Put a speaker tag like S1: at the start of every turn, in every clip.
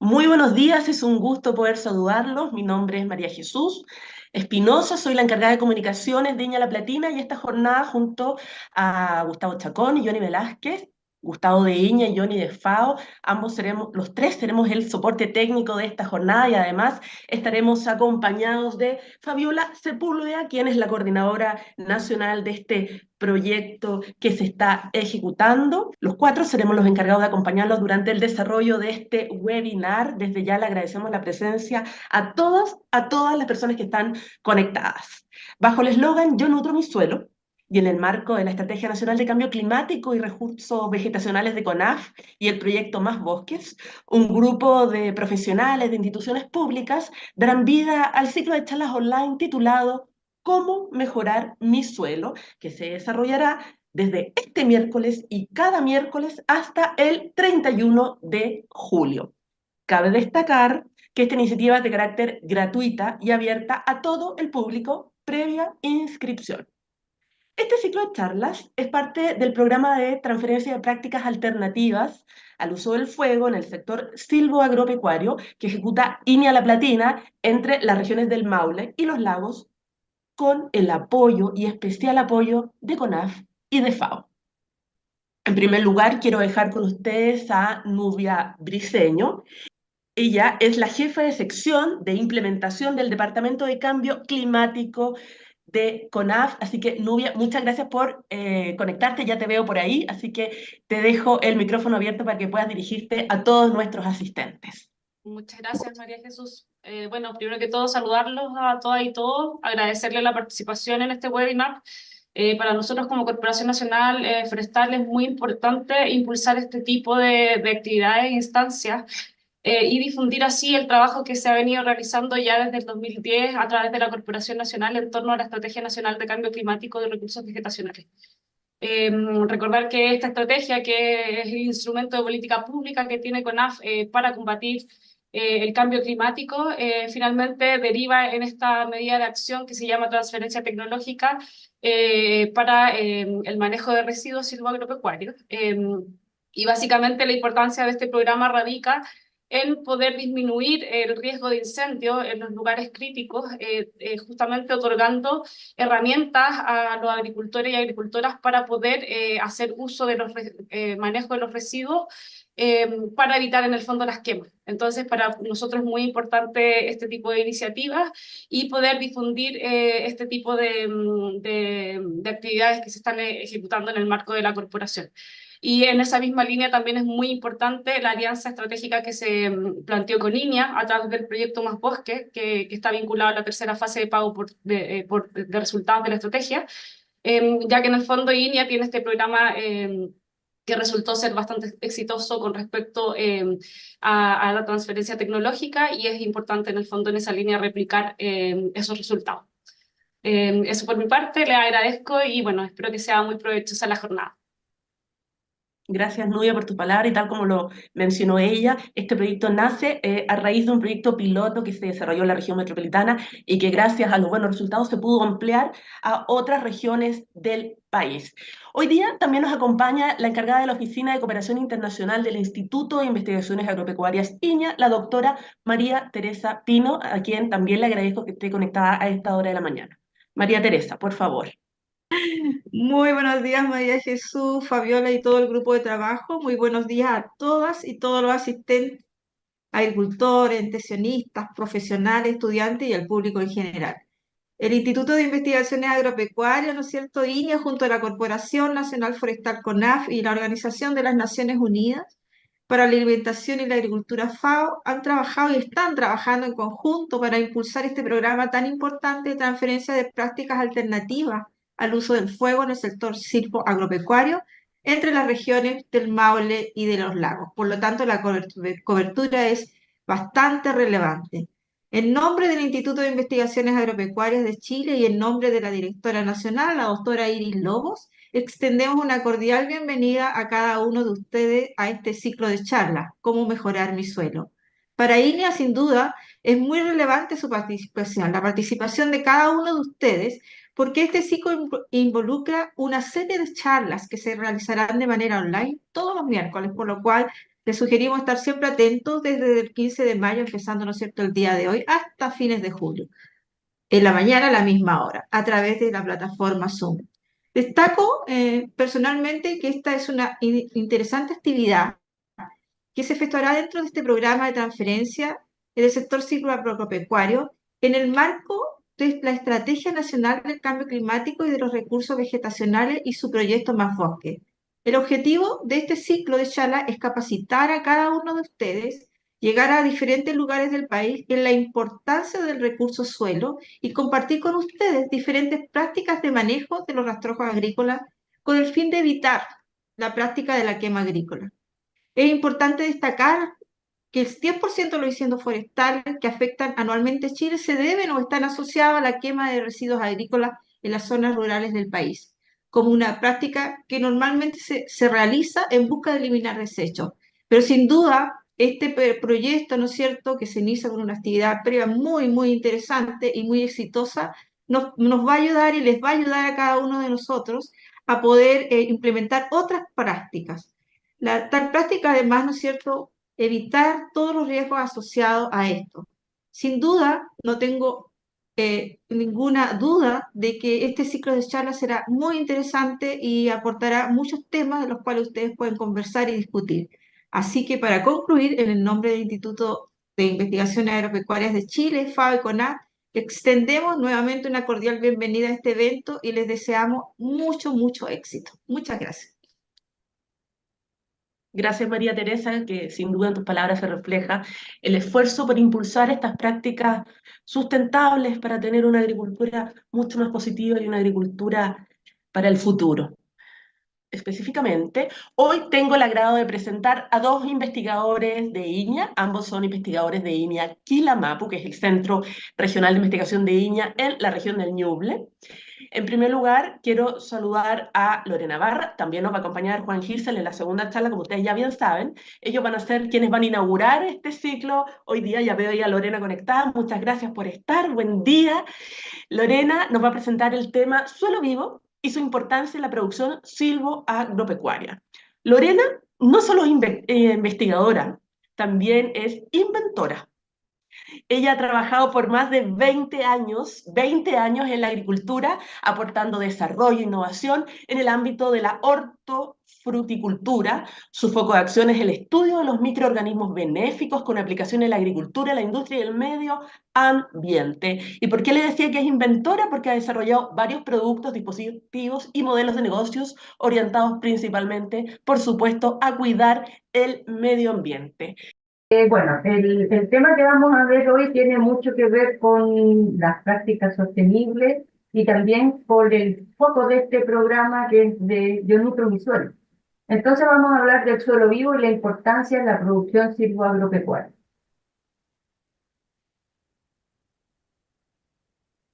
S1: Muy buenos días, es un gusto poder saludarlos. Mi nombre es María Jesús Espinosa, soy la encargada de comunicaciones de Iña La Platina y esta jornada junto a Gustavo Chacón y Johnny Velázquez, Gustavo de Iña y Johnny de FAO, ambos seremos, los tres seremos el soporte técnico de esta jornada y además estaremos acompañados de Fabiola Sepúlveda, quien es la coordinadora nacional de este proyecto que se está ejecutando. Los cuatro seremos los encargados de acompañarlos durante el desarrollo de este webinar. Desde ya le agradecemos la presencia a todas las personas que están conectadas. Bajo el eslogan Yo nutro mi suelo, y en el marco de la Estrategia Nacional de Cambio Climático y Recursos Vegetacionales de CONAF y el proyecto Más Bosques, un grupo de profesionales de instituciones públicas darán vida al ciclo de charlas online titulado Cómo mejorar mi suelo, que se desarrollará desde este miércoles y cada miércoles hasta el 31 de julio. Cabe destacar que esta iniciativa es de carácter gratuita y abierta a todo el público previa inscripción. Este ciclo de charlas es parte del programa de transferencia de prácticas alternativas al uso del fuego en el sector silvoagropecuario que ejecuta INEA La Platina entre las regiones del Maule y los lagos con el apoyo y especial apoyo de CONAF y de FAO. En primer lugar, quiero dejar con ustedes a Nubia Briceño. Ella es la jefa de sección de implementación del Departamento de Cambio Climático de CONAF. Así que, Nubia, muchas gracias por conectarte, ya te veo por ahí, así que te dejo el micrófono abierto para que puedas dirigirte a todos nuestros asistentes.
S2: Muchas gracias, María Jesús. Bueno, primero que todo, saludarlos a todas y todos, agradecerles la participación en este webinar. Para nosotros como Corporación Nacional Forestal es muy importante impulsar este tipo de actividades e instancias y difundir así el trabajo que se ha venido realizando ya desde el 2010 a través de la Corporación Nacional en torno a la Estrategia Nacional de Cambio Climático de Recursos Vegetacionales. Recordar que esta estrategia, que es el instrumento de política pública que tiene CONAF para combatir el cambio climático, finalmente deriva en esta medida de acción que se llama transferencia tecnológica para el manejo de residuos silvoagropecuarios. Y básicamente la importancia de este programa radica en poder disminuir el riesgo de incendio en los lugares críticos, justamente otorgando herramientas a los agricultores y agricultoras para poder hacer uso de los manejo de los residuos para evitar en el fondo las quemas. Entonces, para nosotros es muy importante este tipo de iniciativas y poder difundir este tipo de actividades que se están ejecutando en el marco de la corporación. Y en esa misma línea también es muy importante la alianza estratégica que se planteó con INEA a través del proyecto Más Bosque, que está vinculado a la tercera fase de pago de resultados de la estrategia, ya que en el fondo INEA tiene este programa que resultó ser bastante exitoso con respecto a la transferencia tecnológica y es importante en el fondo en esa línea replicar esos resultados. Eso por mi parte, le agradezco y bueno, espero que sea muy provechosa la jornada.
S1: Gracias, Nubia, por tu palabra y tal como lo mencionó ella, este proyecto nace a raíz de un proyecto piloto que se desarrolló en la región metropolitana y que gracias a los buenos resultados se pudo ampliar a otras regiones del país. Hoy día también nos acompaña la encargada de la Oficina de Cooperación Internacional del Instituto de Investigaciones Agropecuarias IñA, la doctora María Teresa Pino, a quien también le agradezco que esté conectada a esta hora de la mañana. María Teresa, por favor.
S3: Muy buenos días, María Jesús, Fabiola y todo el grupo de trabajo. Muy buenos días a todas y todos los asistentes, agricultores, extensionistas, profesionales, estudiantes y al público en general. El Instituto de Investigaciones Agropecuarias, ¿no es cierto?, INEA, junto a la Corporación Nacional Forestal CONAF y la Organización de las Naciones Unidas para la Alimentación y la Agricultura FAO, han trabajado y están trabajando en conjunto para impulsar este programa tan importante de transferencia de prácticas alternativas al uso del fuego en el sector silvoagropecuario entre las regiones del Maule y de los lagos. Por lo tanto, la cobertura es bastante relevante. En nombre del Instituto de Investigaciones Agropecuarias de Chile y en nombre de la directora nacional, la doctora Iris Lobos, extendemos una cordial bienvenida a cada uno de ustedes a este ciclo de charlas, Cómo mejorar mi suelo. Para INEA, sin duda, es muy relevante su participación, la participación de cada uno de ustedes, porque este ciclo involucra una serie de charlas que se realizarán de manera online todos los miércoles, por lo cual les sugerimos estar siempre atentos desde el 15 de mayo, empezando, ¿no es cierto?, el día de hoy, hasta fines de julio, en la mañana a la misma hora, a través de la plataforma Zoom. Destaco personalmente que esta es una interesante actividad que se efectuará dentro de este programa de transferencia del sector silvoagropecuario en el marco de la Estrategia Nacional del Cambio Climático y de los Recursos Vegetacionales y su proyecto Más Bosque. El objetivo de este ciclo de charla es capacitar a cada uno de ustedes, llegar a diferentes lugares del país en la importancia del recurso suelo y compartir con ustedes diferentes prácticas de manejo de los rastrojos agrícolas con el fin de evitar la práctica de la quema agrícola. Es importante destacar que el 10% de los incendios forestales que afectan anualmente Chile se deben o están asociados a la quema de residuos agrícolas en las zonas rurales del país, como una práctica que normalmente se realiza en busca de eliminar desechos. Pero sin duda, este proyecto, ¿no es cierto?, que se inicia con una actividad previa muy interesante y muy exitosa, nos va a ayudar y les va a ayudar a cada uno de nosotros a poder implementar otras prácticas. Tal práctica, además, ¿no es cierto?, evitar todos los riesgos asociados a esto. Sin duda, no tengo ninguna duda de que este ciclo de charlas será muy interesante y aportará muchos temas de los cuales ustedes pueden conversar y discutir. Así que para concluir, en el nombre del Instituto de Investigaciones Agropecuarias de Chile, FAO y CONAF, extendemos nuevamente una cordial bienvenida a este evento y les deseamos mucho éxito. Muchas gracias.
S1: Gracias, María Teresa, que sin duda en tus palabras se refleja el esfuerzo por impulsar estas prácticas sustentables para tener una agricultura mucho más positiva y una agricultura para el futuro. Específicamente, hoy tengo el agrado de presentar a dos investigadores de INIA, ambos son investigadores de INIA Quilamapu, que es el Centro Regional de Investigación de INIA en la región del Ñuble. En primer lugar, quiero saludar a Lorena Barra, también nos va a acompañar Juan Girsel en la segunda charla, como ustedes ya bien saben. Ellos van a ser quienes van a inaugurar este ciclo. Hoy día ya veo ahí a Lorena conectada, muchas gracias por estar, buen día. Lorena nos va a presentar el tema suelo vivo y su importancia en la producción silvoagropecuaria. Lorena no solo es investigadora, también es inventora. Ella ha trabajado por más de 20 años en la agricultura, aportando desarrollo e innovación en el ámbito de la hortofruticultura. Su foco de acción es el estudio de los microorganismos benéficos con aplicación en la agricultura, la industria y el medio ambiente. ¿Y por qué le decía que es inventora? Porque ha desarrollado varios productos, dispositivos y modelos de negocios orientados principalmente, por supuesto, a cuidar el medio ambiente.
S4: Bueno, el tema que vamos a ver hoy tiene mucho que ver con las prácticas sostenibles y también por el foco de este programa que es de Yo nutro mi suelo. Entonces vamos a hablar del suelo vivo y la importancia de la producción silvoagropecuaria.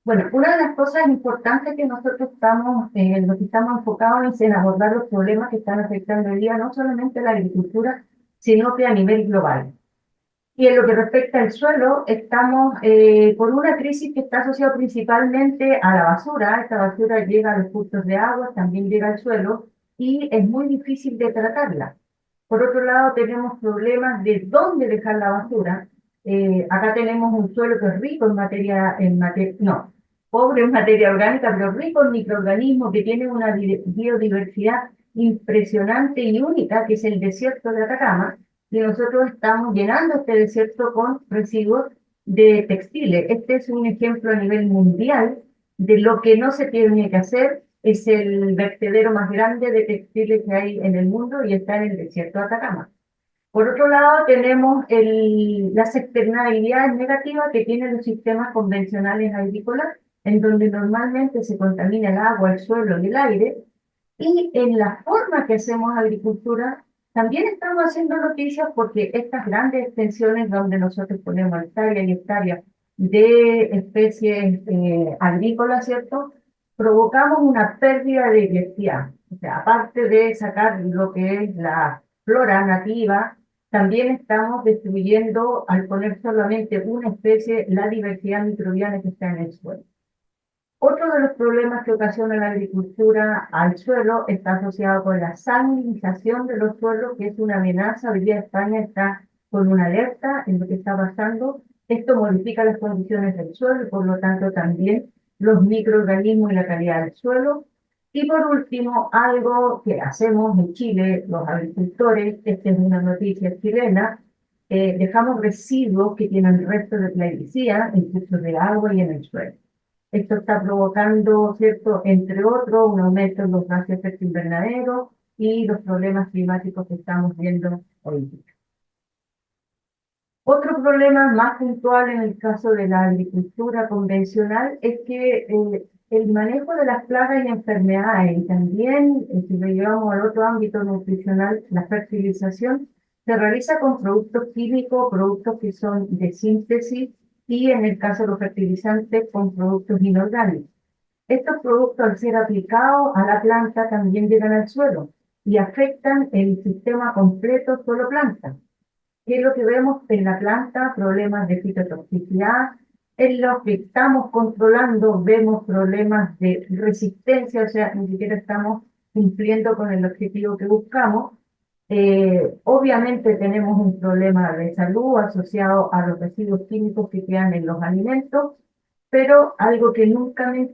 S4: Bueno, una de las cosas importantes que nosotros estamos enfocados es en abordar los problemas que están afectando hoy día no solamente la agricultura, sino que a nivel global. Y en lo que respecta al suelo, estamos por una crisis que está asociada principalmente a la basura. Esta basura llega a los cursos de agua, también llega al suelo y es muy difícil de tratarla. Por otro lado, tenemos problemas de dónde dejar la basura. Acá tenemos un suelo que es rico pobre en materia orgánica, pero rico en microorganismos, que tiene una biodiversidad impresionante y única, que es el desierto de Atacama. Y nosotros estamos llenando este desierto con residuos de textiles. Este es un ejemplo a nivel mundial de lo que no se tiene que hacer. Es el vertedero más grande de textiles que hay en el mundo y está en el desierto de Atacama. Por otro lado, tenemos las externalidades negativas que tienen los sistemas convencionales agrícolas, en donde normalmente se contamina el agua, el suelo y el aire, y en la forma que hacemos agricultura también estamos haciendo noticias porque estas grandes extensiones donde nosotros ponemos hectáreas y hectáreas de especies agrícolas, ¿cierto? Provocamos una pérdida de diversidad. O sea, aparte de sacar lo que es la flora nativa, también estamos destruyendo, al poner solamente una especie, la diversidad microbiana que está en el suelo. Otro de los problemas que ocasiona la agricultura al suelo está asociado con la salinización de los suelos, que es una amenaza. Hoy día España está con una alerta en lo que está pasando. Esto modifica las condiciones del suelo y por lo tanto también los microorganismos y la calidad del suelo. Y por último, algo que hacemos en Chile, los agricultores, esta es una noticia chilena, dejamos residuos que tienen restos de plaguicidas en cursos de agua y en el suelo. Esto está provocando, ¿cierto?, entre otros, un aumento en los gases de efecto invernadero y los problemas climáticos que estamos viendo hoy día. Otro problema más puntual en el caso de la agricultura convencional es que el manejo de las plagas y enfermedades, y también, si lo llevamos al otro ámbito nutricional, la fertilización, se realiza con productos químicos, productos que son de síntesis, y en el caso de los fertilizantes, con productos inorgánicos. Estos productos, al ser aplicados a la planta, también llegan al suelo y afectan el sistema completo suelo-planta. ¿Qué es lo que vemos en la planta? Problemas de fitotoxicidad. En lo que estamos controlando vemos problemas de resistencia, o sea, ni siquiera estamos cumpliendo con el objetivo que buscamos. Obviamente tenemos un problema de salud asociado a los residuos químicos que quedan en los alimentos, pero algo que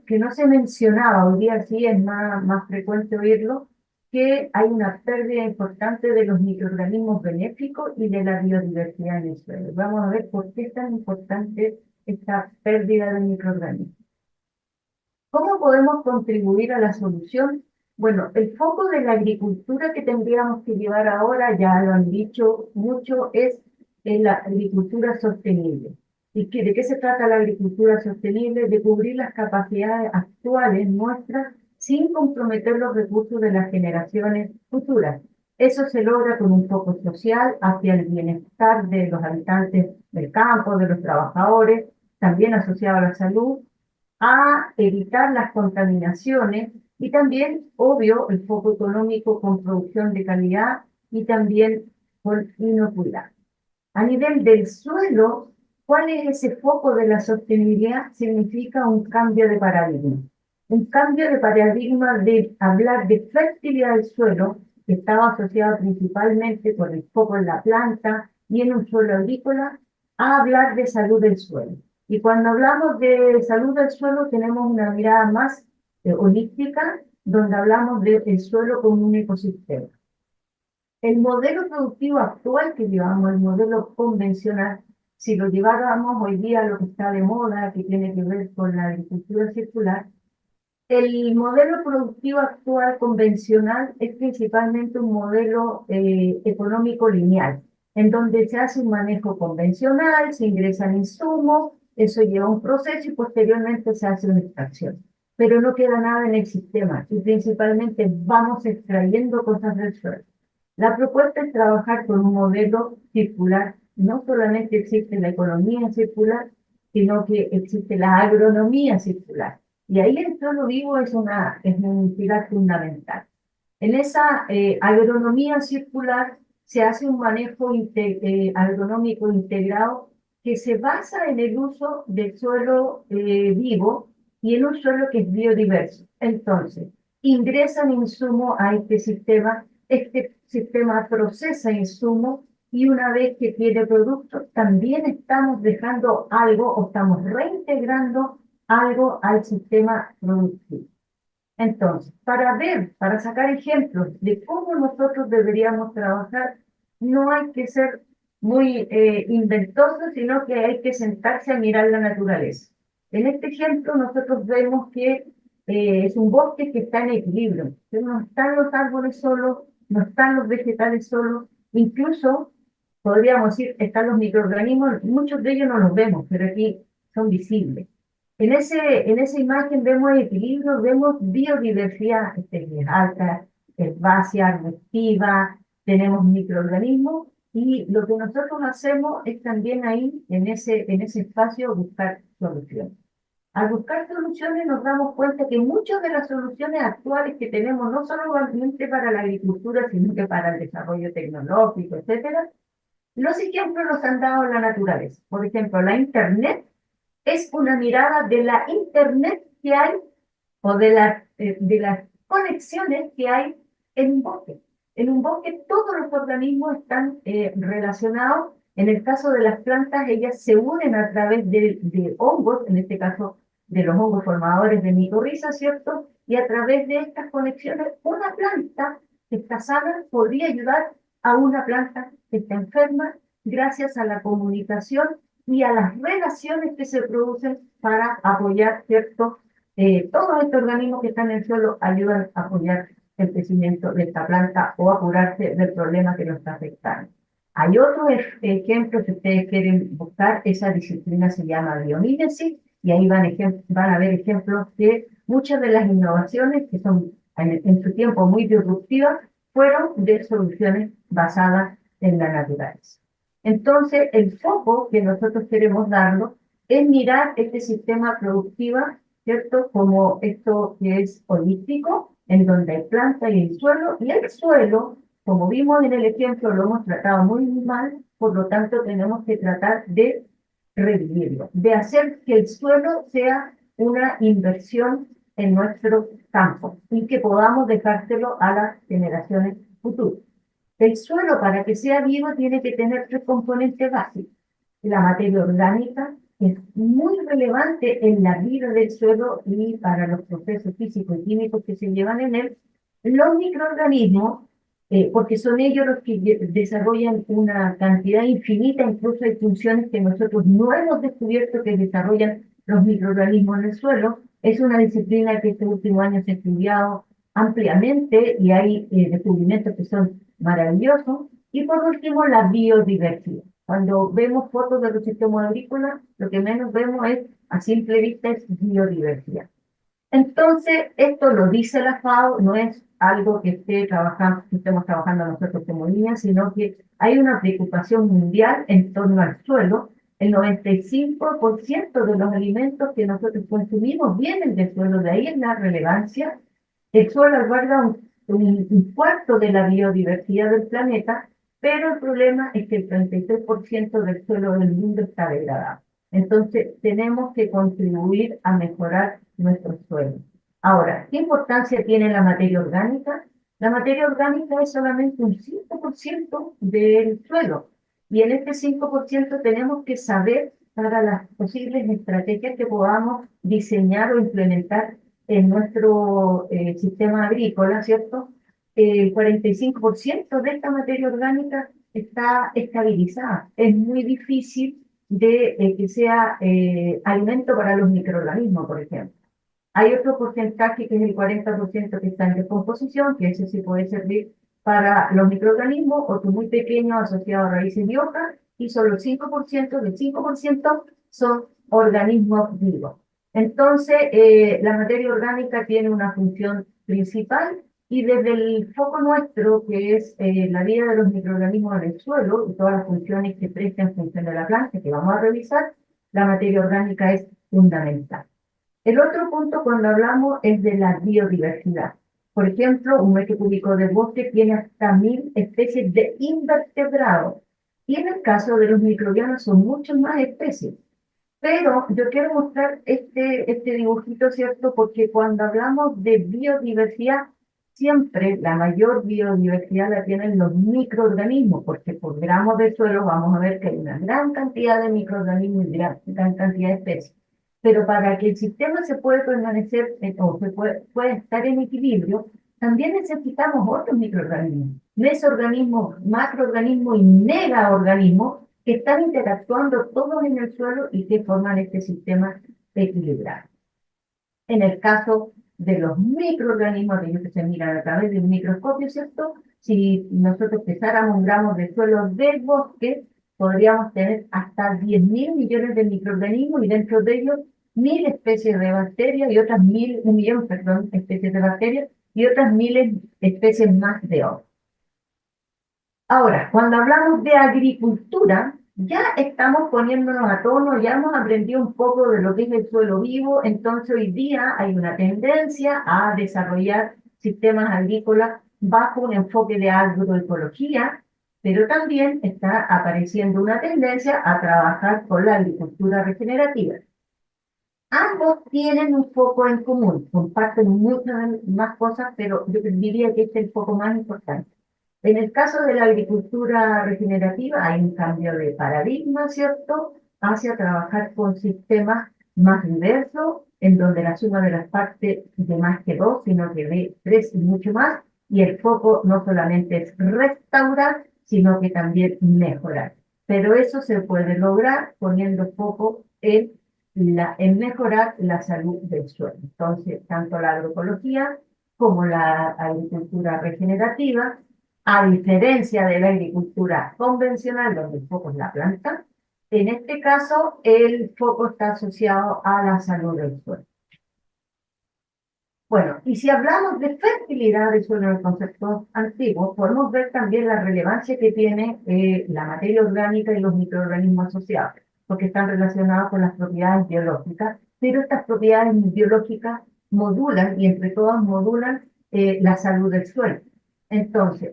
S4: que no se mencionaba, hoy día sí es más frecuente oírlo, que hay una pérdida importante de los microorganismos benéficos y de la biodiversidad en el suelo. Vamos a ver por qué es tan importante esta pérdida de microorganismos. ¿Cómo podemos contribuir a la solución? Bueno, el foco de la agricultura que tendríamos que llevar ahora, ya lo han dicho mucho, es en la agricultura sostenible. ¿Y de qué se trata la agricultura sostenible? De cubrir las capacidades actuales nuestras sin comprometer los recursos de las generaciones futuras. Eso se logra con un foco social hacia el bienestar de los habitantes del campo, de los trabajadores, también asociado a la salud, a evitar las contaminaciones y también, obvio, el foco económico con producción de calidad y también con inocuidad. A nivel del suelo, ¿cuál es ese foco de la sostenibilidad? Significa un cambio de paradigma. Un cambio de paradigma de hablar de fertilidad del suelo, que estaba asociado principalmente con el foco en la planta y en un suelo agrícola, a hablar de salud del suelo. Y cuando hablamos de salud del suelo, tenemos una mirada más holística, donde hablamos del suelo como un ecosistema. El modelo productivo actual que llevamos, el modelo convencional, si lo lleváramos hoy día a lo que está de moda, que tiene que ver con la agricultura circular, el modelo productivo actual convencional es principalmente un modelo económico lineal, en donde se hace un manejo convencional, se ingresan insumos, eso lleva un proceso y posteriormente se hace una extracción. Pero no queda nada en el sistema y principalmente vamos extrayendo cosas del suelo. La propuesta es trabajar con un modelo circular. No solamente existe la economía circular, sino que existe la agronomía circular. Y ahí el suelo vivo es un pilar fundamental. En esa agronomía circular se hace un manejo agronómico integrado que se basa en el uso del suelo vivo y en un suelo que es biodiverso. Entonces, ingresan insumos a este sistema procesa insumos y una vez que tiene productos, también estamos dejando algo o estamos reintegrando algo al sistema productivo. Entonces, para sacar ejemplos de cómo nosotros deberíamos trabajar, no hay que ser muy inventosos, sino que hay que sentarse a mirar la naturaleza. En este ejemplo, nosotros vemos que es un bosque que está en equilibrio. No están los árboles solos, no están los vegetales solos, incluso podríamos decir, están los microorganismos, muchos de ellos no los vemos, pero aquí son visibles. En esa imagen vemos equilibrio, vemos biodiversidad, es alta, herbácea, arbustiva, tenemos microorganismos, y lo que nosotros hacemos es también ahí, en ese espacio, buscar soluciones. Al buscar soluciones nos damos cuenta que muchas de las soluciones actuales que tenemos, no solamente para la agricultura, sino que para el desarrollo tecnológico, etcétera, los ejemplos los han dado la naturaleza. Por ejemplo, la Internet es una mirada de la Internet que hay o de las conexiones que hay en un bosque. En un bosque todos los organismos están relacionados. En el caso de las plantas, ellas se unen a través de hongos, en este caso de los hongos formadores de micorriza, ¿cierto? Y a través de estas conexiones, una planta que está sana podría ayudar a una planta que está enferma gracias a la comunicación y a las relaciones que se producen para apoyar, ¿cierto? Todos estos organismos que están en el suelo ayudan a apoyar el crecimiento de esta planta o a curarse del problema que lo está afectando. Hay otro ejemplo, si ustedes quieren buscar, esa disciplina se llama biomímesis, y ahí van a ver ejemplos de muchas de las innovaciones que son en su tiempo muy disruptivas, fueron de soluciones basadas en la naturaleza. Entonces, el foco que nosotros queremos darlo es mirar este sistema productivo, ¿cierto? Como esto que es holístico, en donde hay planta y hay suelo, y el suelo, como vimos en el ejemplo, lo hemos tratado muy mal, por lo tanto tenemos que tratar de revivirlo, de hacer que el suelo sea una inversión en nuestro campo y que podamos dejárselo a las generaciones futuras. El suelo, para que sea vivo, tiene que tener tres componentes básicos. La materia orgánica es muy relevante en la vida del suelo y para los procesos físicos y químicos que se llevan en él. Los microorganismos, porque son ellos los que desarrollan una cantidad infinita, incluso hay funciones que nosotros no hemos descubierto que desarrollan los microorganismos en el suelo. Es una disciplina que este último año se ha estudiado ampliamente y hay descubrimientos que son maravillosos. Y por último, la biodiversidad. Cuando vemos fotos de los sistemas agrícolas, lo que menos vemos es, a simple vista, es biodiversidad. Entonces, esto lo dice la FAO, no es algo que estemos trabajando nosotros como línea, sino que hay una preocupación mundial en torno al suelo. El 95% de los alimentos que nosotros consumimos vienen del suelo, de ahí es la relevancia. El suelo alberga un cuarto de la biodiversidad del planeta, pero el problema es que el 33% del suelo del mundo está degradado. Entonces, tenemos que contribuir a mejorar nuestro suelo. Ahora, ¿qué importancia tiene la materia orgánica? La materia orgánica es solamente un 5% del suelo. Y en este 5% tenemos que saber para las posibles estrategias que podamos diseñar o implementar en nuestro sistema agrícola, ¿cierto? El 45% de esta materia orgánica está estabilizada. Es muy difícil de que sea alimento para los microorganismos, por ejemplo. Hay otro porcentaje que es el 40% que está en descomposición, que ese sí puede servir para los microorganismos, otro muy pequeño asociado a raíces y hojas, y solo el 5%, del 5% son organismos vivos. Entonces, la materia orgánica tiene una función principal y desde el foco nuestro, que es la vida de los microorganismos en el suelo y todas las funciones que presta en función de la planta, que vamos a revisar, la materia orgánica es fundamental. El otro punto cuando hablamos es de la biodiversidad. Por ejemplo, un metro cúbico de bosque tiene hasta 1000 especies de invertebrados. Y en el caso de los microbianos son muchas más especies. Pero yo quiero mostrar este dibujito, ¿cierto? Porque cuando hablamos de biodiversidad, siempre la mayor biodiversidad la tienen los microorganismos, porque por gramos de suelo vamos a ver que hay una gran cantidad de microorganismos y gran cantidad de especies. Pero para que el sistema se pueda permanecer o pueda estar en equilibrio, también necesitamos otros microorganismos, mesoorganismos, macroorganismos y megaorganismos que están interactuando todos en el suelo y que forman este sistema equilibrado. En el caso de los microorganismos, aquellos que se miran a través de un microscopio, ¿cierto? Si nosotros pesáramos un gramo de suelo del bosque, podríamos tener hasta 10.000 millones de microorganismos y dentro de ellos 1000 especies de bacterias y otras 1.000.000.000, perdón, especies de bacterias y otras 1000 especies más de hongos. Ahora, cuando hablamos de agricultura, ya estamos poniéndonos a tono, ya hemos aprendido un poco de lo que es el suelo vivo, entonces hoy día hay una tendencia a desarrollar sistemas agrícolas bajo un enfoque de agroecología, pero también está apareciendo una tendencia a trabajar con la agricultura regenerativa. Ambos tienen un foco en común, comparten muchas más cosas, pero yo diría que este es el foco más importante. En el caso de la agricultura regenerativa hay un cambio de paradigma, ¿cierto? Hacia trabajar con sistemas más diversos, en donde la suma de las partes de más que dos, sino que de tres y mucho más, y el foco no solamente es restaurar, sino que también mejorar. Pero eso se puede lograr poniendo foco en mejorar la salud del suelo. Entonces, tanto la agroecología como la agricultura regenerativa, a diferencia de la agricultura convencional, donde el foco es la planta, en este caso el foco está asociado a la salud del suelo. Bueno, y si hablamos de fertilidad del suelo en el concepto antiguo, podemos ver también la relevancia que tiene la materia orgánica y los microorganismos asociados, porque están relacionados con las propiedades biológicas, pero estas propiedades biológicas modulan, y entre todas modulan la salud del suelo. Entonces,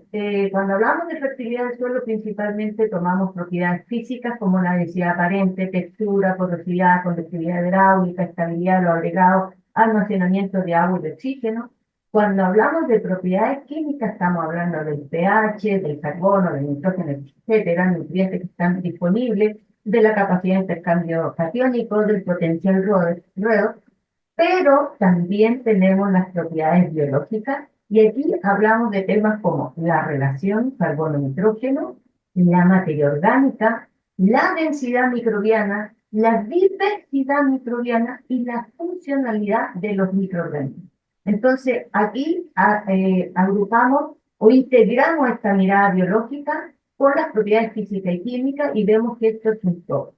S4: cuando hablamos de fertilidad del suelo, principalmente tomamos propiedades físicas como la densidad aparente, textura, porosidad, conductividad hidráulica, estabilidad de los agregados, almacenamiento de agua y de oxígeno. Cuando hablamos de propiedades químicas, estamos hablando del pH, del carbono, del nitrógeno, etcétera, nutrientes que están disponibles, de la capacidad de intercambio catiónico, del potencial redox, pero también tenemos las propiedades biológicas, y aquí hablamos de temas como la relación carbono-nitrógeno, la materia orgánica, la densidad microbiana, la diversidad microbiana y la funcionalidad de los microorganismos. Entonces, aquí agrupamos o integramos esta mirada biológica con las propiedades físicas y químicas y vemos que esto es un todo.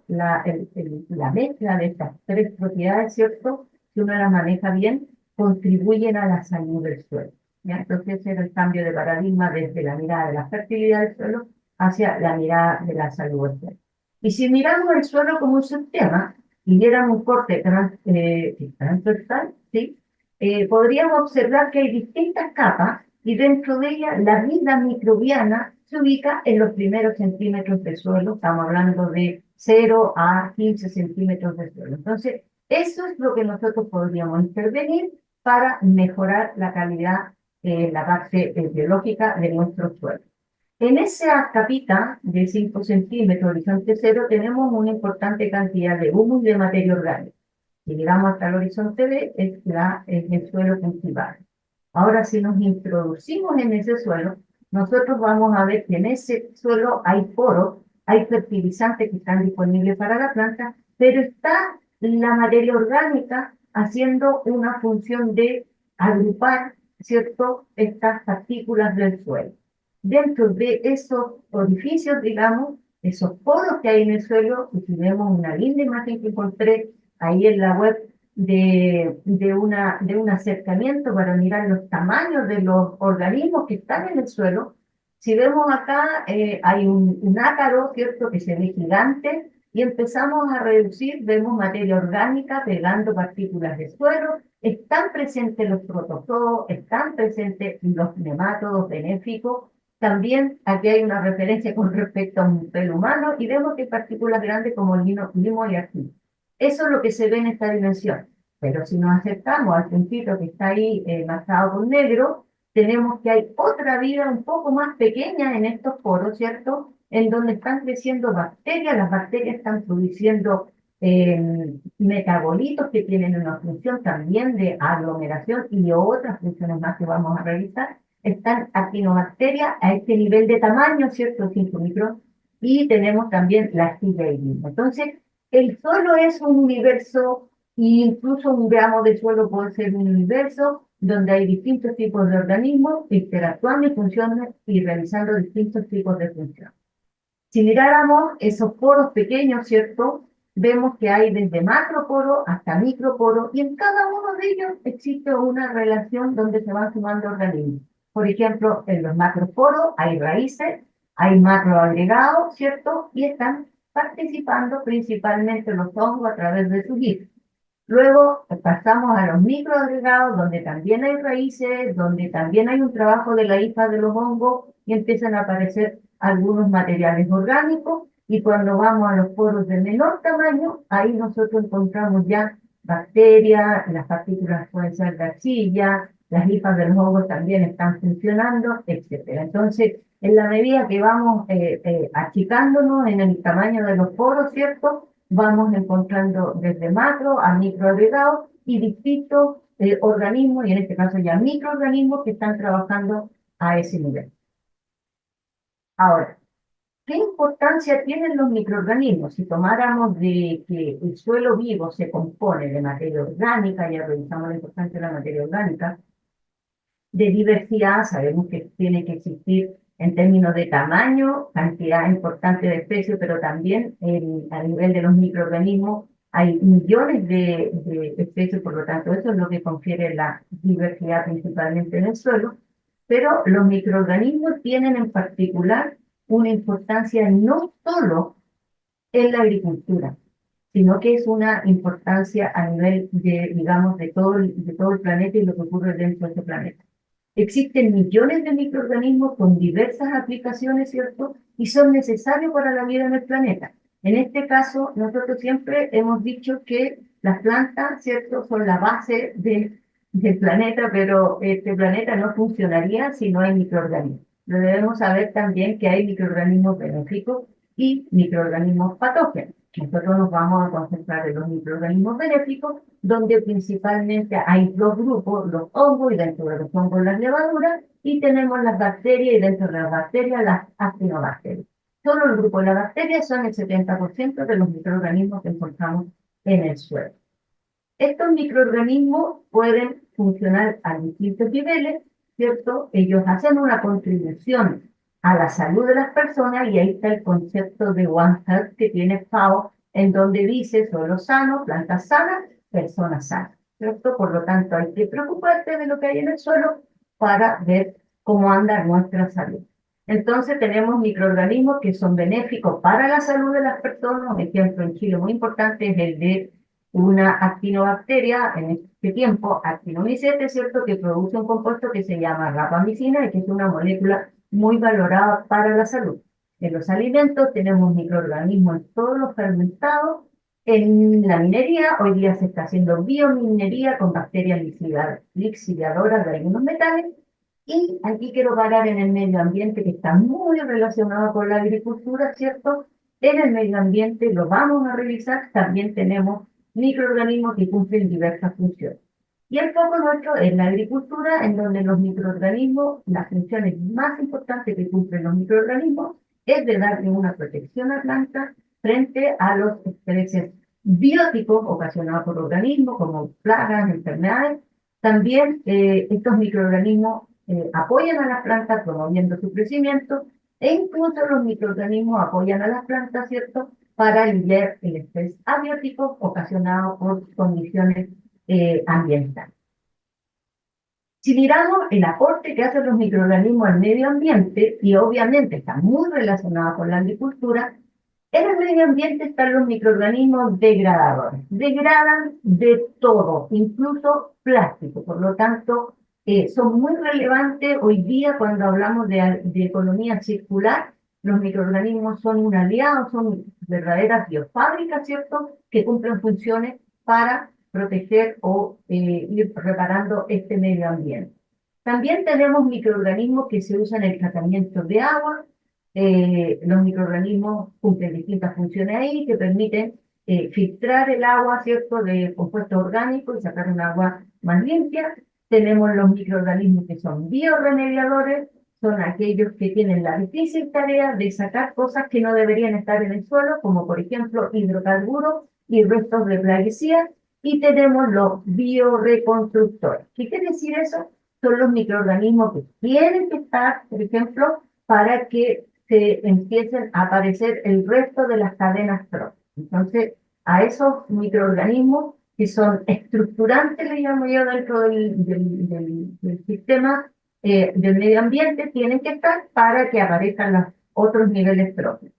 S4: La mezcla de estas tres propiedades, ¿cierto? Si uno las maneja bien, contribuyen a la salud del suelo. ¿Ya? Entonces, ese es el cambio de paradigma desde la mirada de la fertilidad del suelo hacia la mirada de la salud del suelo. Y si miramos el suelo como un sistema y diéramos un corte transversal, ¿sí? Podríamos observar que hay distintas capas y dentro de ellas la vida microbiana se ubica en los primeros centímetros del suelo. Estamos hablando de 0 a 15 centímetros de suelo. Entonces, eso es lo que nosotros podríamos intervenir para mejorar la calidad, la base biológica de nuestro suelo. En esa capita de 5 centímetros, horizonte cero, tenemos una importante cantidad de humus y de materia orgánica. Si llegamos hasta el horizonte B, es el suelo cultivado. Ahora, si nos introducimos en ese suelo, nosotros vamos a ver que en ese suelo hay poros, hay fertilizantes que están disponibles para la planta, pero está la materia orgánica haciendo una función de agrupar, ¿cierto?, estas partículas del suelo. Dentro de esos orificios, digamos, esos poros que hay en el suelo, y si vemos una linda imagen que encontré ahí en la web de un acercamiento para mirar los tamaños de los organismos que están en el suelo, si vemos acá hay un ácaro, ¿cierto?, que se ve gigante, y empezamos a reducir, vemos materia orgánica pegando partículas de suelo, están presentes los protozoos, están presentes los nemátodos benéficos. También aquí hay una referencia con respecto a un pelo humano y vemos que hay partículas grandes como el limo y arcilla. Eso es lo que se ve en esta dimensión. Pero si nos acercamos al puntito que está ahí marcado con negro, tenemos que hay otra vida un poco más pequeña en estos poros, ¿cierto?, en donde están creciendo bacterias. Las bacterias están produciendo metabolitos que tienen una función también de aglomeración y otras funciones más que vamos a revisar. Están actinobacterias a este nivel de tamaño, ¿cierto?, 5 micros, y tenemos también la arcilla y limo. Entonces, el suelo es un universo, e incluso un gramo de suelo puede ser un universo donde hay distintos tipos de organismos interactuando y funcionando y realizando distintos tipos de funciones. Si miráramos esos poros pequeños, ¿cierto?, vemos que hay desde macroporo hasta microporo, y en cada uno de ellos existe una relación donde se van sumando organismos. Por ejemplo, en los macroporos hay raíces, hay macroagregados, ¿cierto?, y están participando principalmente los hongos a través de sus hifas. Luego pasamos a los microagregados, donde también hay raíces, donde también hay un trabajo de la hifa de los hongos, y empiezan a aparecer algunos materiales orgánicos, Y cuando vamos a los poros de menor tamaño, ahí nosotros encontramos ya bacterias, las partículas pueden ser de arcilla, las hifas del hongo también están funcionando, etcétera. Entonces, en la medida que vamos achicándonos en el tamaño de los poros, ¿cierto? Vamos encontrando desde macro a microagregados y distintos organismos, y en este caso ya microorganismos que están trabajando a ese nivel. Ahora, ¿qué importancia tienen los microorganismos? Si tomáramos de que el suelo vivo se compone de materia orgánica, ya revisamos la importancia de la materia orgánica, de diversidad, sabemos que tiene que existir en términos de tamaño, cantidad importante de especies, pero también a nivel de los microorganismos hay millones de especies, por lo tanto eso es lo que confiere la diversidad principalmente en el suelo, pero los microorganismos tienen en particular una importancia no solo en la agricultura, sino que es una importancia a nivel de, digamos, de todo el planeta y lo que ocurre dentro de ese planeta. Existen millones de microorganismos con diversas aplicaciones, ¿cierto? Y son necesarios para la vida en el planeta. En este caso, nosotros siempre hemos dicho que las plantas, ¿cierto?, son la base del planeta, pero este planeta no funcionaría si no hay microorganismos. Lo debemos saber también que hay microorganismos benéficos y microorganismos patógenos. Nosotros nos vamos a concentrar en los microorganismos benéficos, donde principalmente hay dos grupos, los hongos, y dentro de los hongos las levaduras, y tenemos las bacterias, y dentro de las bacterias las actinobacterias. Solo el grupo de las bacterias son el 70% de los microorganismos que encontramos en el suelo. Estos microorganismos pueden funcionar a distintos niveles, ¿cierto? Ellos hacen una contribución a la salud de las personas y ahí está el concepto de One Health que tiene FAO, en donde dice suelo sano, plantas sanas, personas sanas, ¿cierto? Por lo tanto, hay que preocuparse de lo que hay en el suelo para ver cómo anda nuestra salud. Entonces tenemos microorganismos que son benéficos para la salud de las personas. Un ejemplo en Chile muy importante es el de una actinobacteria, en este tiempo actinomycete, ¿cierto?, que produce un compuesto que se llama rapamicina y que es una molécula muy valorada para la salud. En los alimentos tenemos microorganismos en todos los fermentados. En la minería, hoy día se está haciendo biominería con bacterias lixiviadoras de algunos metales. Y aquí quiero parar en el medio ambiente, que está muy relacionado con la agricultura, ¿cierto? En el medio ambiente lo vamos a revisar, también tenemos microorganismos que cumplen diversas funciones. Y el foco nuestro es la agricultura, en donde los microorganismos, las funciones más importantes que cumplen los microorganismos es de darle una protección a la planta frente a los estreses bióticos ocasionados por organismos como plagas, enfermedades. También estos microorganismos apoyan a las plantas promoviendo su crecimiento, e incluso los microorganismos apoyan a las plantas, ¿cierto?, para aliviar el estrés abiótico ocasionado por condiciones ambientales. Si miramos el aporte que hacen los microorganismos al medio ambiente, y obviamente está muy relacionado con la agricultura, en el medio ambiente están los microorganismos degradadores. Degradan de todo, incluso plástico. Por lo tanto, son muy relevantes hoy día cuando hablamos de economía circular. Los microorganismos son un aliado, son verdaderas biofábricas, ¿cierto?, que cumplen funciones para proteger o ir reparando este medio ambiente. También tenemos microorganismos que se usan en el tratamiento de agua. Los microorganismos cumplen distintas funciones ahí que permiten filtrar el agua, ¿cierto?, de compuestos orgánicos y sacar un agua más limpia. Tenemos los microorganismos que son bioremediadores, son aquellos que tienen la difícil tarea de sacar cosas que no deberían estar en el suelo, como por ejemplo hidrocarburos y restos de plaguicidas. Y tenemos los bioreconstructores. ¿Qué quiere decir eso? Son los microorganismos que tienen que estar, por ejemplo, para que se empiecen a aparecer el resto de las cadenas tróficas. Entonces, a esos microorganismos que son estructurantes, le llamo yo, dentro del sistema del medio ambiente, tienen que estar para que aparezcan los otros niveles tróficos.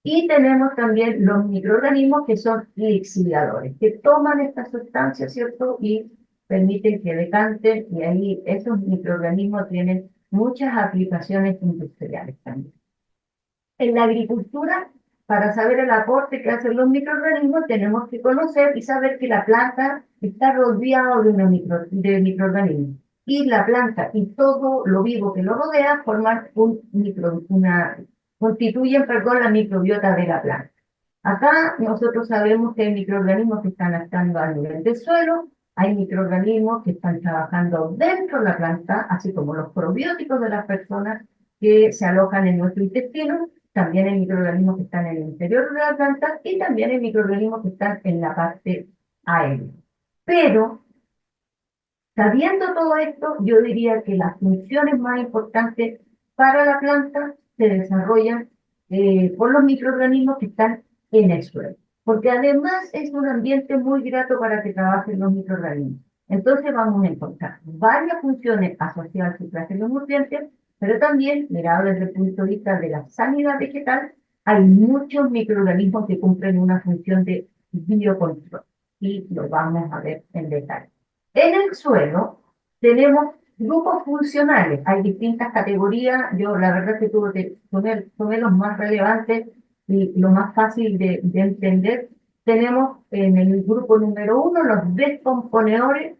S4: Y tenemos también los microorganismos que son lixiviadores, que toman estas sustancias, ¿cierto?, y permiten que decanten, y ahí esos microorganismos tienen muchas aplicaciones industriales también. En la agricultura para saber el aporte que hacen los microorganismos, tenemos que conocer y saber que la planta está rodeada de microorganismos. Y la planta y todo lo vivo que lo rodea constituyen, perdón, la microbiota de la planta. Acá nosotros sabemos que hay microorganismos que están actuando a nivel del suelo, hay microorganismos que están trabajando dentro de la planta, así como los probióticos de las personas que se alojan en nuestro intestino. También hay microorganismos que están en el interior de la planta y también hay microorganismos que están en la parte aérea. Pero, sabiendo todo esto, yo diría que las funciones más importantes para la planta se desarrollan por los microorganismos que están en el suelo, porque además es un ambiente muy grato para que trabajen los microorganismos. Entonces vamos a encontrar varias funciones asociadas al ciclo de los nutrientes, pero también, mirado desde el punto de vista de la sanidad vegetal, hay muchos microorganismos que cumplen una función de biocontrol, y lo vamos a ver en detalle. En el suelo tenemos grupos funcionales, hay distintas categorías, yo la verdad que tomé los más relevantes y lo más fácil de entender. Tenemos en el grupo número 1 los descomponedores,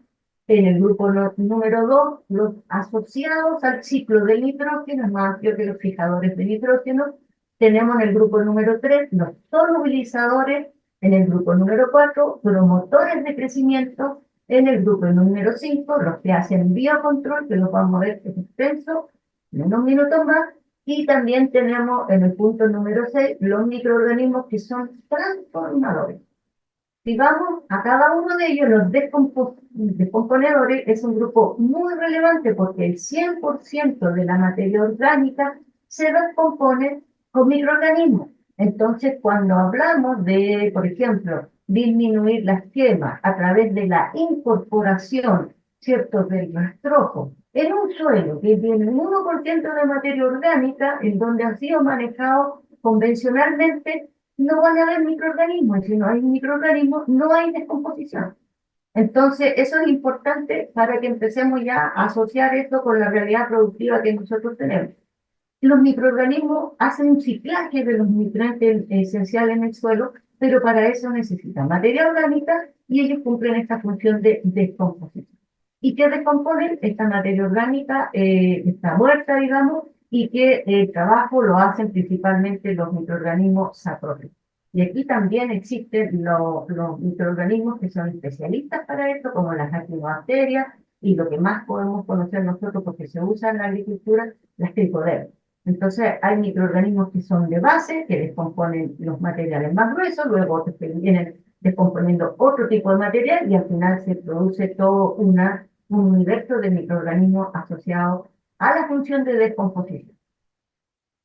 S4: en el grupo número 2 los asociados al ciclo del nitrógeno, más amplio que los fijadores de nitrógeno. Tenemos en el grupo número 3 los solubilizadores, en el grupo número 4 promotores de crecimiento, en el grupo número 5 los que hacen biocontrol, que los vamos a ver en extenso en unos minutos más. Y también tenemos en el punto número 6 los microorganismos que son transformadores. Si vamos a cada uno de ellos, los descomponedores es un grupo muy relevante porque el 100% de la materia orgánica se descompone con microorganismos. Entonces, cuando hablamos de, por ejemplo, disminuir las quemas a través de la incorporación, ¿cierto?, del rastrojo en un suelo que tiene un 1% de materia orgánica, en donde ha sido manejado convencionalmente, no van a haber microorganismos, y si no hay microorganismos, no hay descomposición. Entonces, eso es importante para que empecemos ya a asociar esto con la realidad productiva que nosotros tenemos. Los microorganismos hacen un ciclaje de los nutrientes esenciales en el suelo, pero para eso necesitan materia orgánica y ellos cumplen esta función de descomposición. ¿Y qué descomponen? Esta materia orgánica está muerta, digamos, y que el trabajo lo hacen principalmente los microorganismos sapróficos. Y aquí también existen los microorganismos que son especialistas para esto, como las actinobacterias, y lo que más podemos conocer nosotros porque se usa en la agricultura, las tricodermas. Entonces hay microorganismos que son de base, que descomponen los materiales más gruesos, luego otros que vienen descomponiendo otro tipo de material y al final se produce todo un universo de microorganismos asociados a la función de descomposición.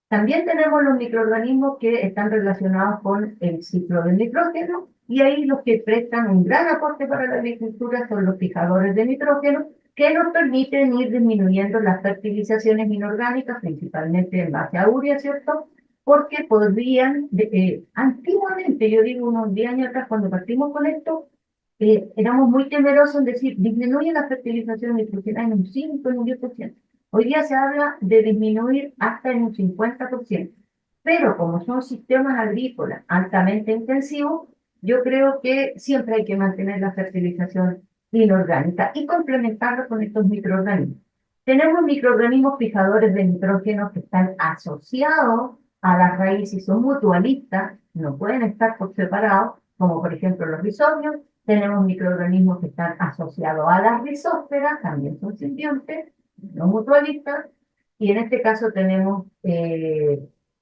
S4: También tenemos los microorganismos que están relacionados con el ciclo del nitrógeno y ahí los que prestan un gran aporte para la agricultura son los fijadores de nitrógeno, que nos permiten ir disminuyendo las fertilizaciones inorgánicas, principalmente en base a urea, ¿cierto? Porque podrían, antiguamente, yo digo unos 10 años atrás, cuando partimos con esto, éramos muy temerosos en decir, disminuye la fertilización nitrogenada en un 5, en un 10%. Hoy día se habla de disminuir hasta en un 50%. Pero como son sistemas agrícolas altamente intensivos, yo creo que siempre hay que mantener la fertilización inorgánica y complementarla con estos microorganismos. Tenemos microorganismos fijadores de nitrógeno que están asociados a las raíces y son mutualistas, no pueden estar por separado, como por ejemplo los rizobios. Tenemos microorganismos que están asociados a las rizósferas, también son simbiontes, no mutualistas, y en este caso tenemos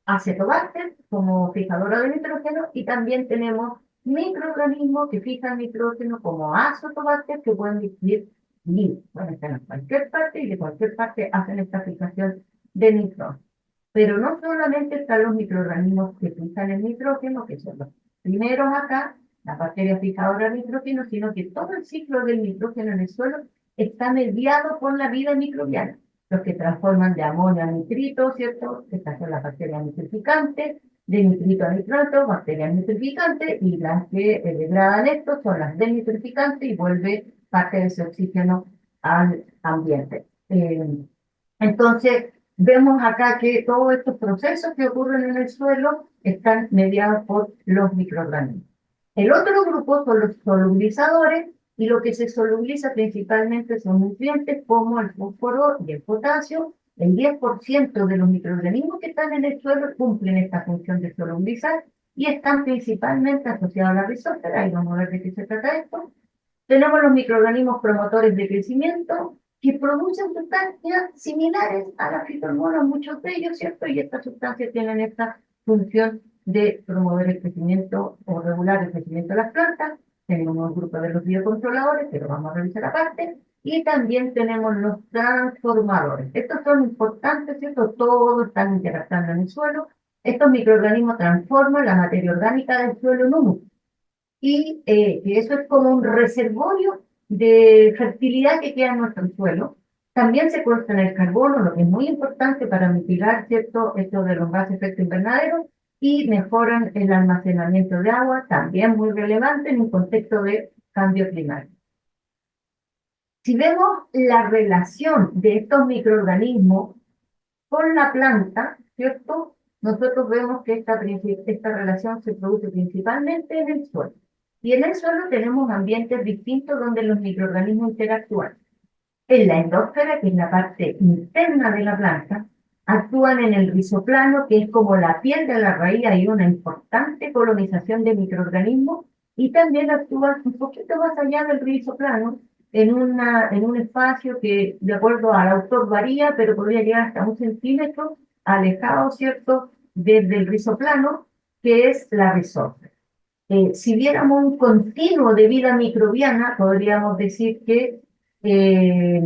S4: acetobacter como fijadora de nitrógeno, y también tenemos microorganismos que fijan nitrógeno como azotobacter que pueden dividir líquidos. Pueden estar en cualquier parte y de cualquier parte hacen esta fijación de nitrógeno. Pero no solamente están los microorganismos que fijan el nitrógeno, que son los primeros acá, las bacterias fijadoras de nitrógeno, sino que todo el ciclo del nitrógeno en el suelo está mediado por la vida microbiana. Los que transforman de amonio a nitrito, ¿cierto? Estas son las bacterias nitrificantes, de nitrito a nitrato, bacterias nitrificantes, y las que degradan esto son las denitrificantes y vuelve parte de ese oxígeno al ambiente. Entonces, Vemos acá que todos estos procesos que ocurren en el suelo están mediados por los microorganismos. El otro grupo son los solubilizadores, y lo que se solubiliza principalmente son nutrientes como el fósforo y el potasio. El 10% de los microorganismos que están en el suelo cumplen esta función de solubilizar y están principalmente asociados a la rizósfera. Y vamos a ver de qué se trata esto. Tenemos los microorganismos promotores de crecimiento, que producen sustancias similares a las fitohormonas, muchos de ellos, ¿cierto? Y estas sustancias tienen esta función de promover el crecimiento o regular el crecimiento de las plantas. Tenemos un grupo de los biocontroladores, que lo vamos a revisar aparte, y también tenemos los transformadores. Estos son importantes, ¿cierto? Todos están interactuando en el suelo. Estos microorganismos transforman la materia orgánica del suelo en humus, y que eso es como un reservorio de fertilidad que queda en nuestro suelo. También secuestran el carbono, lo que es muy importante para mitigar, ¿cierto?, esto de los gases de efecto invernadero, y mejoran el almacenamiento de agua, también muy relevante en un contexto de cambio climático. Si vemos la relación de estos microorganismos con la planta, ¿cierto?, nosotros vemos que esta relación se produce principalmente en el suelo. Y en el suelo tenemos ambientes distintos donde los microorganismos interactúan. En la endósfera, que es la parte interna de la planta, actúan en el rizoplano, que es como la piel de la raíz, hay una importante colonización de microorganismos, y también actúan un poquito más allá del rizoplano, en un espacio que, de acuerdo al autor, varía, pero podría llegar hasta 1 centímetro, alejado, ¿cierto?, desde el rizoplano, que es la rizósfera. Si viéramos un continuo de vida microbiana, podríamos decir que eh,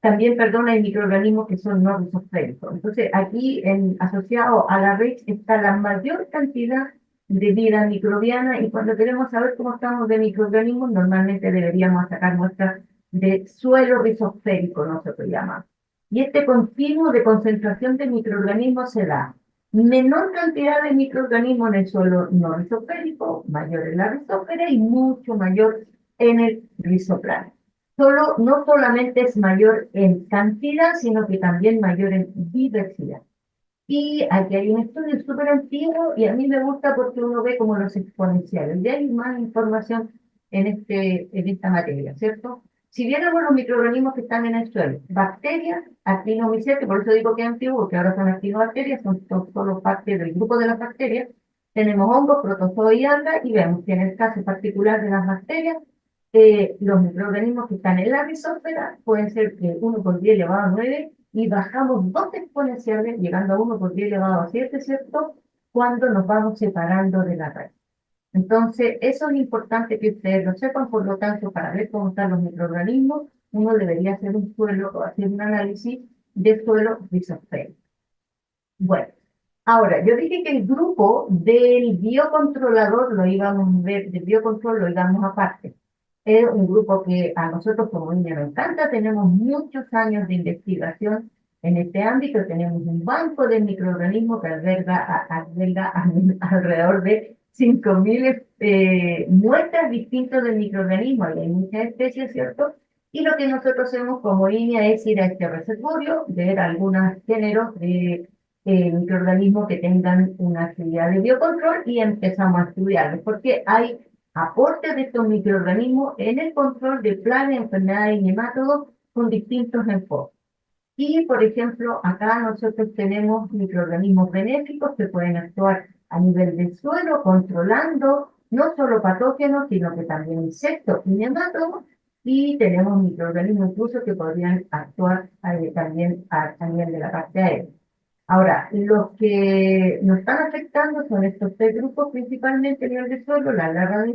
S4: también, perdón, hay microorganismos que son no rizosféricos. Entonces, aquí asociado a la red está la mayor cantidad de vida microbiana, y cuando queremos saber cómo estamos de microorganismos, normalmente deberíamos sacar muestras de suelo rizosférico, nosotros llamamos. Y este continuo de concentración de microorganismos se da menor cantidad de microorganismos en el suelo no rizosférico, mayor en la rizósfera y mucho mayor en el rizoplano. No solamente es mayor en cantidad, sino que también mayor en diversidad. Y aquí hay un estudio súper antiguo, y a mí me gusta porque uno ve como los exponenciales. Ya hay más información en esta materia, ¿cierto? Si viéramos los microorganismos que están en el suelo, bacterias, actinomycetes, por eso digo que es antiguo, porque ahora son actinobacterias, son solo parte del grupo de las bacterias. Tenemos hongos, protozoos y algas, y vemos que en el caso particular de las bacterias, los microorganismos que están en la rizósfera pueden ser 1 por 10 elevado a 9, y bajamos 2 exponenciales, llegando a 1 por 10 elevado a 7, ¿cierto?, cuando nos vamos separando de la raíz. Entonces, eso es importante que ustedes lo sepan. Por lo tanto, para ver cómo están los microorganismos, uno debería hacer un suelo o hacer un análisis de suelo rizosférico. Bueno, ahora, yo dije que el grupo del biocontrolador lo íbamos a ver, del biocontrol lo íbamos aparte. Es un grupo que a nosotros como INE nos encanta, tenemos muchos años de investigación en este ámbito, tenemos un banco de microorganismos que alberga alrededor de 5.000 muestras distintas de microorganismos, y hay muchas especies, ¿cierto? Y lo que nosotros hacemos como INE es ir a este reservorio, ver algunos géneros de microorganismos que tengan una actividad de biocontrol, y empezamos a estudiarlos, porque hay aportes de estos microorganismos en el control de plagas, enfermedades y nemátodos con distintos enfoques. Y, por ejemplo, acá nosotros tenemos microorganismos benéficos que pueden actuar a nivel del suelo, controlando no solo patógenos, sino que también insectos y nemátodos, y tenemos microorganismos incluso que podrían actuar también a nivel de la parte aérea. Ahora, los que nos están afectando son estos 3 grupos, principalmente a nivel de suelo: las larvas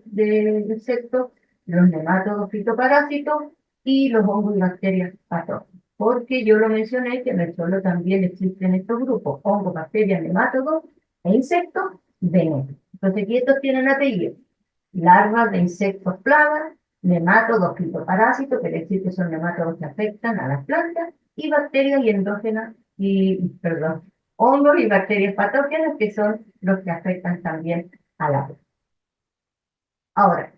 S4: de insectos, los nemátodos fitoparásitos y los hongos y bacterias patógenas. Porque yo lo mencioné que en el suelo también existen estos grupos: hongos, bacterias, nemátodos e insectos benéficos. Entonces aquí estos tienen apellido: larvas de insectos plagas, nemátodos fitoparásitos, que decir que son nemátodos que afectan a las plantas, y bacterias y endógenas, hongos y bacterias patógenas, que son los que afectan también a la planta. Ahora,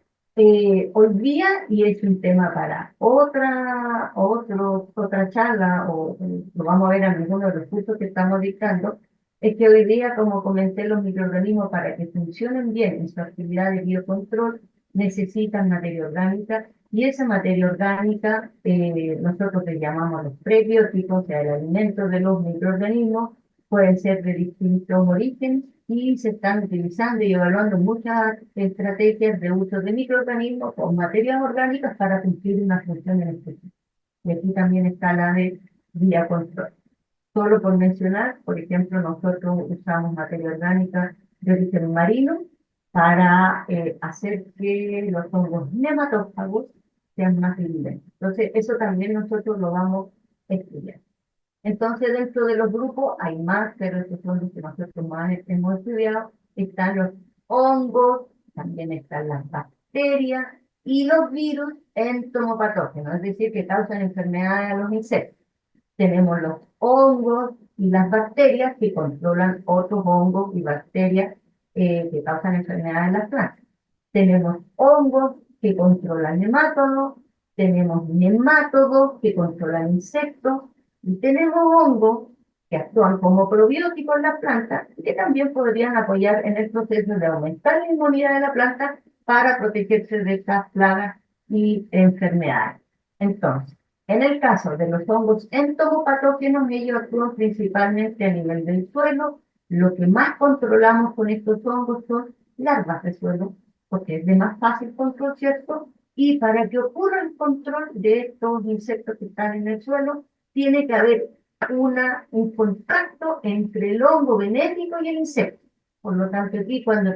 S4: hoy día, y es un tema para otra charla, o lo vamos a ver en algunos de los cursos que estamos dictando, es que hoy día, como comenté, los microorganismos para que funcionen bien en su actividad de biocontrol necesitan materia orgánica, y esa materia orgánica nosotros le llamamos los prebióticos, o sea, el alimento de los microorganismos, pueden ser de distintos orígenes y se están utilizando y evaluando muchas estrategias de uso de microorganismos o materias orgánicas para cumplir una función en específico. Y aquí también está la de biocontrol. Solo por mencionar, por ejemplo, nosotros usamos materia orgánica de origen marino para hacer que los hongos nematófagos sean más resilientes. Entonces, eso también nosotros lo vamos a estudiar. Entonces, dentro de los grupos hay más, pero estos son los que nosotros más hemos estudiado. Están los hongos, también están las bacterias y los virus entomopatógenos, es decir, que causan enfermedades a los insectos. Tenemos los hongos y las bacterias que controlan otros hongos y bacterias que causan enfermedades en las plantas. Tenemos hongos que controlan nemátodos, tenemos nemátodos que controlan insectos, y tenemos hongos que actúan como probióticos en las plantas y que también podrían apoyar en el proceso de aumentar la inmunidad de la planta para protegerse de estas plagas y enfermedades. Entonces, en el caso de los hongos entomopatógenos, ellos actúan principalmente a nivel del suelo. Lo que más controlamos con estos hongos son larvas de suelo, porque es de más fácil control, ¿cierto? Y para que ocurra el control de estos insectos que están en el suelo, tiene que haber un contacto entre el hongo benéfico y el insecto. Por lo tanto, aquí cuando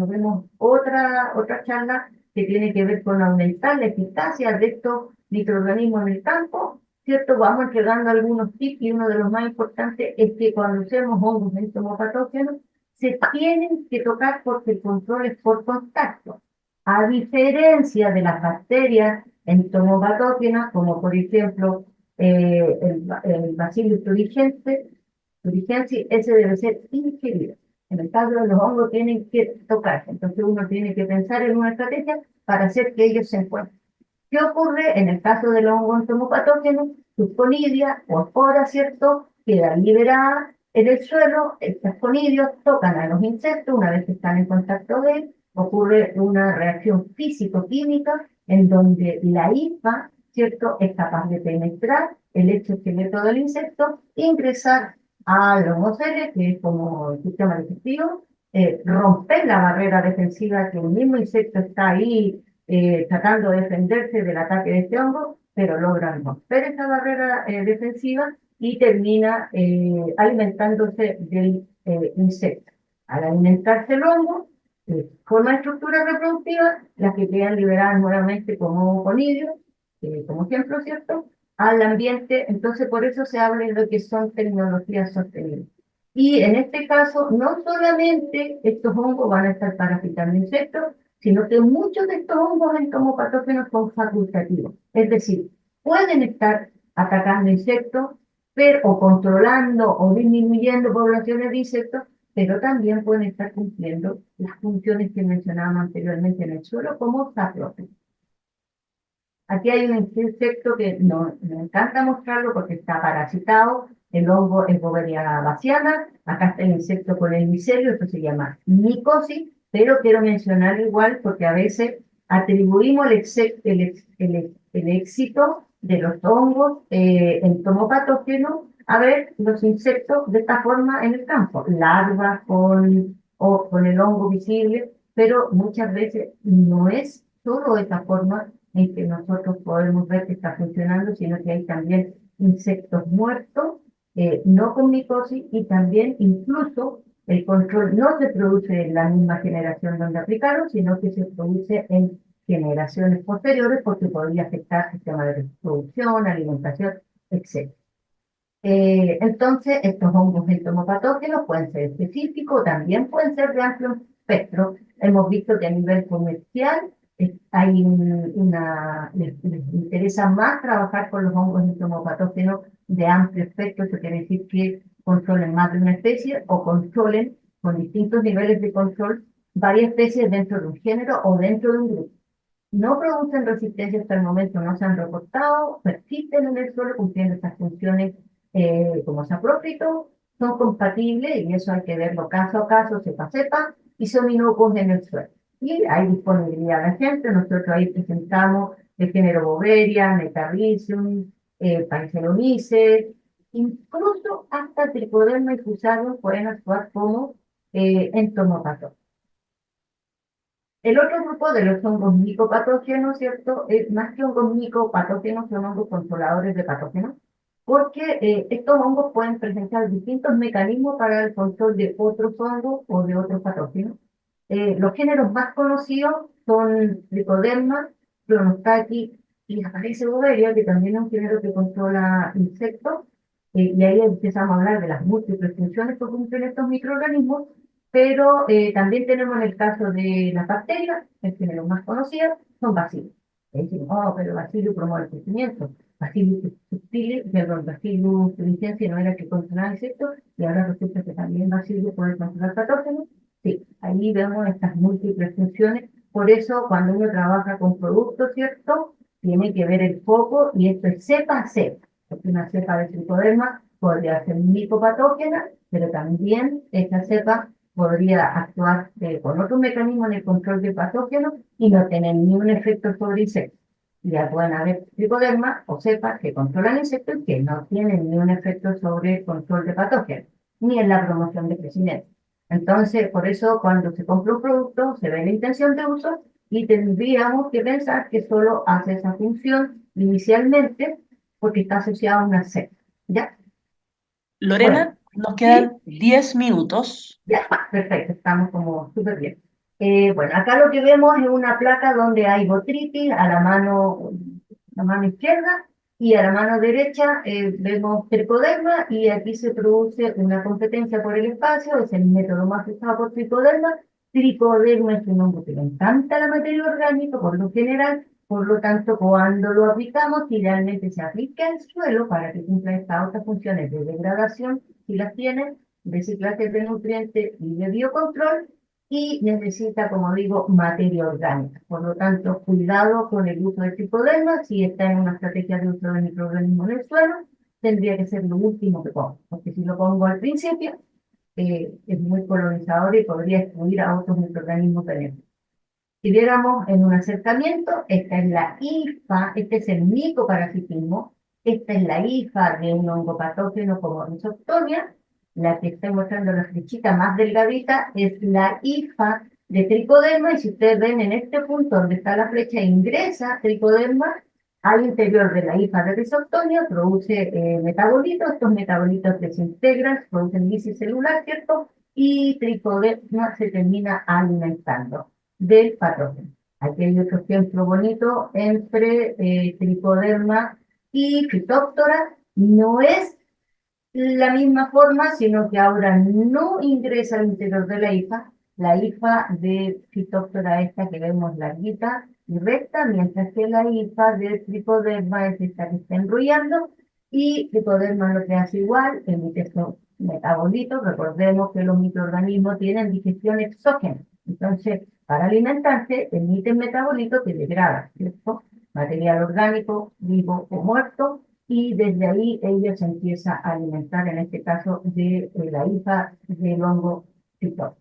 S4: vemos otra charla que tiene que ver con aumentar la eficacia de estos microorganismos en el campo, ¿cierto? Vamos entregando algunos tips y uno de los más importantes es que cuando usemos hongos entomopatógenos, se tienen que tocar porque el control es por contacto. A diferencia de las bacterias entomopatógenas, como por ejemplo el Bacillus thuringiensis, ese debe ser ingerido. En el caso de los hongos tienen que tocarse, entonces uno tiene que pensar en una estrategia para hacer que ellos se encuentren. ¿Qué ocurre en el caso de los hongos entomopatógenos? Sus conidias o esporas, ¿cierto? Quedan liberadas en el suelo, estos conidios tocan a los insectos, una vez que están en contacto de él, ocurre una reacción físico-química en donde la hifa, ¿cierto?, es capaz de penetrar el exoesqueleto del insecto, ingresar al homocele, que es como el sistema digestivo, romper la barrera defensiva que el mismo insecto está ahí tratando de defenderse del ataque de este hongo, pero logran romper esa barrera defensiva y termina alimentándose del insecto. Al alimentarse el hongo, forma estructuras reproductivas, las que quedan liberadas nuevamente como conidios, como ejemplo, ¿cierto?, al ambiente. Entonces, por eso se habla de lo que son tecnologías sostenibles. Y en este caso, no solamente estos hongos van a estar parasitando insectos, sino que muchos de estos hongos entomopatógenos son facultativos. Es decir, pueden estar atacando insectos, pero, o controlando o disminuyendo poblaciones de insectos, pero también pueden estar cumpliendo las funciones que mencionábamos anteriormente en el suelo, como saprófagos. Aquí hay un insecto que me encanta mostrarlo porque está parasitado. El hongo es Boveria baciana. Acá está el insecto con el micelio, esto se llama micosis, pero quiero mencionar igual porque a veces atribuimos el éxito de los hongos entomopatógenos a ver los insectos de esta forma en el campo, larvas con el hongo visible, pero muchas veces no es solo esa forma en que nosotros podemos ver que está funcionando, sino que hay también insectos muertos, no con micosis, y también incluso el control no se produce en la misma generación donde aplicaron, sino que se produce en generaciones posteriores porque podría afectar el sistema de reproducción, alimentación, etc. Entonces, estos hongos entomopatógenos pueden ser específicos, también pueden ser de amplio espectro. Hemos visto que a nivel comercial les interesa más trabajar con los hongos entomopatógenos de amplio espectro. Eso quiere decir que controlen más de una especie o controlen con distintos niveles de control varias especies dentro de un género o dentro de un grupo. no producen resistencia hasta el momento, no se han reportado, persisten en el suelo cumpliendo estas funciones como saprófito, son compatibles y eso hay que verlo caso a caso, cepa a cepa, y son inocuos en el suelo. Y hay disponibilidad de gente, nosotros ahí presentamos el género Boveria, Metarrhizium, Pancellomyces, incluso hasta Trichoderma y Fusarium pueden actuar como entomopatógenos. El otro grupo de los hongos micopatógenos, ¿cierto? Más que hongos micopatógenos, son hongos controladores de patógenos, porque estos hongos pueden presentar distintos mecanismos para el control de otros hongos o de otros patógenos. Los géneros más conocidos son Trichoderma, Cronostachys y aparece Boveria, que también es un género que controla insectos, y ahí empezamos a hablar de las múltiples funciones que cumplen estos microorganismos, pero también tenemos el caso de las bacterias, el género más conocido, son bacilos. Y decimos, oh, pero bacillus promueve el crecimiento. Bacillus subtilis, perdón, Bacillus thuringiensis no era que controlaba insectos, y ahora resulta que también bacillus puede controlar patógenos. Sí, ahí vemos estas múltiples funciones. Por eso, cuando uno trabaja con productos, ¿cierto? Tiene que ver el foco, y esto es cepa a cepa. Porque una cepa de tricoderma podría ser micopatógena, pero también esta cepa podría actuar con otro mecanismo en el control de patógenos y no tener ni un efecto sobre insectos. Ya pueden haber tricodermas o cepas que controlan insectos y que no tienen ni un efecto sobre el control de patógenos, ni en la promoción de crecimiento. Entonces, por eso cuando se compra un producto, se ve la intención de uso y tendríamos que pensar que solo hace esa función inicialmente porque está asociado a una cepa. ¿Ya? Bueno,
S1: Lorena, nos
S4: sí.
S1: quedan 10 minutos.
S4: Ya, perfecto, estamos como súper bien. Bueno, acá lo que vemos es una placa donde hay botrytis a la mano izquierda, y a la mano derecha vemos tricoderma, y aquí se produce una competencia por el espacio, es el método más usado por tricoderma. Tricoderma es un hongo que le encanta la materia orgánica por lo general, por lo tanto, cuando lo aplicamos, idealmente se aplica al suelo para que cumpla estas otras funciones de degradación, si las tiene, reciclaje de nutrientes y de biocontrol, y necesita, como digo, materia orgánica. Por lo tanto, cuidado con el uso de tricoderma. Si está en una estrategia de uso de microorganismos en el suelo, tendría que ser lo último que pongo, porque si lo pongo al principio, es muy colonizador y podría excluir a otros microorganismos benéficos. Si viéramos en un acercamiento, esta es la hifa, este es el micoparasitismo, esta es la hifa de un hongo patógeno como Rhizoctonia, la que estoy mostrando la flechita más delgadita es la hifa de tricoderma, y si ustedes ven en este punto donde está la flecha, ingresa tricoderma al interior de la hifa de Rhizoctonia, produce metabolitos, estos metabolitos desintegran, producen lisis celular, ¿cierto? Y tricoderma se termina alimentando del patógeno. Aquí hay otro ejemplo bonito entre tricoderma y Phytophthora. No es la misma forma, sino que ahora no ingresa al interior de la hifa. La hifa de Phytophthora, esta que vemos larguita y recta, mientras que la hifa de tricoderma es esta que está enrollando, y tricoderma lo que hace igual, emite estos metabolitos. Recordemos que los microorganismos tienen digestión exógena, entonces para alimentarse emiten metabolitos que degradan, ¿cierto? Material orgánico, vivo o muerto, y desde ahí ella se empieza a alimentar, en este caso, de la hifa del hongo Phytophthora.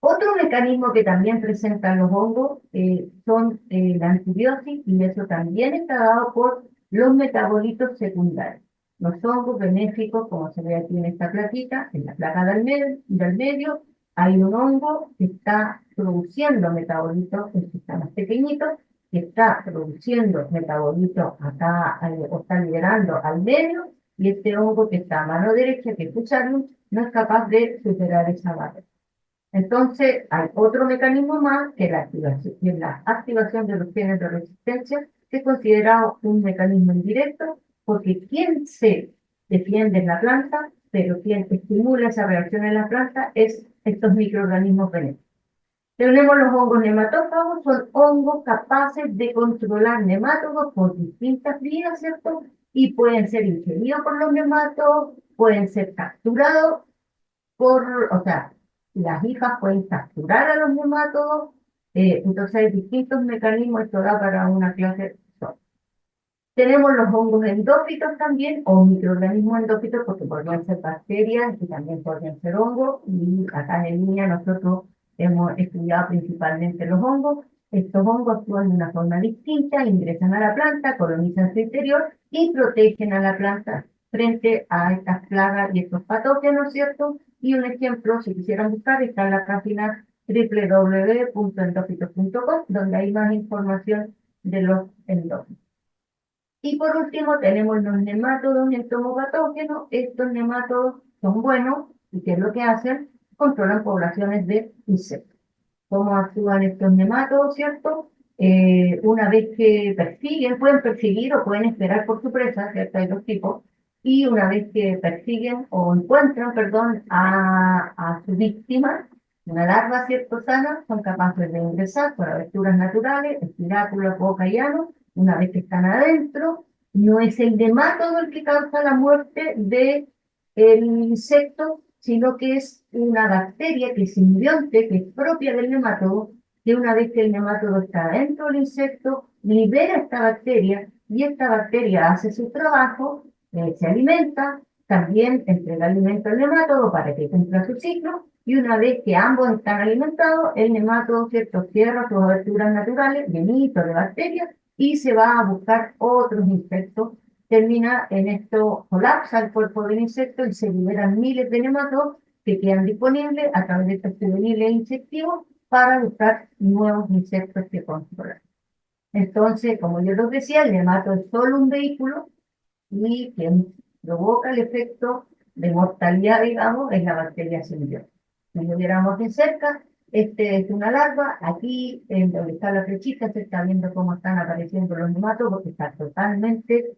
S4: Otro mecanismo que también presentan los hongos son la antibiosis, y eso también está dado por los metabolitos secundarios. Los hongos benéficos, como se ve aquí en esta plaquita, en la placa del medio, hay un hongo que está produciendo metabolitos, que está más pequeñito, que está produciendo metabolitos acá, o está liberando al medio, y este hongo que está a mano derecha, que es Fusarium, no es capaz de superar esa barrera. Entonces, hay otro mecanismo más, que es la activación de los genes de resistencia, que es considerado un mecanismo indirecto, porque quien se defiende en la planta, pero quien estimula esa reacción en la planta, es estos microorganismos benéficos. Tenemos los hongos nematófagos, son hongos capaces de controlar nematodos por distintas vías, ¿cierto? Y pueden ser ingeridos por los nematodos, pueden ser capturados o sea, las hifas pueden capturar a los nematodos Entonces hay distintos mecanismos, esto da para una clase sola. Tenemos los hongos endófitos también, o microorganismos endófitos, porque podrían ser bacterias y también podrían ser hongos, y acá en línea nosotros hemos estudiado principalmente los hongos. Estos hongos actúan de una forma distinta, ingresan a la planta, colonizan su interior y protegen a la planta frente a estas plagas y estos patógenos, ¿cierto? Y un ejemplo, si quisieran buscar, está en la página www.endófitos.com, donde hay más información de los endófitos. Y por último tenemos los nemátodos entomopatógenos. Estos nemátodos son buenos y ¿qué es lo que hacen? Controlan poblaciones de insectos. ¿Cómo actúan estos nemátodos, cierto? Una vez que persiguen, pueden perseguir o pueden esperar por su presa, ¿cierto? Hay dos tipos. Y una vez que persiguen o encuentran, perdón, a su víctima, una larva, ¿cierto? Sana, son capaces de ingresar por aberturas naturales, espiráculos, boca y ano. Una vez que están adentro, no es el nemátodo el que causa la muerte del insecto, sino que es una bacteria que es simbionte, que es propia del nemátodo, que una vez que el nemátodo está dentro del insecto, libera esta bacteria y esta bacteria hace su trabajo, se alimenta, también entrega alimento al nemátodo para que cumpla su ciclo, y una vez que ambos están alimentados, el nemátodo, ¿cierto?, cierra sus aberturas naturales de mitos, de bacterias, y se va a buscar otros insectos. Termina en esto, colapsa el cuerpo del insecto y se liberan miles de nematodos que quedan disponibles a través de estos juveniles insectivos para buscar nuevos insectos que controlar. Entonces, como yo les decía, el nemato es solo un vehículo y quien provoca el efecto de mortalidad, digamos, es la bacteria simbiótica. Si lo viéramos de cerca, este es una larva, aquí en donde está la flechita se está viendo cómo están apareciendo los nematodos, porque está totalmente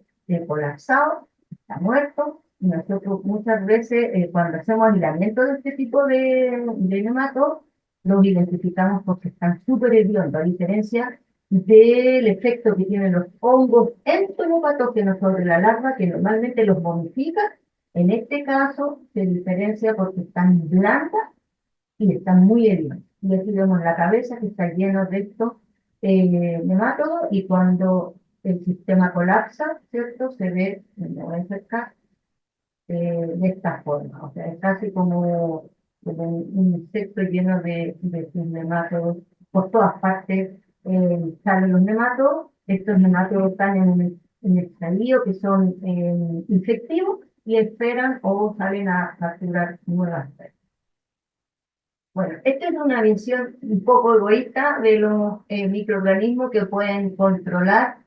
S4: colapsado, está muerto, y nosotros muchas veces cuando hacemos aislamiento de este tipo de nematodos, los identificamos porque están súper hediondos, a diferencia del efecto que tienen los hongos entomopatógenos sobre la larva, que normalmente los momifica. En este caso se diferencia porque están blancas y están muy heridas. Y aquí vemos la cabeza que está lleno de estos nemátodos, y cuando el sistema colapsa, ¿cierto? Se ve, me voy a acercar, de esta forma. O sea, es casi como un insecto lleno de sus nemátodos. Por todas partes salen los nemátodos. Estos nemátodos están en el estadio, que son infectivos, y esperan o salen a capturar nuevas presas. Bueno, esta es una visión un poco egoísta de los microorganismos que pueden controlar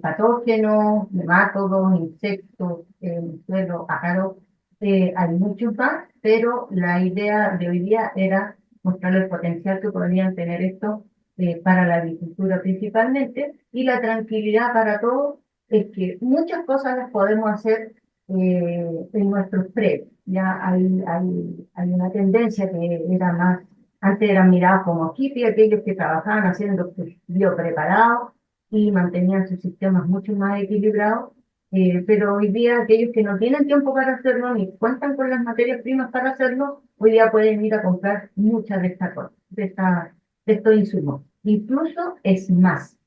S4: patógenos, nemátodos, insectos, suelo, ácaros. Hay muchos más, pero la idea de hoy día era mostrar el potencial que podrían tener estos para la agricultura principalmente, y la tranquilidad para todos es que muchas cosas las podemos hacer en nuestros predios. Ya hay una tendencia que era más, antes eran mirados como hippies, aquellos que trabajaban haciendo biopreparados y mantenían sus sistemas mucho más equilibrados, pero hoy día aquellos que no tienen tiempo para hacerlo ni cuentan con las materias primas para hacerlo, hoy día pueden ir a comprar muchas de estas cosas, de estos insumos. Incluso es más,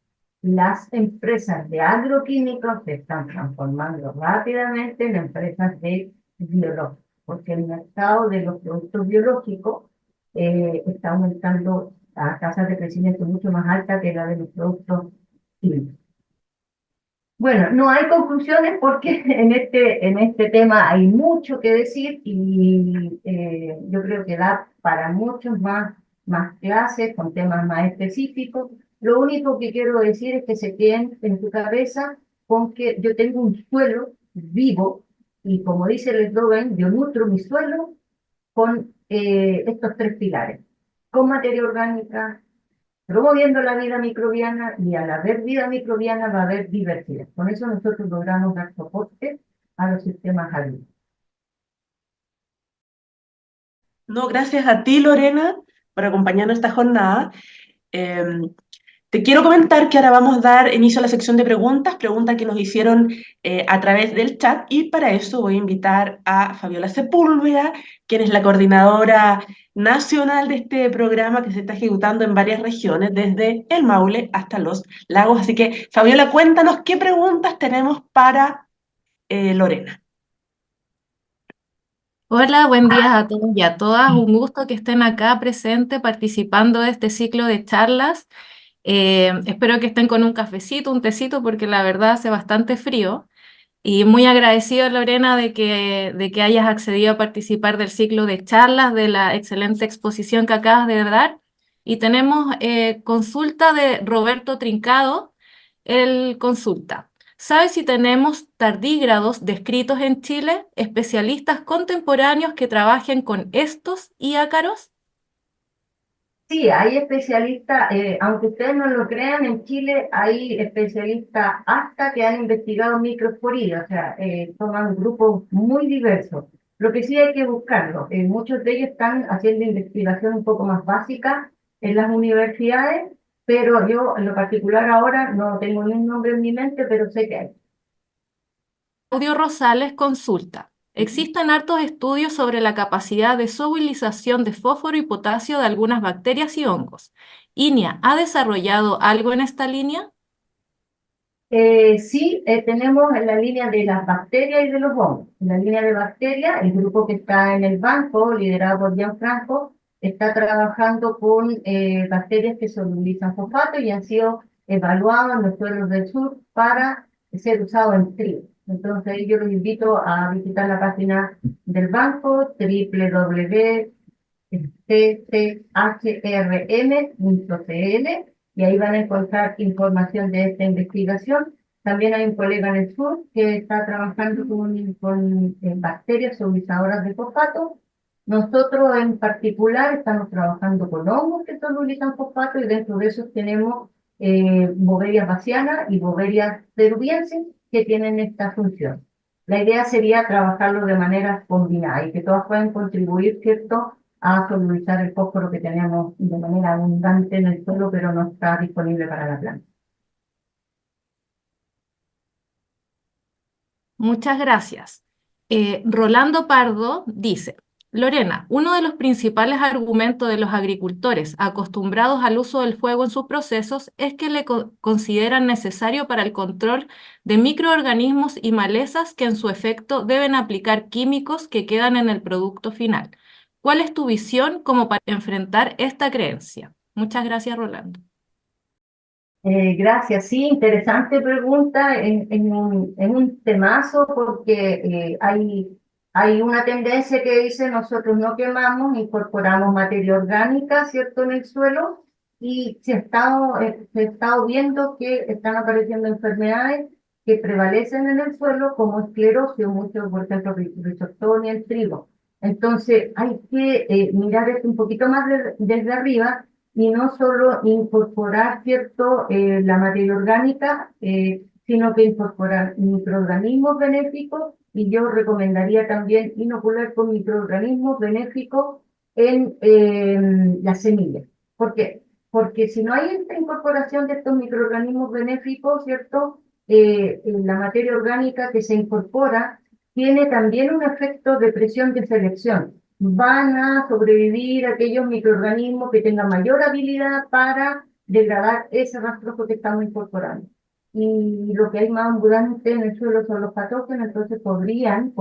S4: las empresas de agroquímicos se están transformando rápidamente en empresas de biológicos, porque el mercado de los productos biológicos está aumentando a tasas de crecimiento mucho más altas que la de los productos químicos. Bueno, no hay conclusiones porque en este tema hay mucho que decir, y yo creo que da para muchos más clases con temas más específicos. Lo único que quiero decir es que se queden en tu cabeza con que yo tengo un suelo vivo, y como dice el eslogan, yo nutro mi suelo con estos tres pilares: con materia orgánica, promoviendo la vida microbiana, y al haber vida microbiana va a haber diversidad. Con eso nosotros logramos dar soporte a los sistemas agrícolas.
S1: No, gracias a ti, Lorena, por acompañarnos esta jornada. Te quiero comentar que ahora vamos a dar inicio a la sección de preguntas, preguntas que nos hicieron a través del chat, y para eso voy a invitar a Fabiola Sepúlveda, quien es la coordinadora nacional de este programa que se está ejecutando en varias regiones, desde el Maule hasta los lagos. Así que, Fabiola, cuéntanos qué preguntas tenemos para Lorena.
S5: Hola, buen día a todos y a todas. Un gusto que estén acá presentes participando de este ciclo de charlas. Espero que estén con un cafecito, un tecito, porque la verdad hace bastante frío. Y muy agradecido, Lorena, de que hayas accedido a participar del ciclo de charlas, de la excelente exposición que acabas de dar. Y tenemos consulta de Roberto Trincado. Él consulta. ¿Sabes si tenemos tardígrados descritos en Chile, especialistas contemporáneos que trabajen con estos y ácaros?
S4: Sí, hay especialistas, aunque ustedes no lo crean, en Chile hay especialistas hasta que han investigado microsporidias, o sea, toman grupos muy diversos. Lo que sí hay que buscarlo, muchos de ellos están haciendo investigación un poco más básica en las universidades, pero yo en lo particular ahora no tengo ni un nombre en mi mente, pero sé que hay.
S5: Claudio Rosales consulta. Existen hartos estudios sobre la capacidad de solubilización de fósforo y potasio de algunas bacterias y hongos. ¿INIA ha desarrollado algo en esta línea?
S4: Sí, tenemos en la línea de las bacterias y de los hongos. En la línea de bacterias, el grupo que está en el banco, liderado por Gianfranco, está trabajando con bacterias que solubilizan fosfato y han sido evaluados en los suelos del sur para ser usados en trigo. Entonces, yo los invito a visitar la página del banco, www.cchrm.cl, y ahí van a encontrar información de esta investigación. También hay un colega en el sur que está trabajando con bacterias solubilizadoras de fosfato. Nosotros en particular estamos trabajando con hongos que solubilizan fosfato, y dentro de esos tenemos Boveria baciana y Boveria peruviensis que tienen esta función. La idea sería trabajarlo de manera combinada y que todas puedan contribuir, ¿cierto?, a solubilizar el fósforo que tenemos de manera abundante en el suelo, pero no está disponible para la planta.
S5: Muchas gracias. Rolando Pardo dice, Lorena, uno de los principales argumentos de los agricultores acostumbrados al uso del fuego en sus procesos es que le consideran necesario para el control de microorganismos y malezas que en su efecto deben aplicar químicos que quedan en el producto final. ¿Cuál es tu visión como para enfrentar esta creencia? Muchas gracias, Rolando.
S4: Gracias, sí, interesante pregunta, en un temazo, porque hay una tendencia que dice nosotros no quemamos, incorporamos materia orgánica, ¿cierto?, en el suelo, y se ha estado viendo que están apareciendo enfermedades que prevalecen en el suelo, como esclerosis, mucho, por ejemplo, Rhizoctonia, el trigo. Entonces hay que mirar esto un poquito más desde arriba, y no solo incorporar, ¿cierto?, la materia orgánica, sino que incorporar microorganismos benéficos, y yo recomendaría también inocular con microorganismos benéficos en las semillas. ¿Por qué? Porque si no hay esta incorporación de estos microorganismos benéficos, ¿cierto?, la materia orgánica que se incorpora tiene también un efecto de presión de selección. Van a sobrevivir aquellos microorganismos que tengan mayor habilidad para degradar ese rastrojo que estamos incorporando. Y lo que hay más abundante en el suelo son los patógenos, entonces podrían,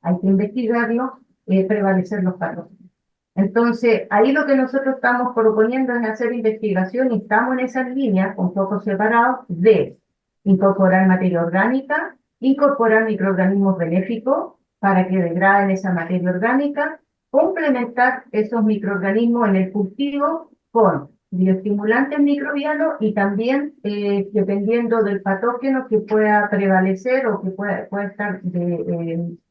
S4: hay que investigarlo, prevalecer los patógenos. Entonces, ahí lo que nosotros estamos proponiendo es hacer investigación, y estamos en esas líneas con focos separados de incorporar materia orgánica, incorporar microorganismos benéficos para que degraden esa materia orgánica, complementar esos microorganismos en el cultivo con bioestimulantes microbianos, y también, dependiendo del patógeno que pueda prevalecer o que pueda estar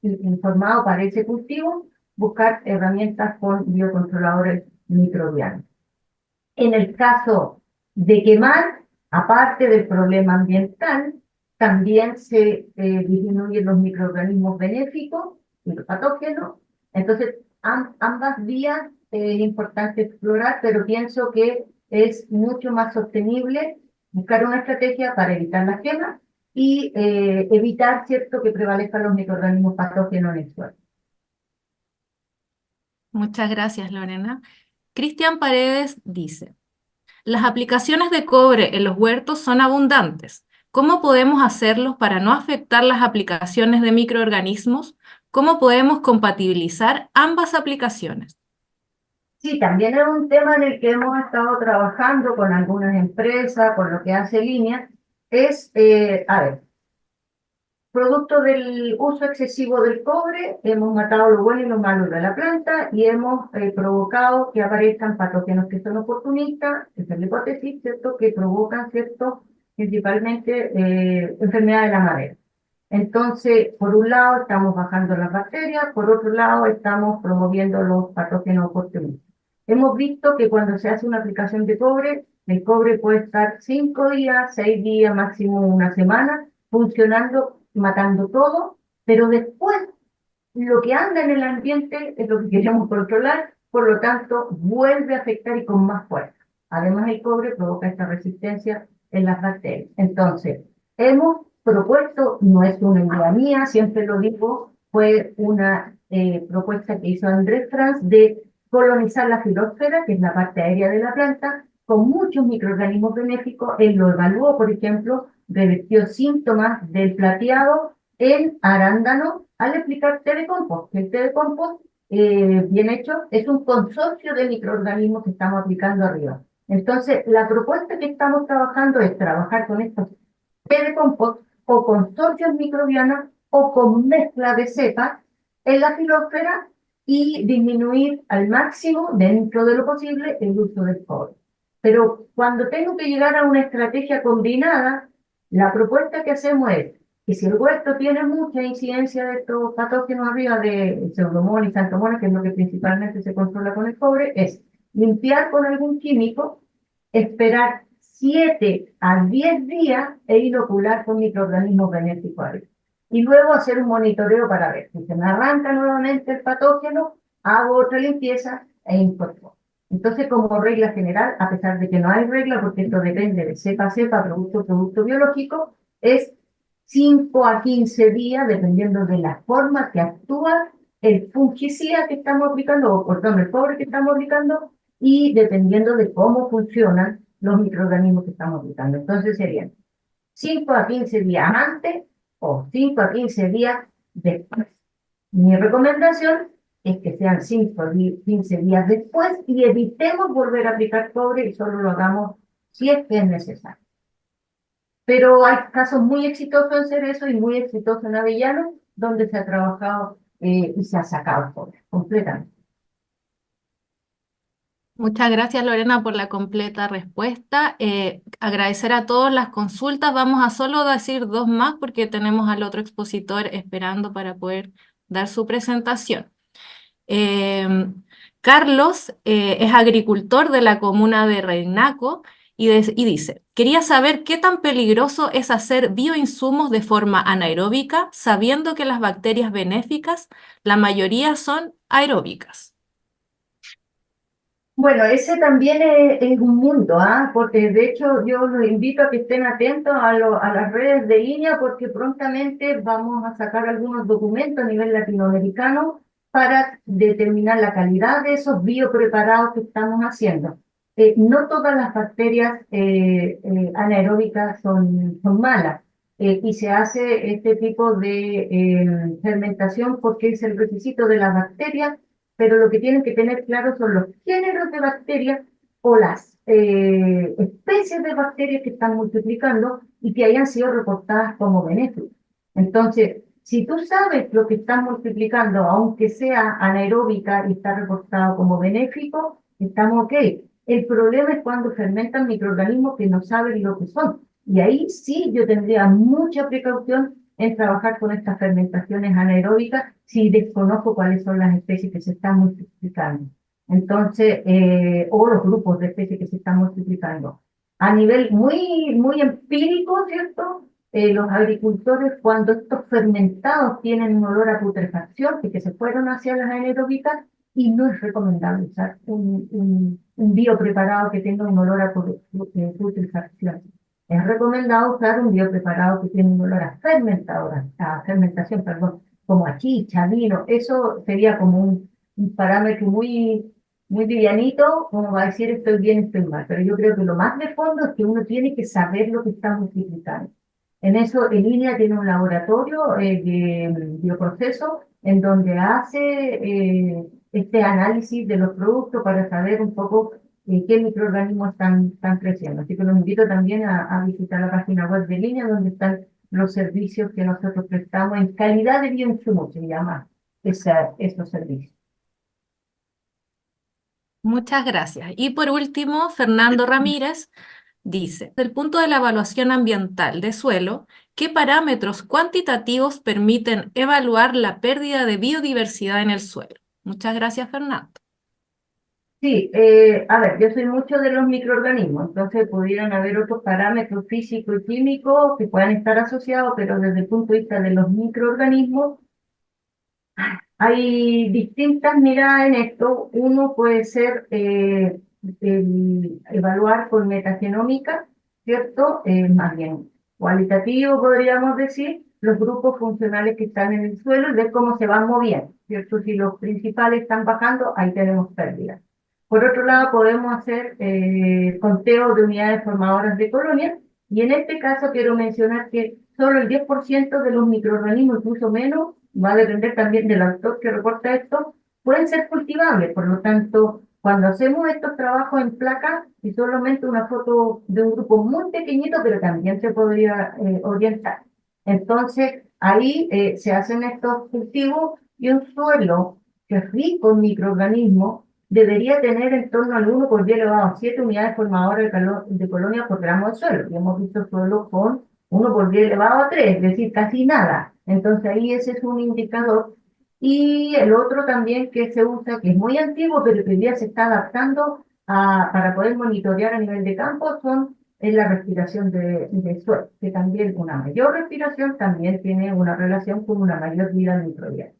S4: informado para ese cultivo, buscar herramientas con biocontroladores microbianos. En el caso de quemar, aparte del problema ambiental, también se disminuyen los microorganismos benéficos y los patógenos. Entonces, ambas vías es importante explorar, pero pienso que es mucho más sostenible buscar una estrategia para evitar las quemas y evitar, ¿cierto?, que prevalezcan los microorganismos patógenos en el suelo.
S5: Muchas gracias, Lorena. Cristian Paredes dice, las aplicaciones de cobre en los huertos son abundantes. ¿Cómo podemos hacerlos para no afectar las aplicaciones de microorganismos? ¿Cómo podemos compatibilizar ambas aplicaciones?
S4: Sí, también es un tema en el que hemos estado trabajando con algunas empresas, con lo que hace Línea, es, a ver, producto del uso excesivo del cobre, hemos matado lo bueno y lo malo de la planta y hemos provocado que aparezcan patógenos que son oportunistas, esa es la hipótesis, ¿cierto?, que provocan, ¿cierto?, principalmente enfermedad de la madera. Entonces, por un lado estamos bajando las bacterias, por otro lado estamos promoviendo los patógenos oportunistas. Hemos visto que cuando se hace una aplicación de cobre, el cobre puede estar 5 días, 6 días, máximo una semana, funcionando, matando todo, pero después lo que anda en el ambiente es lo que queremos controlar, por lo tanto vuelve a afectar y con más fuerza. Además, el cobre provoca esta resistencia en las bacterias. Entonces, hemos propuesto, no es una idea mía, siempre lo digo, fue una propuesta que hizo Andrés Franz de colonizar la filósfera, que es la parte aérea de la planta, con muchos microorganismos benéficos. Él lo evaluó, por ejemplo, revirtió síntomas del plateado en arándano al aplicar té de compost. El té de compost, bien hecho, es un consorcio de microorganismos que estamos aplicando arriba. Entonces, la propuesta que estamos trabajando es trabajar con estos té de compost o consorcios microbianos o con mezcla de cepas en la filósfera y disminuir al máximo, dentro de lo posible, el uso del cobre. Pero cuando tengo que llegar a una estrategia combinada, la propuesta que hacemos es que si el huerto tiene mucha incidencia de estos patógenos arriba de Pseudomonas y Xanthomonas, que es lo que principalmente se controla con el cobre, es limpiar con algún químico, esperar 7 a 10 días e inocular con microorganismos benéficos arriba. Y luego hacer un monitoreo para ver si se me arranca nuevamente el patógeno, hago otra limpieza e incorporo. Entonces, como regla general, a pesar de que no hay regla, porque esto depende de cepa a cepa, producto a producto biológico, es 5 a 15 días, dependiendo de la forma que actúa el fungicida que estamos aplicando, o perdón, el cobre que estamos aplicando, y dependiendo de cómo funcionan los microorganismos que estamos aplicando. Entonces serían 5 a 15 días antes o 5 a 15 días después. Mi recomendación es que sean 5 a 15 días después y evitemos volver a aplicar cobre y solo lo hagamos si es que es necesario. Pero hay casos muy exitosos en cerezo y muy exitosos en avellano, donde se ha trabajado y se ha sacado el cobre completamente.
S5: Muchas gracias, Lorena, por la completa respuesta. Agradecer a todos las consultas. Vamos a solo decir dos más porque tenemos al otro expositor esperando para poder dar su presentación. Carlos es agricultor de la comuna de Reinaco y dice, quería saber qué tan peligroso es hacer bioinsumos de forma anaeróbica, sabiendo que las bacterias benéficas, la mayoría son aeróbicas.
S4: Bueno, ese también es un mundo, ¿ah? Porque de hecho yo los invito a que estén atentos a las redes de línea porque prontamente vamos a sacar algunos documentos a nivel latinoamericano para determinar la calidad de esos biopreparados que estamos haciendo. No todas las bacterias anaeróbicas son malas y se hace este tipo de fermentación porque es el requisito de las bacterias, pero lo que tienen que tener claro son los géneros de bacterias o las especies de bacterias que están multiplicando y que hayan sido reportadas como benéficas. Entonces, si tú sabes lo que están multiplicando, aunque sea anaeróbica y está reportado como benéfico, estamos ok. El problema es cuando fermentan microorganismos que no saben lo que son. Y ahí sí yo tendría mucha precaución en trabajar con estas fermentaciones anaeróbicas si desconozco cuáles son las especies que se están multiplicando. Entonces, o los grupos de especies que se están multiplicando. A nivel muy empírico, ¿cierto? Los agricultores, cuando estos fermentados tienen un olor a putrefacción y que se fueron hacia las anaeróbicas, y no es recomendable usar un biopreparado que tenga un olor a putrefaction. Es recomendado usar un biopreparado que tiene un olor a fermentación, perdón, como a chicha, vino. Eso sería como un parámetro muy livianito, como va a decir estoy bien, estoy mal. Pero yo creo que lo más de fondo es que uno tiene que saber lo que está multiplicando. En eso, en línea tiene un laboratorio de bioproceso en donde hace este análisis de los productos para saber un poco qué microorganismos están creciendo. Así que los invito también a visitar la página web de línea donde están los servicios que nosotros prestamos en calidad de bioinsumo, se llama estos servicios.
S5: Muchas gracias. Y por último, Fernando Ramírez dice, desde el punto de la evaluación ambiental de suelo, ¿qué parámetros cuantitativos permiten evaluar la pérdida de biodiversidad en el suelo? Muchas gracias, Fernando.
S4: Sí, a ver, yo soy mucho de los microorganismos, entonces pudieran haber otros parámetros físicos y químicos que puedan estar asociados, pero desde el punto de vista de los microorganismos, hay distintas miradas en esto. Uno puede ser evaluar por metagenómica, ¿cierto? Más bien cualitativo, podríamos decir, los grupos funcionales que están en el suelo y ver cómo se van moviendo, ¿cierto? Si los principales están bajando, ahí tenemos pérdidas. Por otro lado, podemos hacer conteo de unidades formadoras de colonias, y en este caso quiero mencionar que solo el 10% de los microorganismos, incluso menos, va a depender también del autor que reporta esto, pueden ser cultivables. Por lo tanto, cuando hacemos estos trabajos en placa, y solamente una foto de un grupo muy pequeñito, pero también se podría orientar. Entonces, ahí se hacen estos cultivos y un suelo que es rico en microorganismos debería tener en torno al 1 por 10 elevado a 7 unidades formadoras de colonia por gramo de suelo. Y hemos visto suelos con 1 por 10 elevado a 3, es decir, casi nada. Entonces ahí ese es un indicador. Y el otro también que se usa, que es muy antiguo, pero que hoy día se está adaptando para poder monitorear a nivel de campo, es la respiración de suelo, que también una mayor respiración también tiene una relación con una mayor vida microbiana.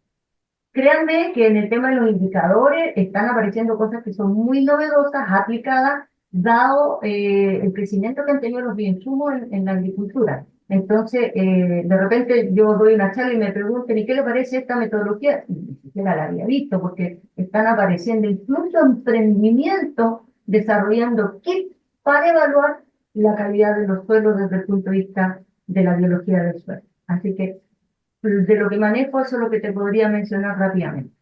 S4: Créanme que en el tema de los indicadores están apareciendo cosas que son muy novedosas, aplicadas, dado el crecimiento que han tenido los bioinsumos en la agricultura. Entonces, de repente yo doy una charla y me preguntan, ¿y qué le parece esta metodología? Y ni siquiera la había visto, porque están apareciendo incluso emprendimientos desarrollando kits para evaluar la calidad de los suelos desde el punto de vista de la biología del suelo. Así que de lo que manejo, eso es lo que te podría mencionar rápidamente.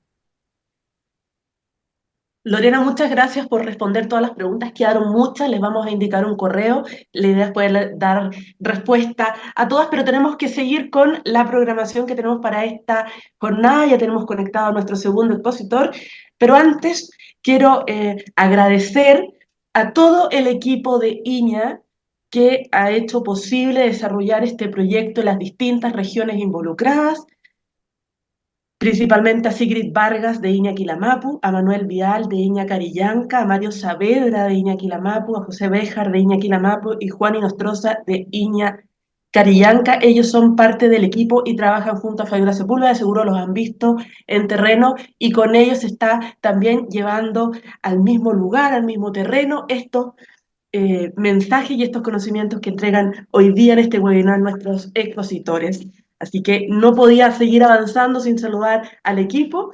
S1: Lorena, muchas gracias por responder todas las preguntas. Quedaron muchas, les vamos a indicar un correo. La idea es poder dar respuesta a todas, pero tenemos que seguir con la programación que tenemos para esta jornada. Ya tenemos conectado a nuestro segundo expositor, pero antes quiero agradecer a todo el equipo de INIA que ha hecho posible desarrollar este proyecto en las distintas regiones involucradas, principalmente a Sigrid Vargas de Iña Quilamapu, a Manuel Vial de Iña Carillanca, a Mario Saavedra de Iña Quilamapu, a José Béjar de Iña Quilamapu y Juan Inostroza de Iña Carillanca. Ellos son parte del equipo y trabajan junto a Fabiola Sepúlveda, seguro los han visto en terreno, y con ellos se está también llevando al mismo lugar, al mismo terreno, estos mensajes y estos conocimientos que entregan hoy día en este webinar nuestros expositores. Así que no podía seguir avanzando sin saludar al equipo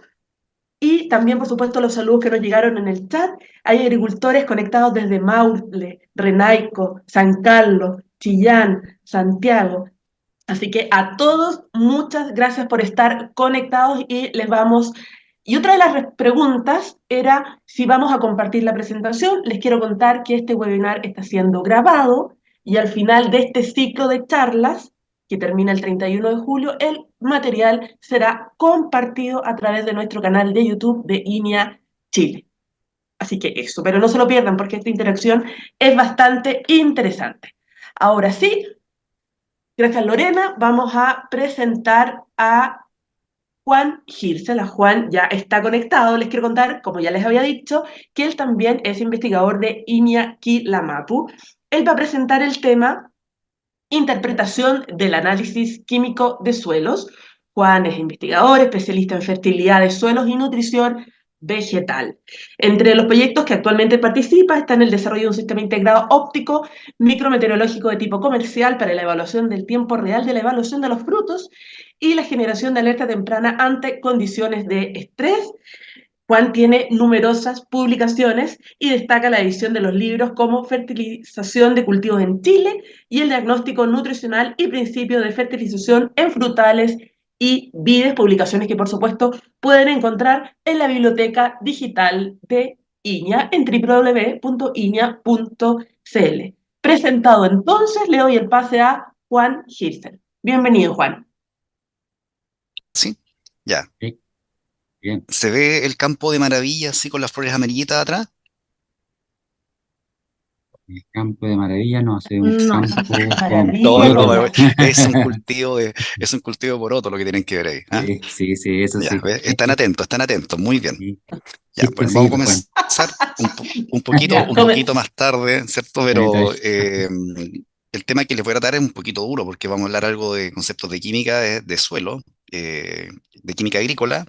S1: y también, por supuesto, los saludos que nos llegaron en el chat. Hay agricultores conectados desde Maule, Renaico, San Carlos, Chillán, Santiago. Así que a todos, muchas gracias por estar conectados y les vamos... Y otra de las preguntas era si vamos a compartir la presentación. Les quiero contar que este webinar está siendo grabado y al final de este ciclo de charlas, que termina el 31 de julio, el material será compartido a través de nuestro canal de YouTube de INIA Chile. Así que eso, pero no se lo pierdan porque esta interacción es bastante interesante. Ahora sí, gracias Lorena, vamos a presentar a Juan Girsel. Juan ya está conectado. Les quiero contar, como ya les había dicho, que él también es investigador de Iña Quilamapu. Él va a presentar el tema Interpretación del análisis químico de suelos. Juan es investigador, especialista en fertilidad de suelos y nutrición vegetal. Entre los proyectos que actualmente participa están el desarrollo de un sistema integrado óptico micrometeorológico de tipo comercial para la evaluación del tiempo real de la evaluación de los frutos y la generación de alerta temprana ante condiciones de estrés. Juan tiene numerosas publicaciones y destaca la edición de los libros como Fertilización de cultivos en Chile y el diagnóstico nutricional y principios de fertilización en frutales y vides, publicaciones que por supuesto pueden encontrar en la biblioteca digital de Iña en www.iña.cl. Presentado entonces, le doy el pase a Juan Hirfer. Bienvenido, Juan.
S6: Sí, ya.
S7: Sí, bien.
S6: ¿Se ve el campo de maravilla así con las flores amarillitas atrás?
S7: El campo de maravilla no hace un
S5: No.
S7: campo con
S1: Maravilla,
S6: No,
S1: no.
S6: es un cultivo de poroto lo que tienen que ver ahí. ¿Ah?
S7: Sí, sí, eso
S6: Ya,
S7: sí.
S6: ¿ves? Están atentos, muy bien.
S7: Sí,
S6: Ya,
S7: sí,
S6: bueno, vamos a
S7: proseguir, Juan.
S6: comenzar
S1: Ya,
S6: un
S1: come-
S6: poquito más tarde, ¿cierto?
S7: Dale.
S6: Pero el tema que les voy a tratar es un poquito duro porque vamos a hablar algo de conceptos de química de suelo, de química agrícola,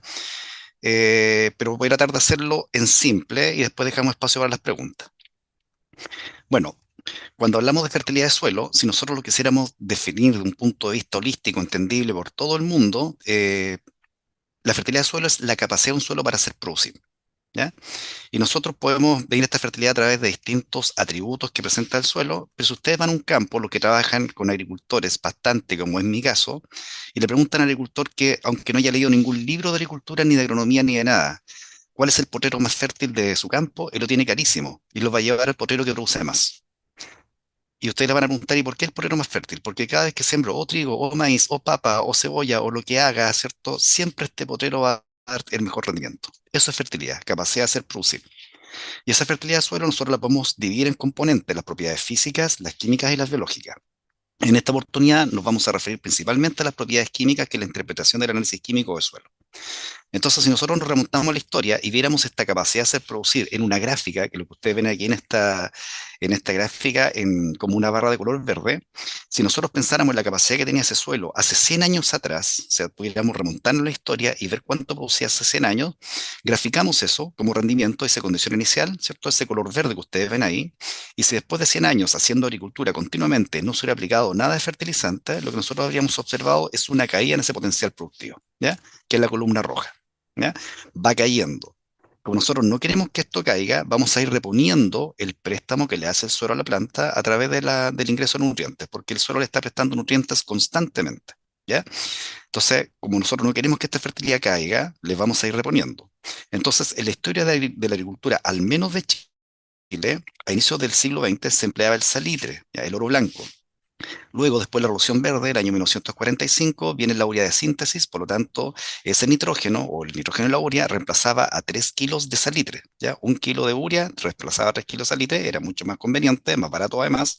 S6: pero voy a tratar de hacerlo en simple y después dejamos espacio para las preguntas. Bueno, cuando hablamos de fertilidad de suelo, si nosotros lo quisiéramos definir de un punto de vista holístico, entendible por todo el mundo, la fertilidad de suelo es la capacidad de un suelo para ser producido, ¿ya? Y nosotros podemos medir esta fertilidad a través de distintos atributos que presenta el suelo, pero si ustedes van a un campo, los que trabajan con agricultores bastante, como es mi caso, y le preguntan al agricultor que, aunque no haya leído ningún libro de agricultura, ni de agronomía, ni de nada, ¿cuál es el potrero más fértil de su campo? Él lo tiene carísimo y lo va a llevar al potrero que produce más. Y ustedes le van a preguntar, ¿y por qué el potrero más fértil? Porque cada vez que siembro o trigo, o maíz, o papa, o cebolla, o lo que haga, ¿cierto? Siempre este potrero va a dar el mejor rendimiento. Eso es fertilidad, capacidad de hacer producir. Y esa fertilidad del suelo nosotros la podemos dividir en componentes, las propiedades físicas, las químicas y las biológicas. En esta oportunidad nos vamos a referir principalmente a las propiedades químicas, que es la interpretación del análisis químico del suelo. Entonces, si nosotros nos remontamos a la historia y viéramos esta capacidad de hacer producir en una gráfica, que lo que ustedes ven aquí en esta gráfica como una barra de color verde, si nosotros pensáramos en la capacidad que tenía ese suelo hace 100 años atrás, o sea, pudiéramos remontarnos a la historia y ver cuánto producía hace 100 años, graficamos eso como rendimiento, esa condición inicial, ¿cierto? Ese color verde que ustedes ven ahí, y si después de 100 años haciendo agricultura continuamente no se hubiera aplicado nada de fertilizante, lo que nosotros habríamos observado es una caída en ese potencial productivo, ¿ya? Que es la columna roja. ¿Ya? Va cayendo. Como nosotros no queremos que esto caiga, vamos a ir reponiendo el préstamo que le hace el suelo a la planta a través del ingreso de nutrientes, porque el suelo le está prestando nutrientes constantemente, ¿ya? Entonces, como nosotros no queremos que esta fertilidad caiga, le vamos a ir reponiendo. Entonces, en la historia de la agricultura, al menos de Chile, a inicios del siglo XX se empleaba el salitre, ¿ya? El oro blanco. Luego, después de la Revolución Verde, el año 1945, viene la urea de síntesis, por lo tanto, ese nitrógeno o el nitrógeno de la urea reemplazaba a 3 kilos de salitre, ¿ya? 1 kilo de urea reemplazaba a 3 kilos de salitre, era mucho más conveniente, más barato además.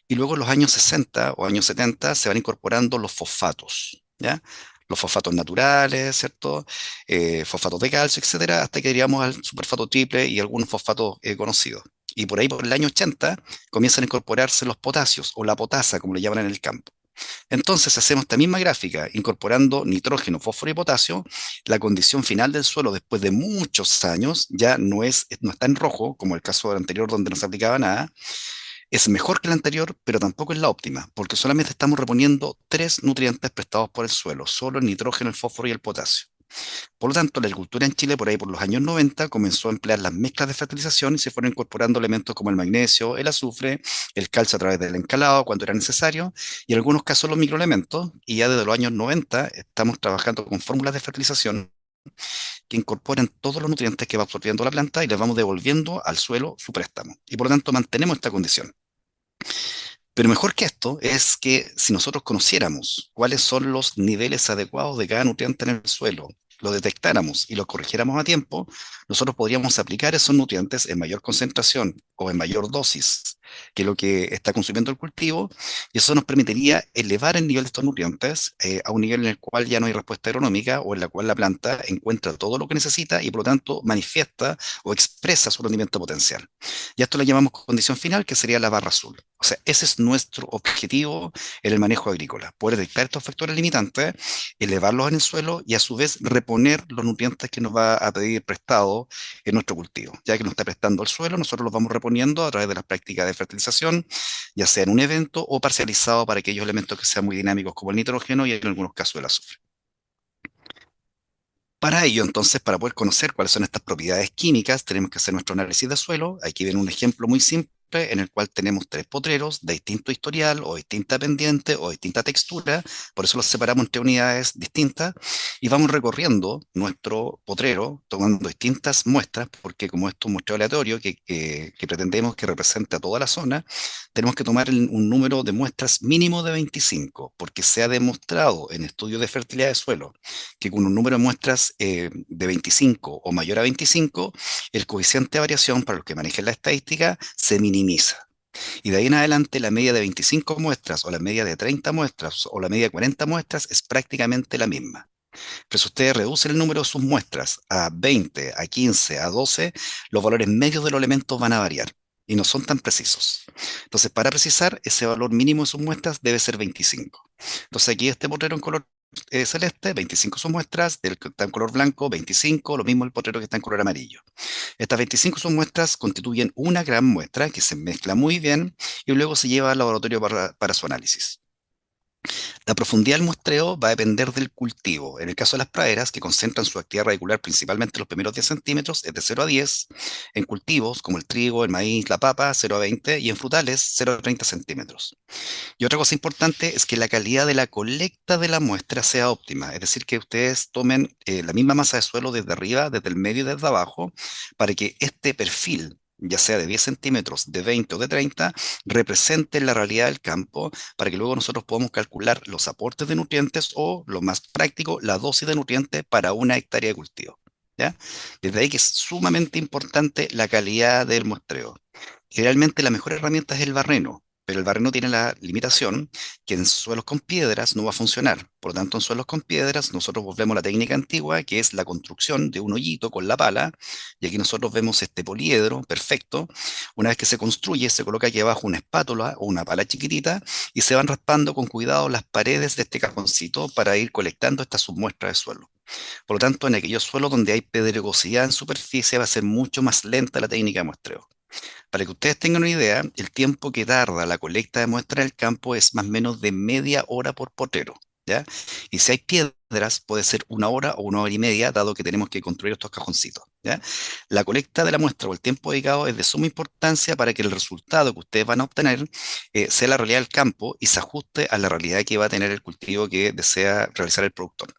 S6: Y luego en los años 60 o años 70 se van incorporando los fosfatos, ¿ya? Los fosfatos naturales, ¿cierto? Fosfatos de calcio, etcétera, hasta que llegamos al superfato triple y algunos fosfatos conocidos. Y por ahí, por el año 80, comienzan a incorporarse los potasios o la potasa, como le llaman en el campo. Entonces hacemos esta misma gráfica, incorporando nitrógeno, fósforo y potasio. La condición final del suelo, después de muchos años, ya no está en rojo, como el caso del anterior donde no se aplicaba nada. Es mejor que la anterior, pero tampoco es la óptima, porque solamente estamos reponiendo 3 nutrientes prestados por el suelo, solo el nitrógeno, el fósforo y el potasio. Por lo tanto, la agricultura en Chile, por ahí por los años 90, comenzó a emplear las mezclas de fertilización y se fueron incorporando elementos como el magnesio, el azufre, el calcio a través del encalado cuando era necesario, y en algunos casos los microelementos, y ya desde los años 90 estamos trabajando con fórmulas de fertilización que incorporan todos los nutrientes que va absorbiendo la planta y les vamos devolviendo al suelo su préstamo. Y por lo tanto mantenemos esta condición. Pero mejor que esto es que si nosotros conociéramos cuáles son los niveles adecuados de cada nutriente en el suelo, lo detectáramos y lo corrigiéramos a tiempo, nosotros podríamos aplicar esos nutrientes en mayor concentración o en mayor dosis que lo que está consumiendo el cultivo, y eso nos permitiría elevar el nivel de estos nutrientes a un nivel en el cual ya no hay respuesta agronómica o en la cual la planta encuentra todo lo que necesita y por lo tanto manifiesta o expresa su rendimiento potencial. Y a esto le llamamos condición final, que sería la barra azul. O sea, ese es nuestro objetivo en el manejo agrícola, poder detectar estos factores limitantes, elevarlos en el suelo y a su vez reponer los nutrientes que nos va a pedir prestado en nuestro cultivo. Ya que nos está prestando el suelo, nosotros los vamos reponiendo a través de las prácticas de fertilización, ya sea en un evento o parcializado para aquellos elementos que sean muy dinámicos como el nitrógeno y en algunos casos el azufre. Para ello, entonces, para poder conocer cuáles son estas propiedades químicas, tenemos que hacer nuestro análisis de suelo. Aquí viene un ejemplo muy simple en el cual tenemos tres potreros de distinto historial o distinta pendiente o distinta textura, por eso los separamos entre unidades distintas y vamos recorriendo nuestro potrero tomando distintas muestras, porque como esto es un muestreo aleatorio que pretendemos que represente a toda la zona, tenemos que tomar un número de muestras mínimo de 25, porque se ha demostrado en estudios de fertilidad de suelo que con un número de muestras de 25 o mayor a 25, el coeficiente de variación para los que manejen la estadística se minimiza. Y de ahí en adelante la media de 25 muestras o la media de 30 muestras o la media de 40 muestras es prácticamente la misma. Pero si ustedes reducen el número de sus muestras a 20, a 15, a 12, los valores medios de los elementos van a variar y no son tan precisos. Entonces, para precisar, ese valor mínimo de sus muestras debe ser 25. Entonces, aquí este potrero en color celeste, 25 son muestras, del que está en color blanco, 25, lo mismo el potrero que está en color amarillo. Estas 25 son muestras, constituyen una gran muestra que se mezcla muy bien y luego se lleva al laboratorio para su análisis. La profundidad del muestreo va a depender del cultivo. En el caso de las praderas, que concentran su actividad radicular principalmente en los primeros 10 centímetros, es de 0 a 10. En cultivos como el trigo, el maíz, la papa, 0 a 20. Y en frutales, 0 a 30 centímetros. Y otra cosa importante es que la calidad de la colecta de la muestra sea óptima. Es decir, que ustedes tomen la misma masa de suelo desde arriba, desde el medio y desde abajo, para que este perfil, ya sea de 10 centímetros, de 20 o de 30, represente la realidad del campo para que luego nosotros podamos calcular los aportes de nutrientes o, lo más práctico, la dosis de nutrientes para una hectárea de cultivo. ¿Ya? Desde ahí que es sumamente importante la calidad del muestreo. Generalmente la mejor herramienta es el barreno, pero el barreno tiene la limitación que en suelos con piedras no va a funcionar. Por lo tanto, en suelos con piedras nosotros volvemos a la técnica antigua, que es la construcción de un hoyito con la pala, y aquí nosotros vemos este poliedro perfecto. Una vez que se construye, se coloca aquí abajo una espátula o una pala chiquitita y se van raspando con cuidado las paredes de este cajoncito para ir colectando estas submuestras de suelo. Por lo tanto, en aquellos suelos donde hay pedregosidad en superficie va a ser mucho más lenta la técnica de muestreo. Para que ustedes tengan una idea, el tiempo que tarda la colecta de muestras en el campo es más o menos de media hora por potero, ¿ya? Y si hay piedras, puede ser 1 hora o 1 hora y media, dado que tenemos que construir estos cajoncitos, ¿ya? La colecta de la muestra o el tiempo dedicado es de suma importancia para que el resultado que ustedes van a obtener sea la realidad del campo y se ajuste a la realidad que va a tener el cultivo que desea realizar el productor.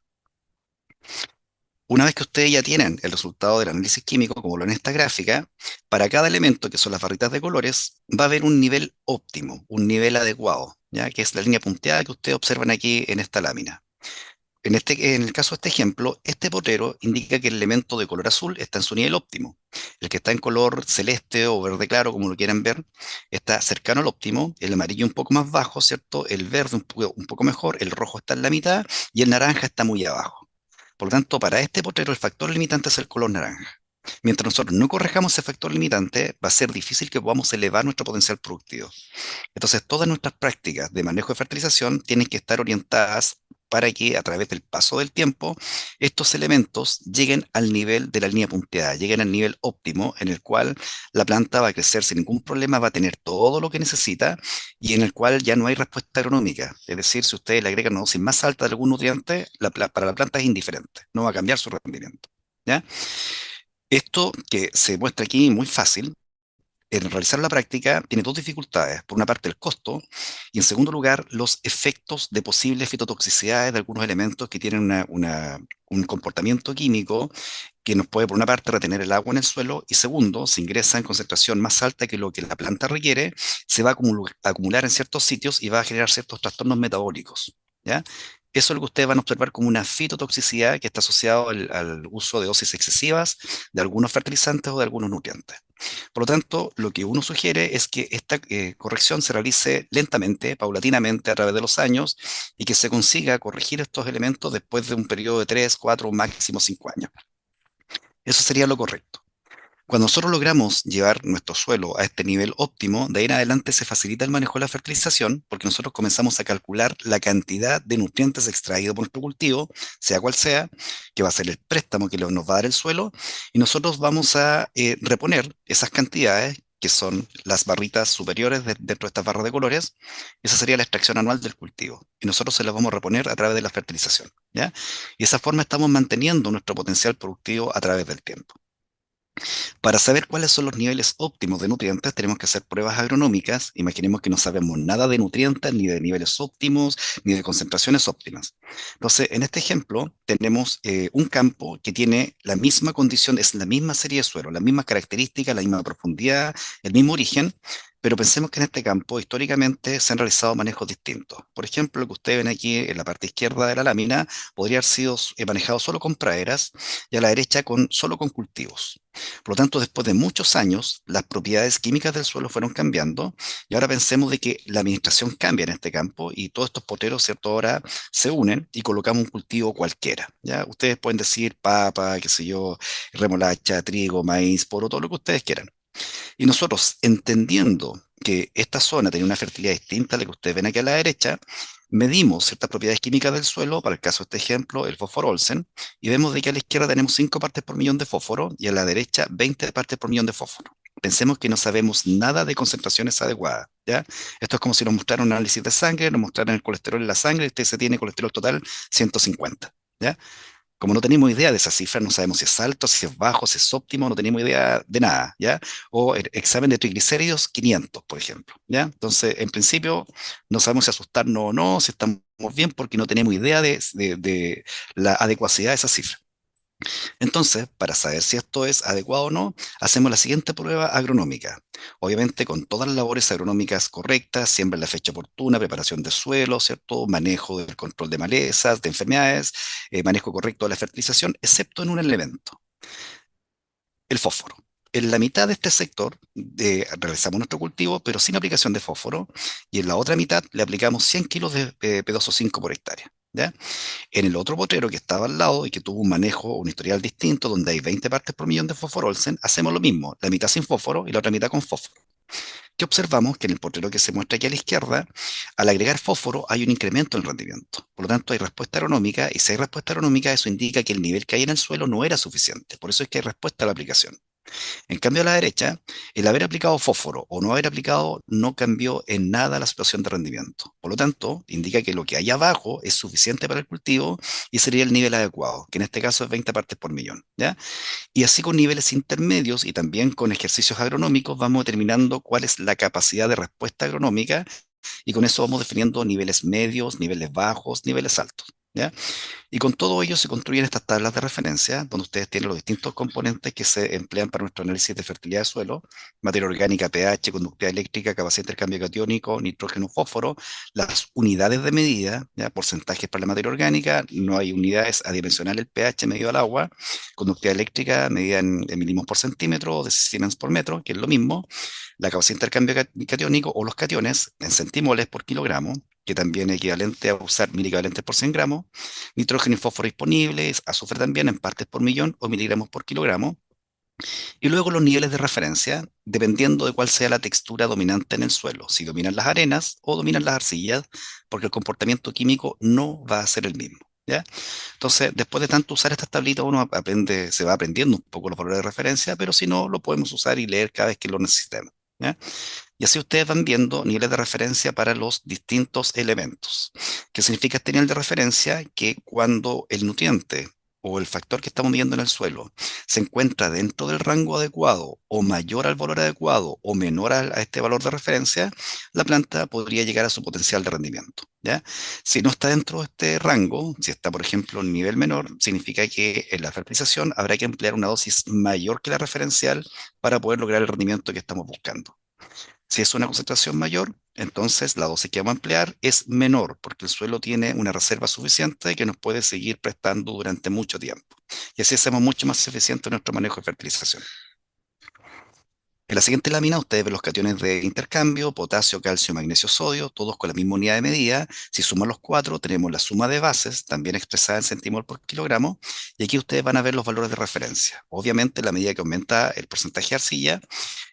S6: Una vez que ustedes ya tienen el resultado del análisis químico, como lo en esta gráfica, para cada elemento, que son las barritas de colores, va a haber un nivel óptimo, un nivel adecuado, ¿ya? Que es la línea punteada que ustedes observan aquí en esta lámina. En el caso de este ejemplo, este potrero indica que el elemento de color azul está en su nivel óptimo. El que está en color celeste o verde claro, como lo quieran ver, está cercano al óptimo, el amarillo un poco más bajo, ¿cierto? El verde un poco mejor, el rojo está en la mitad y el naranja está muy abajo. Por lo tanto, para este potrero el factor limitante es el color naranja. Mientras nosotros no corrijamos ese factor limitante, va a ser difícil que podamos elevar nuestro potencial productivo. Entonces, todas nuestras prácticas de manejo de fertilización tienen que estar orientadas para que a través del paso del tiempo estos elementos lleguen al nivel de la línea punteada, lleguen al nivel óptimo en el cual la planta va a crecer sin ningún problema, va a tener todo lo que necesita y en el cual ya no hay respuesta agronómica. Es decir, si ustedes le agregan una dosis más alta de algún nutriente, para la planta es indiferente, no va a cambiar su rendimiento. ¿Ya? Esto que se muestra aquí muy fácil, en realizar la práctica tiene dos dificultades. Por una parte, el costo y en segundo lugar, los efectos de posibles fitotoxicidades de algunos elementos que tienen un comportamiento químico que nos puede, por una parte, retener el agua en el suelo y segundo, si ingresa en concentración más alta que lo que la planta requiere, se va a acumular en ciertos sitios y va a generar ciertos trastornos metabólicos. ¿Ya? Eso es lo que ustedes van a observar como una fitotoxicidad que está asociado al uso de dosis excesivas de algunos fertilizantes o de algunos nutrientes. Por lo tanto, lo que uno sugiere es que esta corrección se realice lentamente, paulatinamente, a través de los años, y que se consiga corregir estos elementos después de un periodo de 3, 4, máximo 5 años. Eso sería lo correcto. Cuando nosotros logramos llevar nuestro suelo a este nivel óptimo, de ahí en adelante se facilita el manejo de la fertilización, porque nosotros comenzamos a calcular la cantidad de nutrientes extraídos por nuestro cultivo, sea cual sea, que va a ser el préstamo que nos va a dar el suelo, y nosotros vamos a reponer esas cantidades, que son las barritas superiores dentro de estas barras de colores. Esa sería la extracción anual del cultivo, y nosotros se las vamos a reponer a través de la fertilización, ¿ya? Y de esa forma estamos manteniendo nuestro potencial productivo a través del tiempo. Para saber cuáles son los niveles óptimos de nutrientes, tenemos que hacer pruebas agronómicas. Imaginemos que no sabemos nada de nutrientes, ni de niveles óptimos, ni de concentraciones óptimas. Entonces, en este ejemplo, tenemos un campo que tiene la misma condición, es la misma serie de suelo, las mismas características, la misma profundidad, el mismo origen, pero pensemos que en este campo históricamente se han realizado manejos distintos. Por ejemplo, lo que ustedes ven aquí en la parte izquierda de la lámina podría haber sido manejado solo con praderas y a la derecha solo con cultivos. Por lo tanto, después de muchos años, las propiedades químicas del suelo fueron cambiando y ahora pensemos de que la administración cambia en este campo y todos estos poteros, ¿cierto? Ahora se unen y colocamos un cultivo cualquiera, ¿ya? Ustedes pueden decir papa, qué sé yo, remolacha, trigo, maíz, poro, todo lo que ustedes quieran. Y nosotros, entendiendo que esta zona tenía una fertilidad distinta a la que ustedes ven aquí a la derecha, medimos ciertas propiedades químicas del suelo, para el caso de este ejemplo, el fósforo Olsen, y vemos de que a la izquierda tenemos 5 partes por millón de fósforo y a la derecha 20 partes por millón de fósforo. Pensemos que no sabemos nada de concentraciones adecuadas, ¿ya? Esto es como si nos mostraran un análisis de sangre, nos mostraran el colesterol en la sangre, y usted se tiene colesterol total 150, ¿ya? Como no tenemos idea de esa cifra, no sabemos si es alto, si es bajo, si es óptimo, no tenemos idea de nada, ¿ya? O el examen de triglicéridos, 500, por ejemplo, ¿ya? Entonces, en principio, no sabemos si asustarnos o no, si estamos bien, porque no tenemos idea de la adecuacidad de esa cifra. Entonces, para saber si esto es adecuado o no, hacemos la siguiente prueba agronómica. Obviamente, con todas las labores agronómicas correctas, siempre en la fecha oportuna, preparación de suelo, ¿cierto? Manejo del control de malezas, de enfermedades, manejo correcto de la fertilización, excepto en un elemento, el fósforo. En la mitad de este sector realizamos nuestro cultivo, pero sin aplicación de fósforo, y en la otra mitad le aplicamos 100 kilos de P2O5 por hectárea, ¿ya? En el otro potrero que estaba al lado y que tuvo un manejo, un historial distinto, donde hay 20 partes por millón de fósforo Olsen, hacemos lo mismo, la mitad sin fósforo y la otra mitad con fósforo. ¿Qué observamos? Que en el potrero que se muestra aquí a la izquierda, al agregar fósforo hay un incremento en el rendimiento. Por lo tanto, hay respuesta agronómica, y si hay respuesta agronómica, eso indica que el nivel que hay en el suelo no era suficiente. Por eso es que hay respuesta a la aplicación. En cambio, a la derecha, el haber aplicado fósforo o no haber aplicado no cambió en nada la situación de rendimiento. Por lo tanto, indica que lo que hay abajo es suficiente para el cultivo y sería el nivel adecuado, que en este caso es 20 partes por millón, ¿ya? Y así con niveles intermedios y también con ejercicios agronómicos vamos determinando cuál es la capacidad de respuesta agronómica, y con eso vamos definiendo niveles medios, niveles bajos, niveles altos, ¿ya? Y con todo ello se construyen estas tablas de referencia, donde ustedes tienen los distintos componentes que se emplean para nuestro análisis de fertilidad de suelo: materia orgánica, pH, conductividad eléctrica, capacidad de intercambio catiónico, nitrógeno, fósforo, las unidades de medida, ¿ya? Porcentajes para la materia orgánica, no hay unidades adimensionales, el pH medido al agua, conductividad eléctrica medida en milimos por centímetro, de Siemens por metro, que es lo mismo, la capacidad de intercambio catiónico o los cationes en centimoles por kilogramo, que también es equivalente a usar miliequivalentes por 100 gramos, nitrógeno y fósforo disponibles, azufre también en partes por millón o miligramos por kilogramo, y luego los niveles de referencia, dependiendo de cuál sea la textura dominante en el suelo, si dominan las arenas o dominan las arcillas, porque el comportamiento químico no va a ser el mismo, ¿ya? Entonces, después de tanto usar estas tablitas, uno aprende, se va aprendiendo un poco los valores de referencia, pero si no, lo podemos usar y leer cada vez que lo necesitemos, ¿ya? Y así ustedes van viendo niveles de referencia para los distintos elementos. ¿Qué significa este nivel de referencia? Que cuando el nutriente o el factor que estamos midiendo en el suelo se encuentra dentro del rango adecuado o mayor al valor adecuado o menor a este valor de referencia, la planta podría llegar a su potencial de rendimiento, ¿ya? Si no está dentro de este rango, si está, por ejemplo, en nivel menor, significa que en la fertilización habrá que emplear una dosis mayor que la referencial para poder lograr el rendimiento que estamos buscando. Si es una concentración mayor, entonces la dosis que vamos a emplear es menor, porque el suelo tiene una reserva suficiente que nos puede seguir prestando durante mucho tiempo. Y así hacemos mucho más eficiente nuestro manejo de fertilización. En la siguiente lámina ustedes ven los cationes de intercambio, potasio, calcio, magnesio, sodio, todos con la misma unidad de medida. Si suman los cuatro, tenemos la suma de bases, también expresada en centimol por kilogramo, y aquí ustedes van a ver los valores de referencia. Obviamente, a la medida que aumenta el porcentaje de arcilla,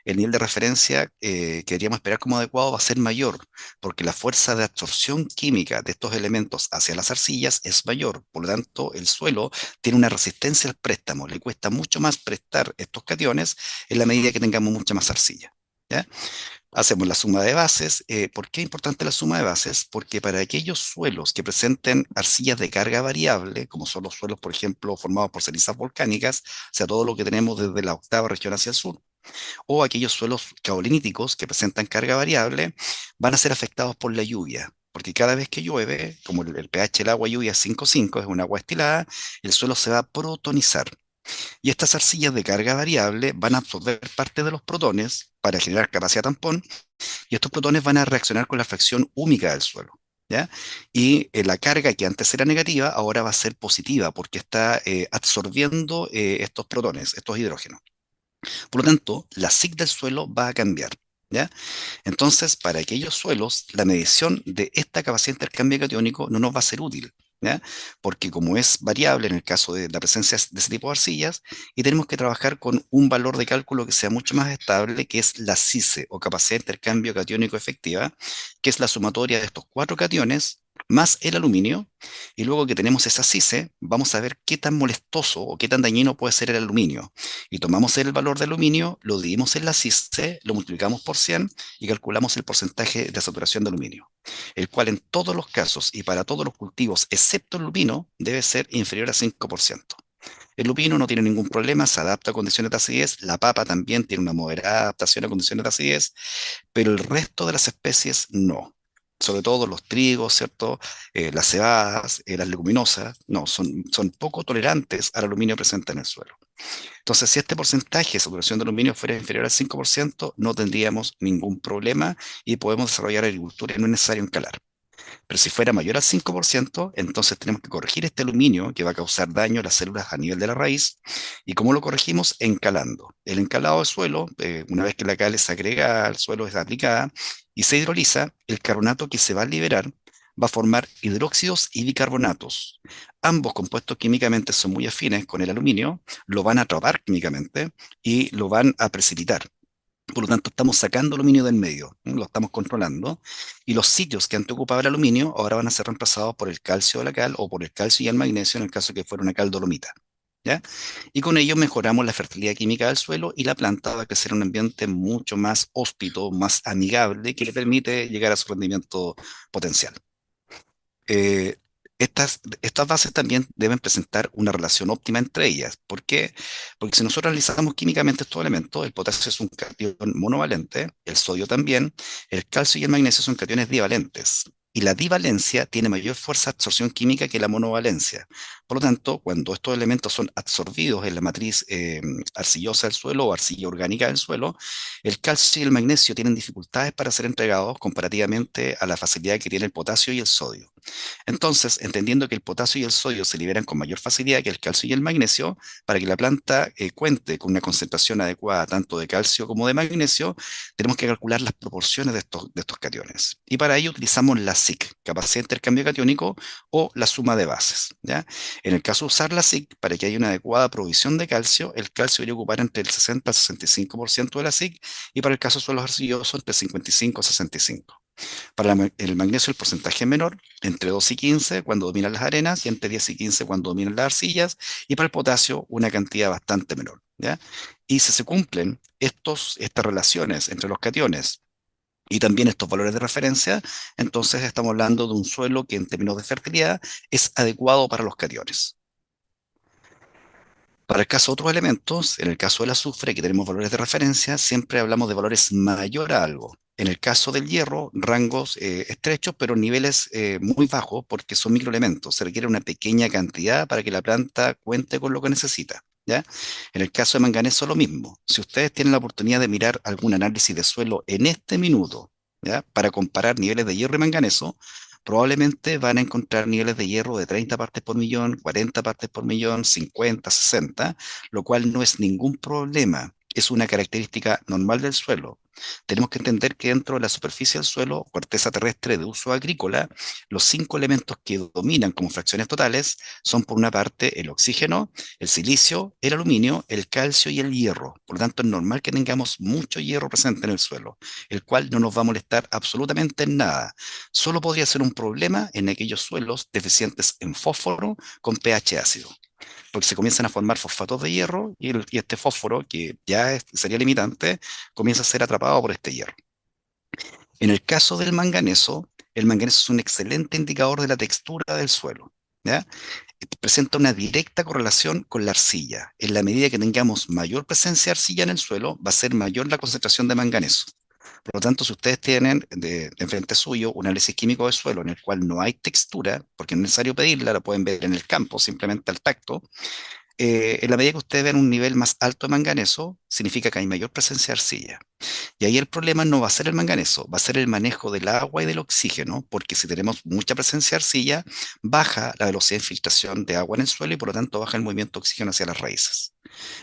S6: el nivel de referencia que deberíamos esperar como adecuado va a ser mayor, porque la fuerza de absorción química de estos elementos hacia las arcillas es mayor. Por lo tanto, el suelo tiene una resistencia al préstamo. Le cuesta mucho más prestar estos cationes en la medida que tengamos mucha más arcilla. ¿Ya? Hacemos la suma de bases. ¿Por qué es importante la suma de bases? Porque para aquellos suelos que presenten arcillas de carga variable, como son los suelos, por ejemplo, formados por cenizas volcánicas, o sea, todo lo que tenemos desde la octava región hacia el sur, o aquellos suelos caoliníticos que presentan carga variable, van a ser afectados por la lluvia. Porque cada vez que llueve, como el pH del agua lluvia es 5,5, es un agua estilada, el suelo se va a protonizar. Y estas arcillas de carga variable van a absorber parte de los protones para generar capacidad tampón, y estos protones van a reaccionar con la fracción húmica del suelo. ¿Ya? Y la carga que antes era negativa ahora va a ser positiva porque está absorbiendo estos protones, estos hidrógenos. Por lo tanto, la SIC del suelo va a cambiar. ¿Ya? Entonces, para aquellos suelos, la medición de esta capacidad de intercambio catiónico no nos va a ser útil, ¿ya? Porque como es variable en el caso de la presencia de ese tipo de arcillas, y tenemos que trabajar con un valor de cálculo que sea mucho más estable, que es la CICE, o capacidad de intercambio catiónico efectiva, que es la sumatoria de estos cuatro cationes más el aluminio, y luego que tenemos esa CICE, vamos a ver qué tan molestoso o qué tan dañino puede ser el aluminio. Y tomamos el valor de aluminio, lo dividimos en la CICE, lo multiplicamos por 100 y calculamos el porcentaje de saturación de aluminio, el cual en todos los casos y para todos los cultivos, excepto el lupino, debe ser inferior a 5%. El lupino no tiene ningún problema, se adapta a condiciones de acidez, la papa también tiene una moderada adaptación a condiciones de acidez, pero el resto de las especies no. Sobre todo los trigos, ¿cierto? Las cebadas, las leguminosas, no, son poco tolerantes al aluminio presente en el suelo. Entonces, si este porcentaje de saturación de aluminio fuera inferior al 5%, no tendríamos ningún problema y podemos desarrollar agricultura y no es necesario encalar. Pero si fuera mayor al 5%, entonces tenemos que corregir este aluminio que va a causar daño a las células a nivel de la raíz. ¿Y cómo lo corregimos? Encalando. El encalado de suelo, una vez que la cal es agregada al suelo, es aplicada y se hidroliza, el carbonato que se va a liberar va a formar hidróxidos y bicarbonatos. Ambos compuestos químicamente son muy afines con el aluminio, lo van a atrapar químicamente y lo van a precipitar. Por lo tanto, estamos sacando aluminio del medio, ¿no? Lo estamos controlando. Y los sitios que antes ocupaba el aluminio ahora van a ser reemplazados por el calcio de la cal o por el calcio y el magnesio en el caso que fuera una cal dolomita. ¿Ya? Y con ello mejoramos la fertilidad química del suelo y la planta va a crecer en un ambiente mucho más hóspito, más amigable, que le permite llegar a su rendimiento potencial. Eh, estas bases también deben presentar una relación óptima entre ellas. ¿Por qué? Porque si nosotros analizamos químicamente estos elementos, el potasio es un catión monovalente, el sodio también, el calcio y el magnesio son cationes divalentes. Y la divalencia tiene mayor fuerza de absorción química que la monovalencia. Por lo tanto, cuando estos elementos son absorbidos en la matriz arcillosa del suelo o arcilla orgánica del suelo, el calcio y el magnesio tienen dificultades para ser entregados comparativamente a la facilidad que tiene el potasio y el sodio. Entonces, entendiendo que el potasio y el sodio se liberan con mayor facilidad que el calcio y el magnesio, para que la planta cuente con una concentración adecuada tanto de calcio como de magnesio, tenemos que calcular las proporciones de estos cationes. Y para ello utilizamos la SIC, capacidad de intercambio catiónico, o la suma de bases. ¿Ya? En el caso de usar la SIC, para que haya una adecuada provisión de calcio, el calcio debería ocupar entre el 60 al 65% de la SIC, y para el caso de suelos arcillosos, entre 55 y 65. Para el magnesio el porcentaje es menor, entre 2 y 15 cuando dominan las arenas y entre 10 y 15 cuando dominan las arcillas, y para el potasio una cantidad bastante menor. ¿Ya? Y si se cumplen estas relaciones entre los cationes y también estos valores de referencia, entonces estamos hablando de un suelo que en términos de fertilidad es adecuado para los cationes. Para el caso de otros elementos, en el caso del azufre, que tenemos valores de referencia, siempre hablamos de valores mayor a algo. En el caso del hierro, rangos estrechos, pero niveles muy bajos, porque son microelementos. Se requiere una pequeña cantidad para que la planta cuente con lo que necesita. ¿Ya? En el caso de manganeso, lo mismo. Si ustedes tienen la oportunidad de mirar algún análisis de suelo en este minuto, ¿ya? Para comparar niveles de hierro y manganeso, probablemente van a encontrar niveles de hierro de 30 partes por millón, 40 partes por millón, 50, 60, lo cual no es ningún problema. es una característica normal del suelo. Tenemos que entender que dentro de la superficie del suelo, corteza terrestre de uso agrícola, los 5 elementos que dominan como fracciones totales son, por una parte, el oxígeno, el silicio, el aluminio, el calcio y el hierro. Por lo tanto, es normal que tengamos mucho hierro presente en el suelo, el cual no nos va a molestar absolutamente en nada. Solo podría ser un problema en aquellos suelos deficientes en fósforo con pH ácido, porque se comienzan a formar fosfatos de hierro y este fósforo, que ya sería limitante, comienza a ser atrapado por este hierro. En el caso del manganeso, el manganeso es un excelente indicador de la textura del suelo, ¿ya? Presenta una directa correlación con la arcilla. En la medida que tengamos mayor presencia de arcilla en el suelo, va a ser mayor la concentración de manganeso. Por lo tanto, si ustedes tienen enfrente suyo un análisis químico de suelo en el cual no hay textura, porque no es necesario pedirla, la pueden ver en el campo, simplemente al tacto, en la medida que ustedes vean un nivel más alto de manganeso, significa que hay mayor presencia de arcilla. Y ahí el problema no va a ser el manganeso, va a ser el manejo del agua y del oxígeno, porque si tenemos mucha presencia de arcilla, baja la velocidad de infiltración de agua en el suelo y por lo tanto baja el movimiento de oxígeno hacia las raíces.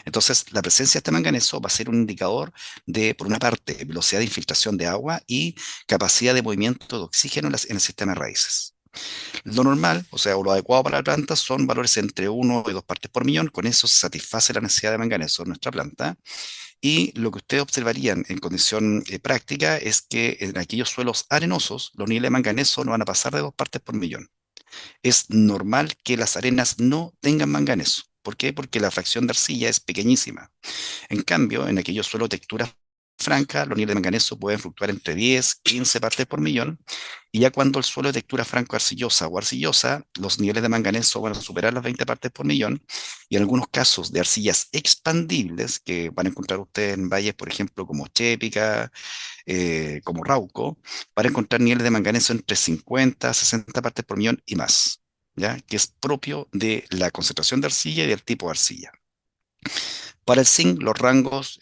S6: Entonces, la presencia de este manganeso va a ser un indicador de, por una parte, velocidad de infiltración de agua y capacidad de movimiento de oxígeno en el sistema de raíces. Lo normal, o sea, o lo adecuado para la planta son valores entre 1 y 2 partes por millón. Con eso se satisface la necesidad de manganeso en nuestra planta. Y lo que ustedes observarían en condición práctica es que en aquellos suelos arenosos los niveles de manganeso no van a pasar de 2 partes por millón. Es normal que las arenas no tengan manganeso. ¿Por qué? Porque la fracción de arcilla es pequeñísima. En cambio, en aquellos suelos de textura franca, los niveles de manganeso pueden fluctuar entre 10, 15 partes por millón, y ya cuando el suelo es de textura franco-arcillosa o arcillosa, los niveles de manganeso van a superar las 20 partes por millón, y en algunos casos de arcillas expandibles, que van a encontrar ustedes en valles, por ejemplo, como Chépica, como Rauco, van a encontrar niveles de manganeso entre 50, 60 partes por millón y más, ¿ya? Que es propio de la concentración de arcilla y del tipo de arcilla. Para el zinc, los rangos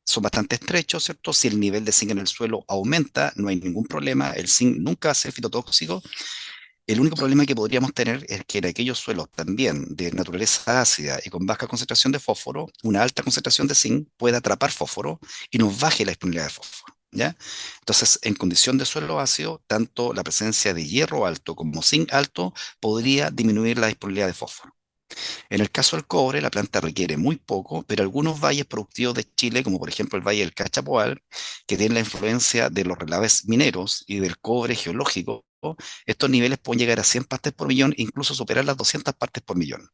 S6: son bastante estrechos, ¿cierto? Si el nivel de zinc en el suelo aumenta, no hay ningún problema. El zinc nunca va a ser fitotóxico. El único problema que podríamos tener es que en aquellos suelos también de naturaleza ácida y con baja concentración de fósforo, una alta concentración de zinc puede atrapar fósforo y nos baje la disponibilidad de fósforo, ¿ya? Entonces, en condición de suelo ácido, tanto la presencia de hierro alto como zinc alto podría disminuir la disponibilidad de fósforo. En el caso del cobre, la planta requiere muy poco, pero algunos valles productivos de Chile, como por ejemplo el Valle del Cachapoal, que tienen la influencia de los relaves mineros y del cobre geológico, estos niveles pueden llegar a 100 partes por millón, incluso superar las 200 partes por millón.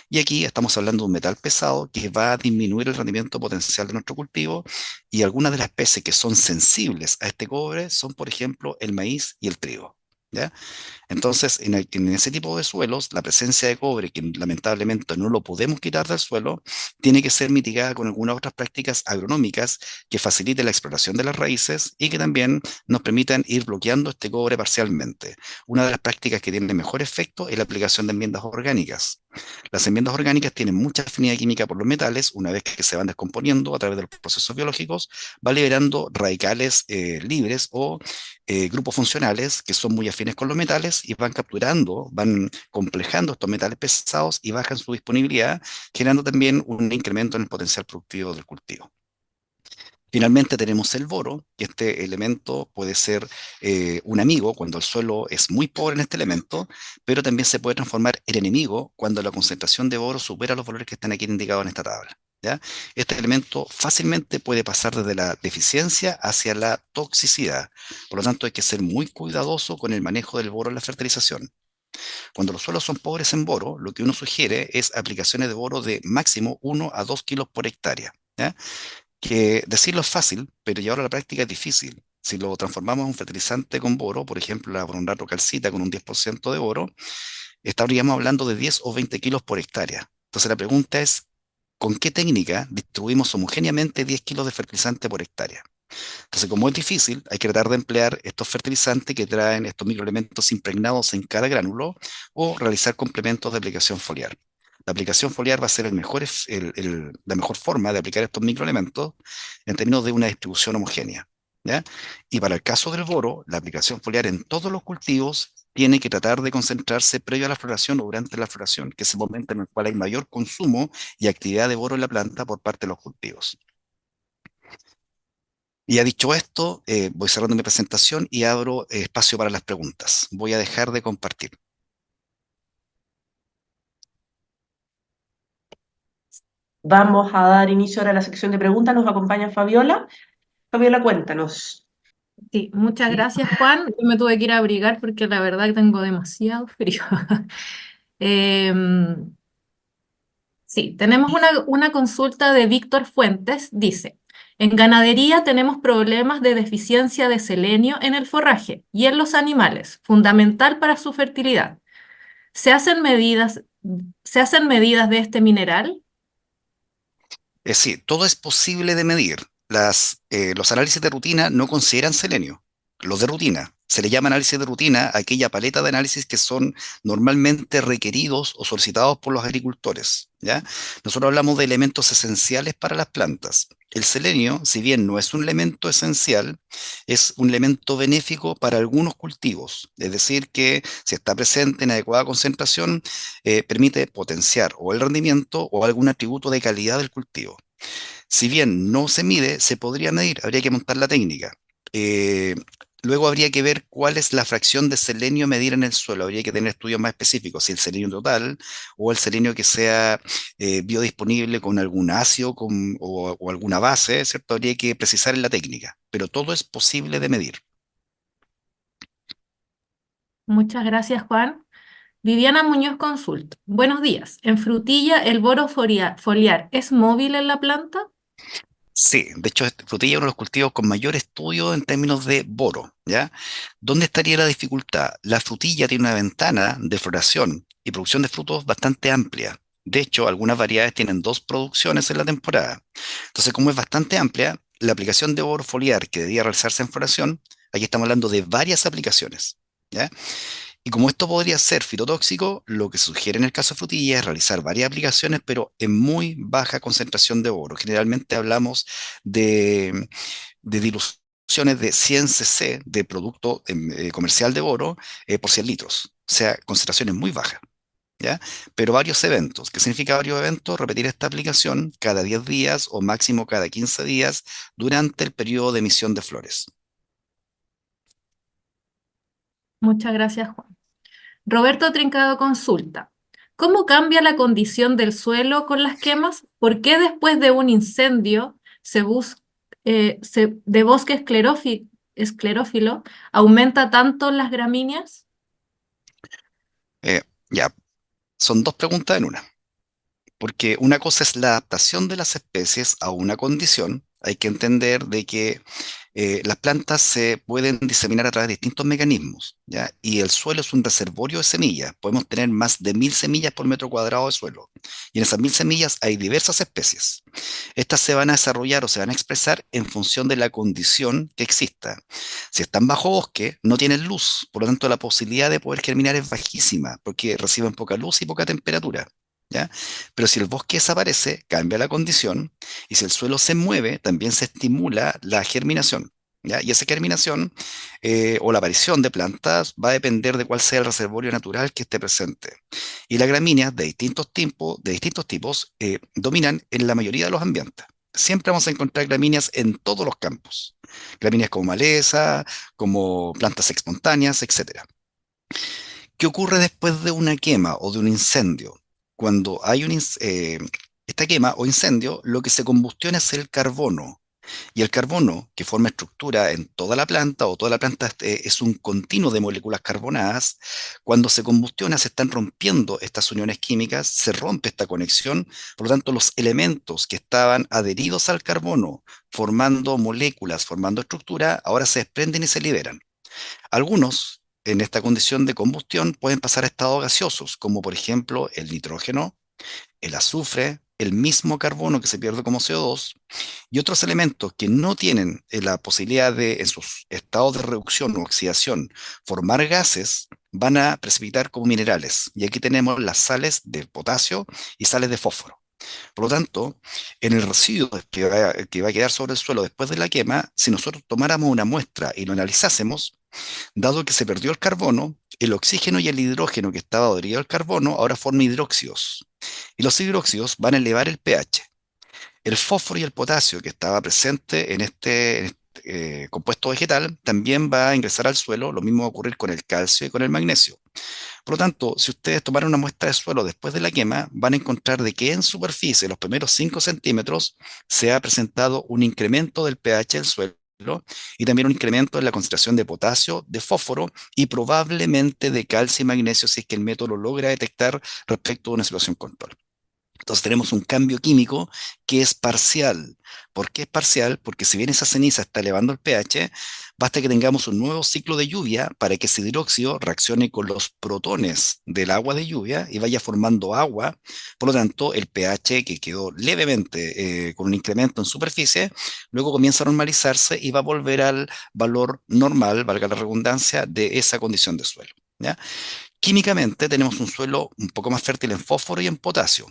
S6: Y aquí estamos hablando de un metal pesado que va a disminuir el rendimiento potencial de nuestro cultivo, y algunas de las especies que son sensibles a este cobre son, por ejemplo, el maíz y el trigo, ¿ya? Entonces, en ese tipo de suelos, la presencia de cobre, que lamentablemente no lo podemos quitar del suelo, tiene que ser mitigada con algunas otras prácticas agronómicas que faciliten la exploración de las raíces y que también nos permitan ir bloqueando este cobre parcialmente. Una de las prácticas que tiene mejor efecto es la aplicación de enmiendas orgánicas. Las enmiendas orgánicas tienen mucha afinidad química por los metales. Una vez que se van descomponiendo a través de los procesos biológicos, va liberando radicales libres o grupos funcionales que son muy afines con los metales y van capturando, van complejando estos metales pesados y bajan su disponibilidad, generando también un incremento en el potencial productivo del cultivo. Finalmente tenemos el boro, que este elemento puede ser un amigo cuando el suelo es muy pobre en este elemento, pero también se puede transformar en enemigo cuando la concentración de boro supera los valores que están aquí indicados en esta tabla, ¿ya? Este elemento fácilmente puede pasar desde la deficiencia hacia la toxicidad. Por lo tanto, hay que ser muy cuidadoso con el manejo del boro en la fertilización. Cuando los suelos son pobres en boro, lo que uno sugiere es aplicaciones de boro de máximo 1 a 2 kilos por hectárea, ¿ya? Que decirlo es fácil, pero llevarlo a la práctica es difícil. Si lo transformamos en un fertilizante con boro, por ejemplo, la bromonato calcita con un 10% de boro, estaríamos hablando de 10 o 20 kilos por hectárea. Entonces la pregunta es, ¿con qué técnica distribuimos homogéneamente 10 kilos de fertilizante por hectárea? Entonces, como es difícil, hay que tratar de emplear estos fertilizantes que traen estos microelementos impregnados en cada gránulo o realizar complementos de aplicación foliar. La aplicación foliar va a ser la mejor forma de aplicar estos microelementos en términos de una distribución homogénea, ¿ya? Y para el caso del boro, la aplicación foliar en todos los cultivos tiene que tratar de concentrarse previo a la floración o durante la floración, que es el momento en el cual hay mayor consumo y actividad de boro en la planta por parte de los cultivos. Y ya dicho esto, voy cerrando mi presentación y abro espacio para las preguntas. Voy a dejar de compartir.
S1: Vamos a dar inicio ahora a la sección de preguntas. Nos acompaña Fabiola. Fabiola, cuéntanos.
S5: Sí, muchas gracias, Juan. Yo me tuve que ir a abrigar porque la verdad que tengo demasiado frío. Em, sí, tenemos una consulta de Víctor Fuentes. Dice, en ganadería tenemos problemas de deficiencia de selenio en el forraje y en los animales, fundamental para su fertilidad. ¿Se hacen se hacen medidas de este mineral?
S6: Sí, todo es posible de medir. Los análisis de rutina no consideran selenio. Los de rutina. Se le llama análisis de rutina a aquella paleta de análisis que son normalmente requeridos o solicitados por los agricultores, ¿ya? Nosotros hablamos de elementos esenciales para las plantas. El selenio, si bien no es un elemento esencial, es un elemento benéfico para algunos cultivos. Es decir, que si está presente en adecuada concentración, permite potenciar o el rendimiento o algún atributo de calidad del cultivo. Si bien no se mide, se podría medir, habría que montar la técnica. Eh, Luego habría que ver cuál es la fracción de selenio a medir en el suelo. Habría que tener estudios más específicos, si el selenio total o el selenio que sea biodisponible con algún ácido o alguna base, ¿cierto? Habría que precisar en la técnica, pero todo es posible de medir.
S5: Muchas gracias, Juan. Viviana Muñoz consulta. Buenos días. ¿En frutilla el boro foliar es móvil en la planta?
S6: Sí, de hecho, frutilla es uno de los cultivos con mayor estudio en términos de boro, ¿ya? ¿Dónde estaría la dificultad? La frutilla tiene una ventana de floración y producción de frutos bastante amplia. De hecho, algunas variedades tienen dos producciones en la temporada. Entonces, como es bastante amplia, la aplicación de boro foliar que debía realizarse en floración, aquí estamos hablando de varias aplicaciones, ¿ya? Y como esto podría ser fitotóxico, lo que se sugiere en el caso de frutilla es realizar varias aplicaciones, pero en muy baja concentración de boro. Generalmente hablamos de diluciones de 100 cc de producto comercial de boro por 100 litros. O sea, concentraciones muy bajas, ¿ya? Pero varios eventos. ¿Qué significa varios eventos? Repetir esta aplicación cada 10 días o máximo cada 15 días durante el periodo de emisión de flores.
S5: Muchas gracias, Juan. Roberto Trincado consulta. ¿Cómo cambia la condición del suelo con las quemas? ¿Por qué después de un incendio de bosque esclerófilo aumenta tanto las gramíneas?
S6: Eh, ya, son dos preguntas en una. Porque una cosa es la adaptación de las especies a una condición. Hay que entender de que las plantas se pueden diseminar a través de distintos mecanismos, ¿ya? Y el suelo es un reservorio de semillas. Podemos tener más de 1000 semillas por metro cuadrado de suelo. Y en esas 1000 semillas hay diversas especies. Estas se van a desarrollar o se van a expresar en función de la condición que exista. Si están bajo bosque, no tienen luz, por lo tanto la posibilidad de poder germinar es bajísima, porque reciben poca luz y poca temperatura, ¿ya? Pero si el bosque desaparece, cambia la condición, y si el suelo se mueve, también se estimula la germinación, ¿ya? Y esa germinación o la aparición de plantas va a depender de cuál sea el reservorio natural que esté presente. Y las gramíneas de distintos tipos dominan en la mayoría de los ambientes. Siempre vamos a encontrar gramíneas en todos los campos. Gramíneas como maleza, como plantas espontáneas, etcétera. ¿Qué ocurre después de una quema o de un incendio? Cuando hay esta quema o incendio, lo que se combustiona es el carbono. Y el carbono, que forma estructura en toda la planta, o toda la planta es un continuo de moléculas carbonadas, cuando se combustiona se están rompiendo estas uniones químicas, se rompe esta conexión, por lo tanto los elementos que estaban adheridos al carbono, formando moléculas, formando estructura, ahora se desprenden y se liberan. Algunos, en esta condición de combustión, pueden pasar a estados gaseosos, como por ejemplo el nitrógeno, el azufre, el mismo carbono que se pierde como CO2, y otros elementos que no tienen la posibilidad de, en sus estados de reducción o oxidación, formar gases, van a precipitar como minerales. Y aquí tenemos las sales de potasio y sales de fósforo. Por lo tanto, en el residuo que va a quedar sobre el suelo después de la quema, si nosotros tomáramos una muestra y lo analizásemos, dado que se perdió el carbono, el oxígeno y el hidrógeno que estaba adherido al carbono ahora forman hidróxidos. Y los hidróxidos van a elevar el pH. El fósforo y el potasio que estaba presente en este compuesto vegetal también va a ingresar al suelo. Lo mismo va a ocurrir con el calcio y con el magnesio. Por lo tanto, si ustedes tomaran una muestra de suelo después de la quema, van a encontrar de que en superficie, los primeros 5 centímetros, se ha presentado un incremento del pH del suelo y también un incremento en la concentración de potasio, de fósforo y probablemente de calcio y magnesio si es que el método lo logra detectar respecto a una situación control. Entonces tenemos un cambio químico que es parcial. ¿Por qué es parcial? Porque si bien esa ceniza está elevando el pH, basta que tengamos un nuevo ciclo de lluvia para que ese hidróxido reaccione con los protones del agua de lluvia y vaya formando agua. Por lo tanto, el pH que quedó levemente con un incremento en superficie, luego comienza a normalizarse y va a volver al valor normal, valga la redundancia, de esa condición de suelo. ¿Ya? Químicamente tenemos un suelo un poco más fértil en fósforo y en potasio,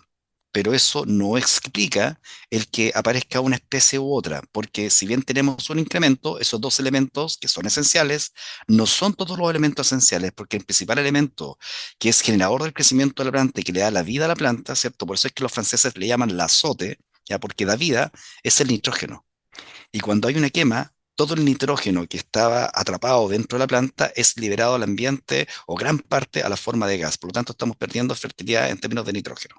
S6: pero eso no explica el que aparezca una especie u otra, porque si bien tenemos un incremento, esos dos elementos que son esenciales no son todos los elementos esenciales, porque el principal elemento que es generador del crecimiento de la planta y que le da la vida a la planta, ¿cierto? Por eso es que los franceses le llaman la azote, ya porque da vida, es el nitrógeno. Y cuando hay una quema, todo el nitrógeno que estaba atrapado dentro de la planta es liberado al ambiente o gran parte a la forma de gas. Por lo tanto, estamos perdiendo fertilidad en términos de nitrógeno.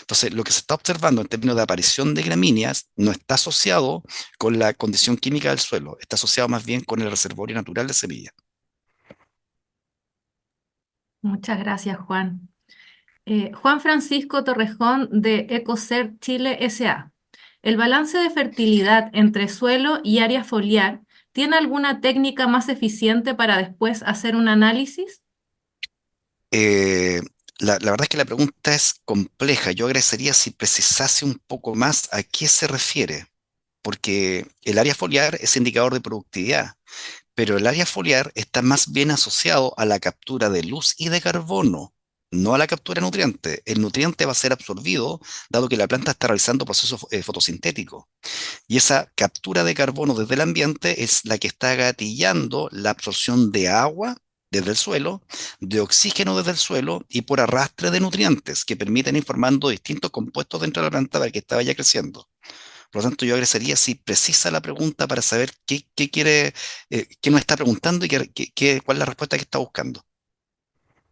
S6: Entonces, lo que se está observando en términos de aparición de gramíneas no está asociado con la condición química del suelo, está asociado más bien con el reservorio natural de semilla.
S5: Muchas gracias, Juan. Juan Francisco Torrejón de Ecocer Chile S.A. ¿El balance de fertilidad entre suelo y área foliar tiene alguna técnica más eficiente para después hacer un análisis?
S6: Eh, la verdad es que la pregunta es compleja. Yo agradecería si precisase un poco más a qué se refiere, porque el área foliar es indicador de productividad, pero el área foliar está más bien asociado a la captura de luz y de carbono, no a la captura de nutriente. El nutriente va a ser absorbido, dado que la planta está realizando procesos fotosintéticos. Y esa captura de carbono desde el ambiente es la que está gatillando la absorción de agua desde el suelo, de oxígeno desde el suelo y por arrastre de nutrientes que permiten ir formando distintos compuestos dentro de la planta para que esta vaya creciendo. Por lo tanto, yo agregaría si precisa la pregunta para saber qué quiere, qué nos está preguntando y cuál es la respuesta que está buscando.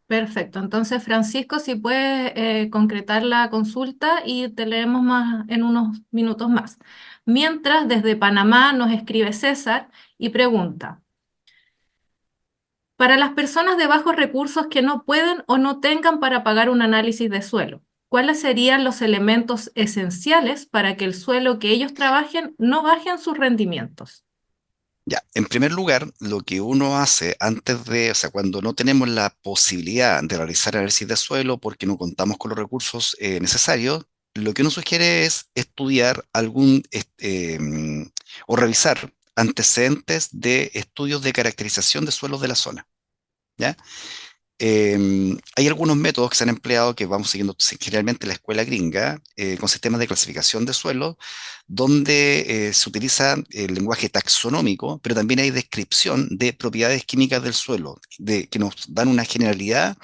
S5: Perfecto. Entonces, Francisco, si puedes concretar la consulta y te leemos más en unos minutos más. Mientras, desde Panamá nos escribe César y pregunta, para las personas de bajos recursos que no pueden o no tengan para pagar un análisis de suelo, ¿cuáles serían los elementos esenciales para que el suelo que ellos trabajen no bajen sus rendimientos?
S6: Ya, en primer lugar, lo que uno hace antes de, o sea, cuando no tenemos la posibilidad de realizar análisis de suelo porque no contamos con los recursos necesarios, lo que uno sugiere es estudiar o revisar antecedentes de estudios de caracterización de suelos de la zona. ¿Ya? Hay algunos métodos que se han empleado que vamos siguiendo generalmente en la escuela gringa, con sistemas de clasificación de suelo, donde se utiliza el lenguaje taxonómico, pero también hay descripción de propiedades químicas del suelo, que nos dan una generalidad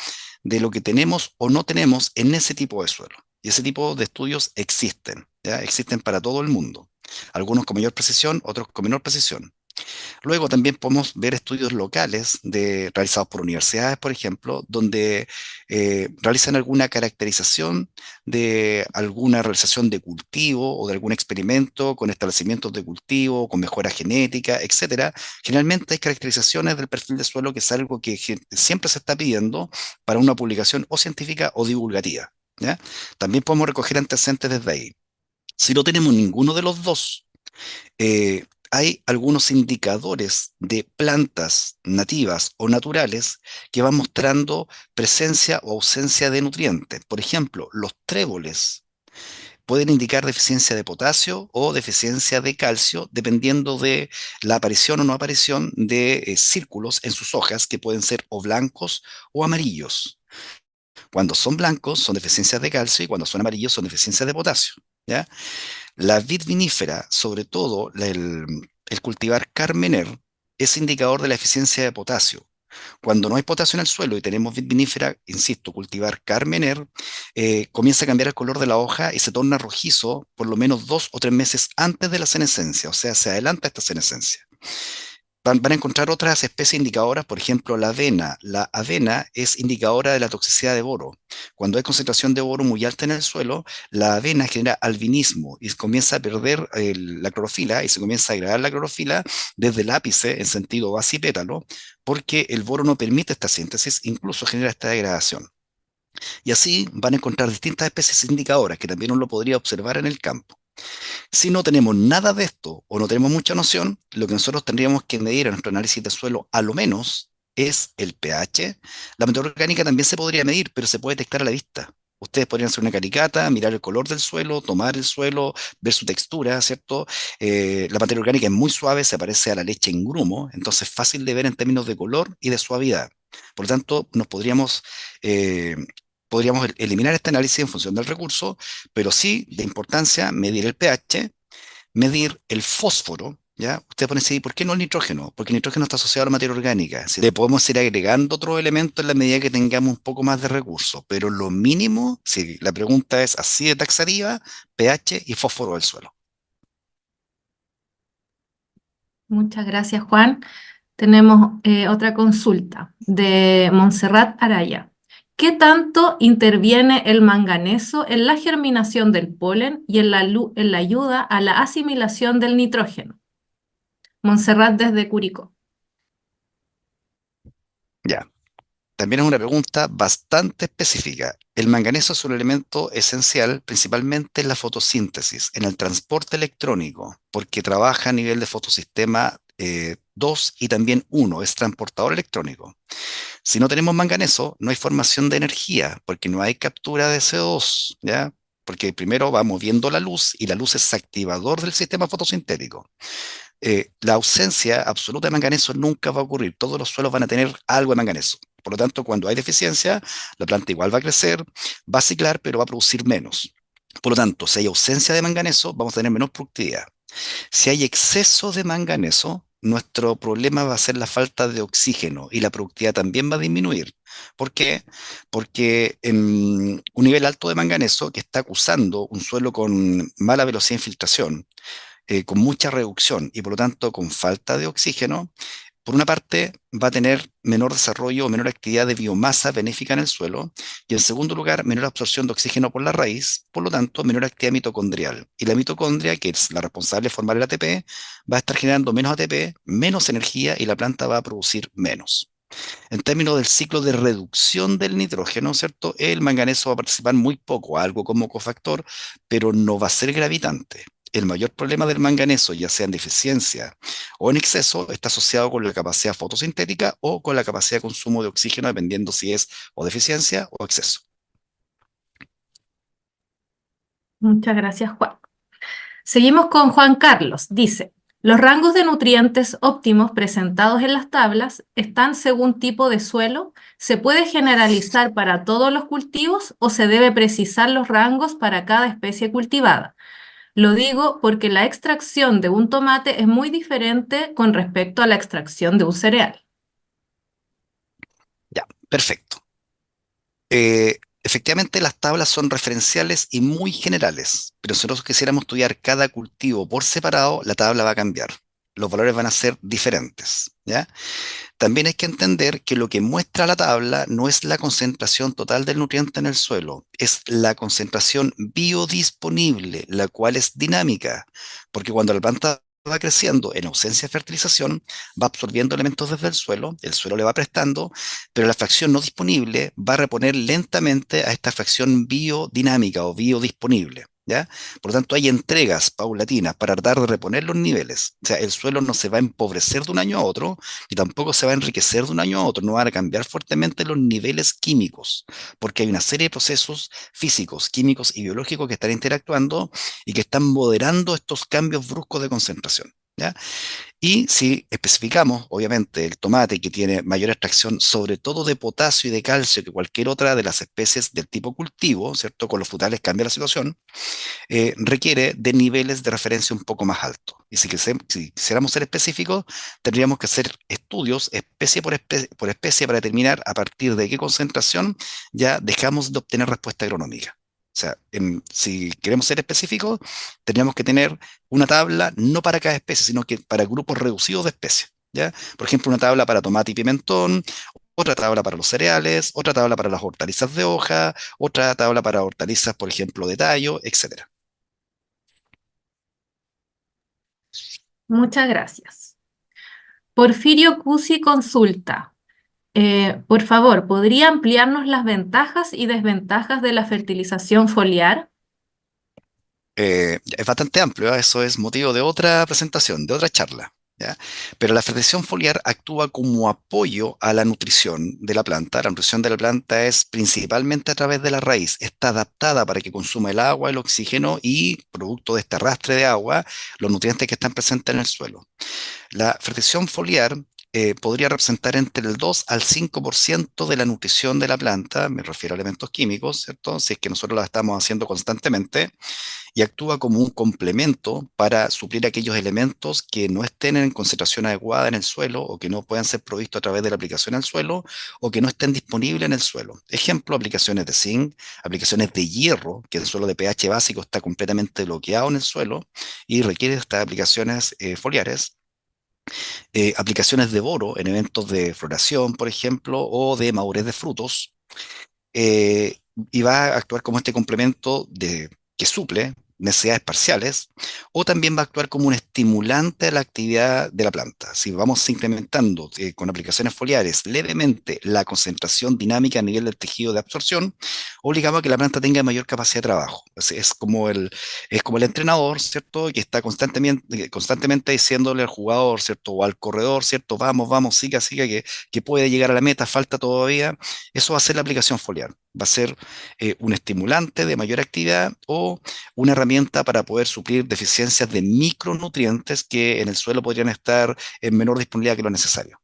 S6: de lo que tenemos o no tenemos en ese tipo de suelo. Y ese tipo de estudios existen, ¿ya? Existen para todo el mundo. Algunos con mayor precisión, otros con menor precisión. Luego también podemos ver estudios locales realizados por universidades, por ejemplo, donde realizan alguna caracterización de alguna realización de cultivo o de algún experimento con establecimientos de cultivo, con mejora genética, etcétera. Generalmente hay caracterizaciones del perfil de suelo que es algo que siempre se está pidiendo para una publicación o científica o divulgativa. ¿Ya? También podemos recoger antecedentes desde ahí. Si no tenemos ninguno de los dos, eh, hay algunos indicadores de plantas nativas o naturales que van mostrando presencia o ausencia de nutrientes. Por ejemplo, los tréboles pueden indicar deficiencia de potasio o deficiencia de calcio, dependiendo de la aparición o no aparición de círculos en sus hojas que pueden ser o blancos o amarillos. Cuando son blancos son deficiencias de calcio y cuando son amarillos son deficiencias de potasio. ¿Ya? La vid vinífera, sobre todo el cultivar Carmener, es indicador de la eficiencia de potasio. Cuando no hay potasio en el suelo y tenemos vid vinífera, insisto, cultivar Carmener, comienza a cambiar el color de la hoja y se torna rojizo por lo menos 2 o 3 meses antes de la senescencia, o sea, se adelanta esta senescencia. Van a encontrar otras especies indicadoras, por ejemplo, la avena. La avena es indicadora de la toxicidad de boro. Cuando hay concentración de boro muy alta en el suelo, la avena genera albinismo y comienza a perder la clorofila y se comienza a agregar la clorofila desde el ápice en sentido basipétalo, porque el boro no permite esta síntesis, incluso genera esta degradación. Y así van a encontrar distintas especies indicadoras que también uno lo podría observar en el campo. Si no tenemos nada de esto o no tenemos mucha noción, lo que nosotros tendríamos que medir en nuestro análisis de suelo a lo menos es el pH. La materia orgánica también se podría medir, pero se puede detectar a la vista. Ustedes podrían hacer una caricata, mirar el color del suelo, tomar el suelo, ver su textura, ¿cierto? La materia orgánica es muy suave, se parece a la leche en grumo, entonces es fácil de ver en términos de color y de suavidad. Por lo tanto, eh, podríamos eliminar este análisis en función del recurso, pero sí de importancia medir el pH, medir el fósforo, ¿ya? Usted pone así, ¿por qué no el nitrógeno? Porque el nitrógeno está asociado a la materia orgánica. Si le podemos ir agregando otros elementos en la medida que tengamos un poco más de recursos, pero lo mínimo, si la pregunta es así de taxativa, pH y fósforo del suelo.
S5: Muchas gracias, Juan. Tenemos otra consulta de Montserrat Araya. ¿Qué tanto interviene el manganeso en la germinación del polen y en la ayuda a la asimilación del nitrógeno? Montserrat desde Curicó.
S6: Ya. También es una pregunta bastante específica. El manganeso es un elemento esencial principalmente en la fotosíntesis, en el transporte electrónico, porque trabaja a nivel de fotosistema 2 y también 1, es transportador electrónico. Si no tenemos manganeso, no hay formación de energía, porque no hay captura de CO2, ¿ya? Porque primero va moviendo la luz y la luz es activador del sistema fotosintético. La ausencia absoluta de manganeso nunca va a ocurrir. Todos los suelos van a tener algo de manganeso. Por lo tanto, cuando hay deficiencia, la planta igual va a crecer, va a ciclar, pero va a producir menos. Por lo tanto, si hay ausencia de manganeso, vamos a tener menos productividad. Si hay exceso de manganeso, nuestro problema va a ser la falta de oxígeno y la productividad también va a disminuir. ¿Por qué? Porque en un nivel alto de manganeso que está acusando un suelo con mala velocidad de infiltración, con mucha reducción y por lo tanto con falta de oxígeno, por una parte va a tener menor desarrollo o menor actividad de biomasa benéfica en el suelo y en segundo lugar menor absorción de oxígeno por la raíz, por lo tanto menor actividad mitocondrial. Y la mitocondria, que es la responsable de formar el ATP, va a estar generando menos ATP, menos energía y la planta va a producir menos. En términos del ciclo de reducción del nitrógeno, ¿cierto? El manganeso va a participar muy poco, algo como cofactor, pero no va a ser gravitante. El mayor problema del manganeso, ya sea en deficiencia o en exceso, está asociado con la capacidad fotosintética o con la capacidad de consumo de oxígeno, dependiendo si es o deficiencia o exceso.
S5: Muchas gracias, Juan. Seguimos con Juan Carlos. Dice, los rangos de nutrientes óptimos presentados en las tablas están según tipo de suelo. ¿Se puede generalizar para todos los cultivos o se debe precisar los rangos para cada especie cultivada? Lo digo porque la extracción de un tomate es muy diferente con respecto a la extracción de un cereal.
S6: Ya, perfecto. Efectivamente, las tablas son referenciales y muy generales, pero si nosotros quisiéramos estudiar cada cultivo por separado, la tabla va a cambiar. Los valores van a ser diferentes, ¿ya? También hay que entender que lo que muestra la tabla no es la concentración total del nutriente en el suelo, es la concentración biodisponible, la cual es dinámica, porque cuando la planta va creciendo en ausencia de fertilización, va absorbiendo elementos desde el suelo le va prestando, pero la fracción no disponible va a reponer lentamente a esta fracción biodinámica o biodisponible. ¿Ya? Por lo tanto, hay entregas paulatinas para tratar de reponer los niveles. O sea, el suelo no se va a empobrecer de un año a otro, y tampoco se va a enriquecer de un año a otro, no van a cambiar fuertemente los niveles químicos, porque hay una serie de procesos físicos, químicos y biológicos que están interactuando y que están moderando estos cambios bruscos de concentración, ¿ya? Y si especificamos, obviamente, el tomate que tiene mayor extracción, sobre todo de potasio y de calcio que cualquier otra de las especies del tipo cultivo, ¿cierto? Con los frutales cambia la situación, requiere de niveles de referencia un poco más altos. Y si quisiéramos ser específicos, tendríamos que hacer estudios por especie para determinar a partir de qué concentración ya dejamos de obtener respuesta agronómica. O sea, si queremos ser específicos, tendríamos que tener una tabla no para cada especie, sino que para grupos reducidos de especies. ¿Ya? Por ejemplo, una tabla para tomate y pimentón, otra tabla para los cereales, otra tabla para las hortalizas de hoja, otra tabla para hortalizas, por ejemplo, de tallo, etcétera.
S5: Muchas gracias. Porfirio Cusi consulta. Por favor, ¿podría ampliarnos las ventajas y desventajas de la fertilización foliar?
S6: Es bastante amplio, ¿ah? Eso es motivo de otra presentación, de otra charla, ¿ya? Pero la fertilización foliar actúa como apoyo a la nutrición de la planta. La nutrición de la planta es principalmente a través de la raíz. Está adaptada para que consuma el agua, el oxígeno y, producto de este arrastre de agua, los nutrientes que están presentes en el suelo. La fertilización foliar podría representar entre el 2 al 5% de la nutrición de la planta, me refiero a elementos químicos, ¿cierto? Si es que nosotros la estamos haciendo constantemente, y actúa como un complemento para suplir aquellos elementos que no estén en concentración adecuada en el suelo o que no puedan ser provistos a través de la aplicación al suelo o que no estén disponibles en el suelo. Ejemplo, aplicaciones de zinc, aplicaciones de hierro, que el suelo de pH básico está completamente bloqueado en el suelo y requiere estas aplicaciones foliares. Aplicaciones de boro en eventos de floración, por ejemplo, o de madurez de frutos, y va a actuar como este complemento que suple necesidades parciales, o también va a actuar como un estimulante a la actividad de la planta. Si vamos incrementando con aplicaciones foliares levemente la concentración dinámica a nivel del tejido de absorción, obligamos a que la planta tenga mayor capacidad de trabajo. Es como el entrenador, ¿cierto? Que está constantemente diciéndole al jugador, ¿cierto? O al corredor, ¿cierto? Vamos, vamos, siga, siga, que puede llegar a la meta, falta todavía. Eso va a ser la aplicación foliar. Va a ser un estimulante de mayor actividad o una herramienta para poder suplir deficiencias de micronutrientes que en el suelo podrían estar en menor disponibilidad que lo necesario.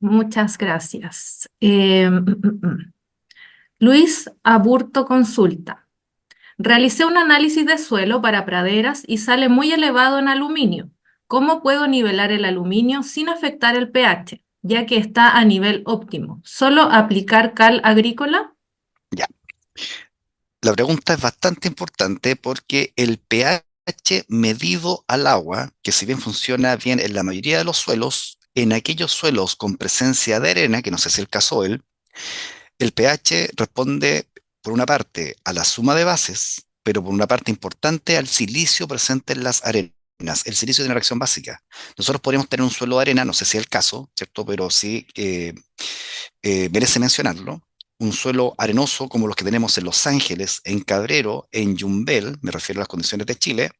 S5: Muchas gracias. Luis Aburto consulta. Realicé un análisis de suelo para praderas y sale muy elevado en aluminio. ¿Cómo puedo nivelar el aluminio sin afectar el pH, ya que está a nivel óptimo? ¿Solo aplicar cal agrícola?
S6: Ya. La pregunta es bastante importante porque el pH medido al agua, que si bien funciona bien en la mayoría de los suelos, en aquellos suelos con presencia de arena, que no sé si es el caso de él, el pH responde por una parte a la suma de bases, pero por una parte importante al silicio presente en las arenas. El silicio tiene una reacción básica. Nosotros podríamos tener un suelo de arena, no sé si es el caso, ¿cierto? Pero sí merece mencionarlo. Un suelo arenoso como los que tenemos en Los Ángeles, en Cabrero, en Yumbel, me refiero a las condiciones de Chile,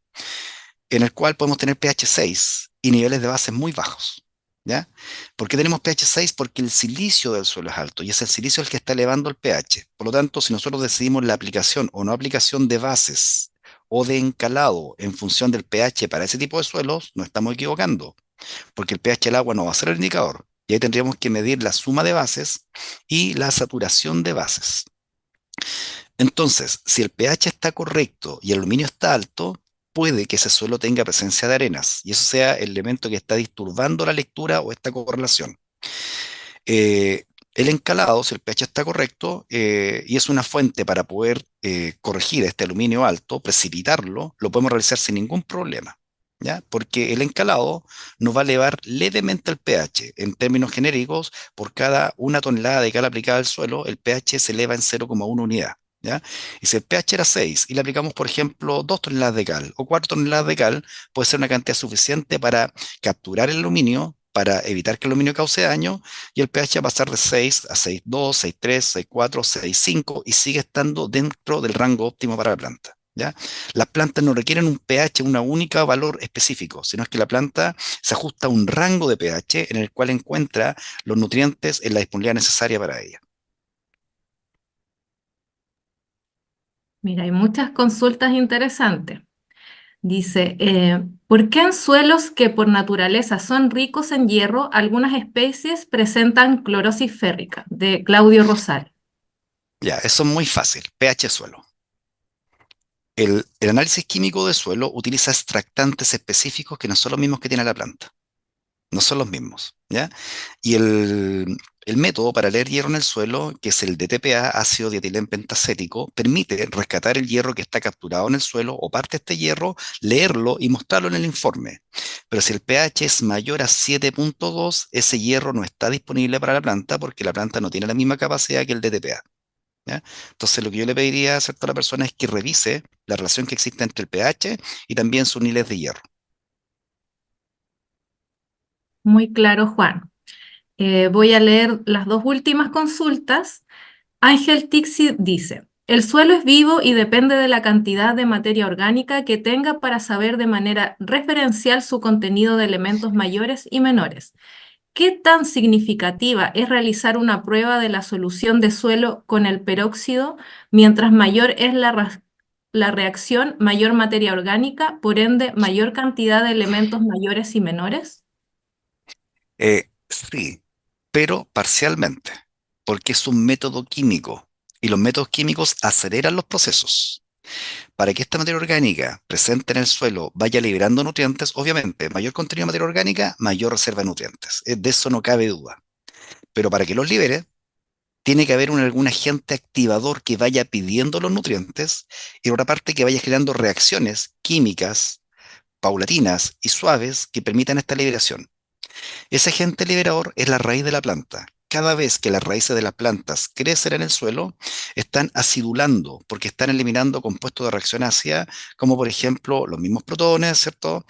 S6: en el cual podemos tener pH 6 y niveles de bases muy bajos. ¿Ya? ¿Por qué tenemos pH 6? Porque el silicio del suelo es alto y es el silicio el que está elevando el pH. Por lo tanto, si nosotros decidimos la aplicación o no aplicación de bases o de encalado en función del pH para ese tipo de suelos, nos estamos equivocando, porque el pH del agua no va a ser el indicador. Y ahí tendríamos que medir la suma de bases y la saturación de bases. Entonces, si el pH está correcto y el aluminio está alto, puede que ese suelo tenga presencia de arenas y eso sea el elemento que está disturbando la lectura o esta correlación. El encalado, si el pH está correcto y es una fuente para poder corregir este aluminio alto, precipitarlo, lo podemos realizar sin ningún problema. ¿Ya? Porque el encalado nos va a elevar levemente el pH. En términos genéricos, por cada 1 tonelada de cal aplicada al suelo, el pH se eleva en 0,1 unidad. ¿Ya? Y si el pH era 6 y le aplicamos, por ejemplo, 2 toneladas de cal o 4 toneladas de cal, puede ser una cantidad suficiente para capturar el aluminio, para evitar que el aluminio cause daño, y el pH va a pasar de 6 a 6,2, 6,3, 6,4, 6,5 y sigue estando dentro del rango óptimo para la planta. ¿Ya? Las plantas no requieren un pH, una única valor específico, sino es que la planta se ajusta a un rango de pH en el cual encuentra los nutrientes en la disponibilidad necesaria para ella.
S5: Mira, hay muchas consultas interesantes. Dice, ¿por qué en suelos que por naturaleza son ricos en hierro, algunas especies presentan clorosis férrica? De Claudio Rosal.
S6: Ya, eso es muy fácil. pH suelo. El análisis químico de suelo utiliza extractantes específicos que no son los mismos que tiene la planta. No son los mismos, ¿ya? Y el método para leer hierro en el suelo, que es el DTPA, ácido dietilén-pentacético, permite rescatar el hierro que está capturado en el suelo o parte de este hierro, leerlo y mostrarlo en el informe. Pero si el pH es mayor a 7,2, ese hierro no está disponible para la planta porque la planta no tiene la misma capacidad que el DTPA. ¿Ya? Entonces, lo que yo le pediría, ¿cierto?, a la persona es que revise la relación que existe entre el pH y también sus niveles de hierro.
S5: Muy claro, Juan. Voy a leer las dos últimas consultas. Ángel Tixi dice, el suelo es vivo y depende de la cantidad de materia orgánica que tenga para saber de manera referencial su contenido de elementos mayores y menores. ¿Qué tan significativa es realizar una prueba de la solución de suelo con el peróxido? Mientras mayor es la reacción, mayor materia orgánica, por ende, mayor cantidad de elementos mayores y menores.
S6: Sí, pero parcialmente, porque es un método químico y los métodos químicos aceleran los procesos. Para que esta materia orgánica presente en el suelo vaya liberando nutrientes, obviamente, mayor contenido de materia orgánica, mayor reserva de nutrientes. De eso no cabe duda. Pero para que los libere, tiene que haber algún agente activador que vaya pidiendo los nutrientes y otra parte que vaya generando reacciones químicas paulatinas y suaves que permitan esta liberación. Ese agente liberador es la raíz de la planta. Cada vez que las raíces de las plantas crecen en el suelo, están acidulando, porque están eliminando compuestos de reacción ácida, como por ejemplo los mismos protones, ¿cierto?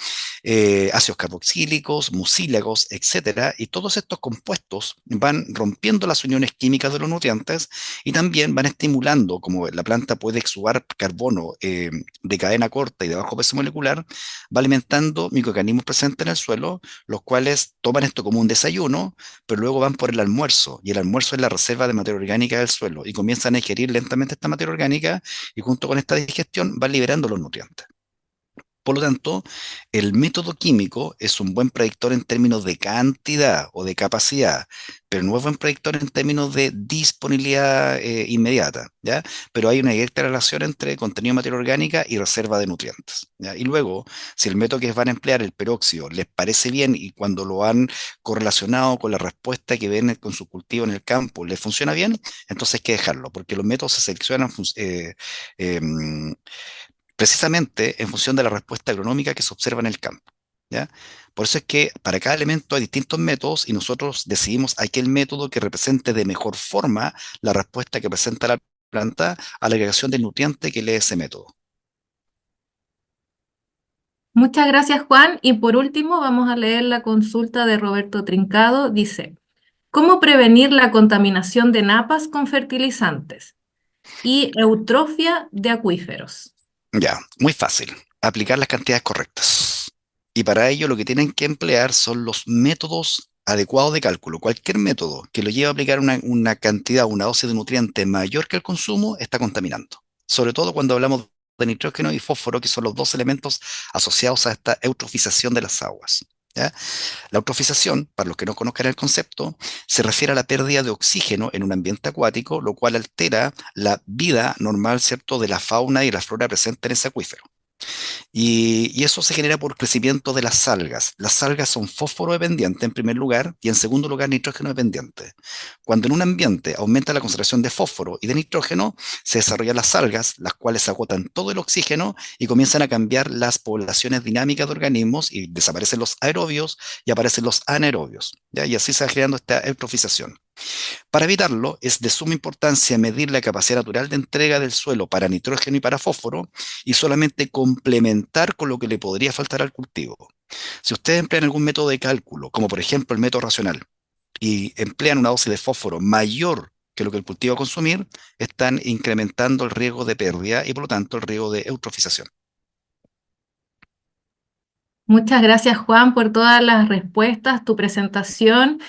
S6: Ácidos carboxílicos, mucílagos, etcétera. Y todos estos compuestos van rompiendo las uniones químicas de los nutrientes y también van estimulando, como la planta puede exudar carbono de cadena corta y de bajo peso molecular, va alimentando microorganismos presentes en el suelo los cuales toman esto como un desayuno, pero luego van por el almuerzo, y el almuerzo es la reserva de materia orgánica del suelo, y comienzan a digerir lentamente esta materia orgánica, y junto con esta digestión van liberando los nutrientes. Por lo tanto, el método químico es un buen predictor en términos de cantidad o de capacidad, pero no es buen predictor en términos de disponibilidad inmediata, ¿ya? Pero hay una directa relación entre contenido de materia orgánica y reserva de nutrientes, ¿ya? Y luego, si el método que van a emplear, el peróxido, les parece bien y cuando lo han correlacionado con la respuesta que ven con su cultivo en el campo, les funciona bien, entonces hay que dejarlo, porque los métodos se seleccionan em, precisamente en función de la respuesta agronómica que se observa en el campo, ¿ya? Por eso es que para cada elemento hay distintos métodos y nosotros decidimos aquel método que represente de mejor forma la respuesta que presenta la planta a la agregación del nutriente que lee ese método.
S5: Muchas gracias, Juan. Y por último, vamos a leer la consulta de Roberto Trincado. Dice, ¿cómo prevenir la contaminación de napas con fertilizantes y eutrofia de acuíferos?
S6: Ya, muy fácil. Aplicar las cantidades correctas. Y para ello lo que tienen que emplear son los métodos adecuados de cálculo. Cualquier método que lo lleve a aplicar una cantidad, una dosis de nutriente mayor que el consumo, está contaminando. Sobre todo cuando hablamos de nitrógeno y fósforo, que son los dos elementos asociados a esta eutrofización de las aguas, ¿ya? La eutrofización, para los que no conozcan el concepto, se refiere a la pérdida de oxígeno en un ambiente acuático, lo cual altera la vida normal, ¿cierto?, de la fauna y la flora presente en ese acuífero. Y eso se genera por crecimiento de las algas. Las algas son fósforo dependientes en primer lugar y en segundo lugar nitrógeno dependiente. Cuando en un ambiente aumenta la concentración de fósforo y de nitrógeno, se desarrollan las algas, las cuales agotan todo el oxígeno y comienzan a cambiar las poblaciones dinámicas de organismos y desaparecen los aerobios y aparecen los anaerobios, ¿ya? Y así se va creando esta eutrofización. Para evitarlo, es de suma importancia medir la capacidad natural de entrega del suelo para nitrógeno y para fósforo y solamente complementar con lo que le podría faltar al cultivo. Si ustedes emplean algún método de cálculo, como por ejemplo el método racional, y emplean una dosis de fósforo mayor que lo que el cultivo va a consumir, están incrementando el riesgo de pérdida y por lo tanto el riesgo de eutrofización.
S5: Muchas gracias, Juan, por todas las respuestas, tu presentación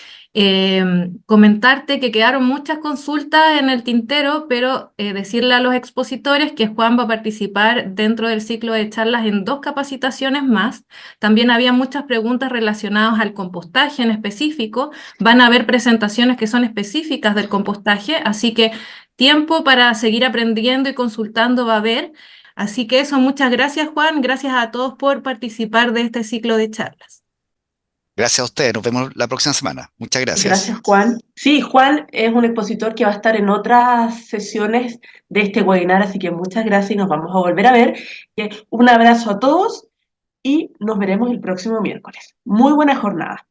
S5: Comentarte que quedaron muchas consultas en el tintero, pero decirle a los expositores que Juan va a participar dentro del ciclo de charlas en 2 capacitaciones más. También había muchas preguntas relacionadas al compostaje en específico. Van a haber presentaciones que son específicas del compostaje, así que tiempo para seguir aprendiendo y consultando va a haber. Así que eso, muchas gracias, Juan. Gracias a todos por participar de este ciclo de charlas.
S6: Gracias a ustedes, nos vemos la próxima semana. Muchas gracias.
S1: Gracias, Juan. Sí, Juan es un expositor que va a estar en otras sesiones de este webinar, así que muchas gracias y nos vamos a volver a ver. Un abrazo a todos y nos veremos el próximo miércoles. Muy buena jornada.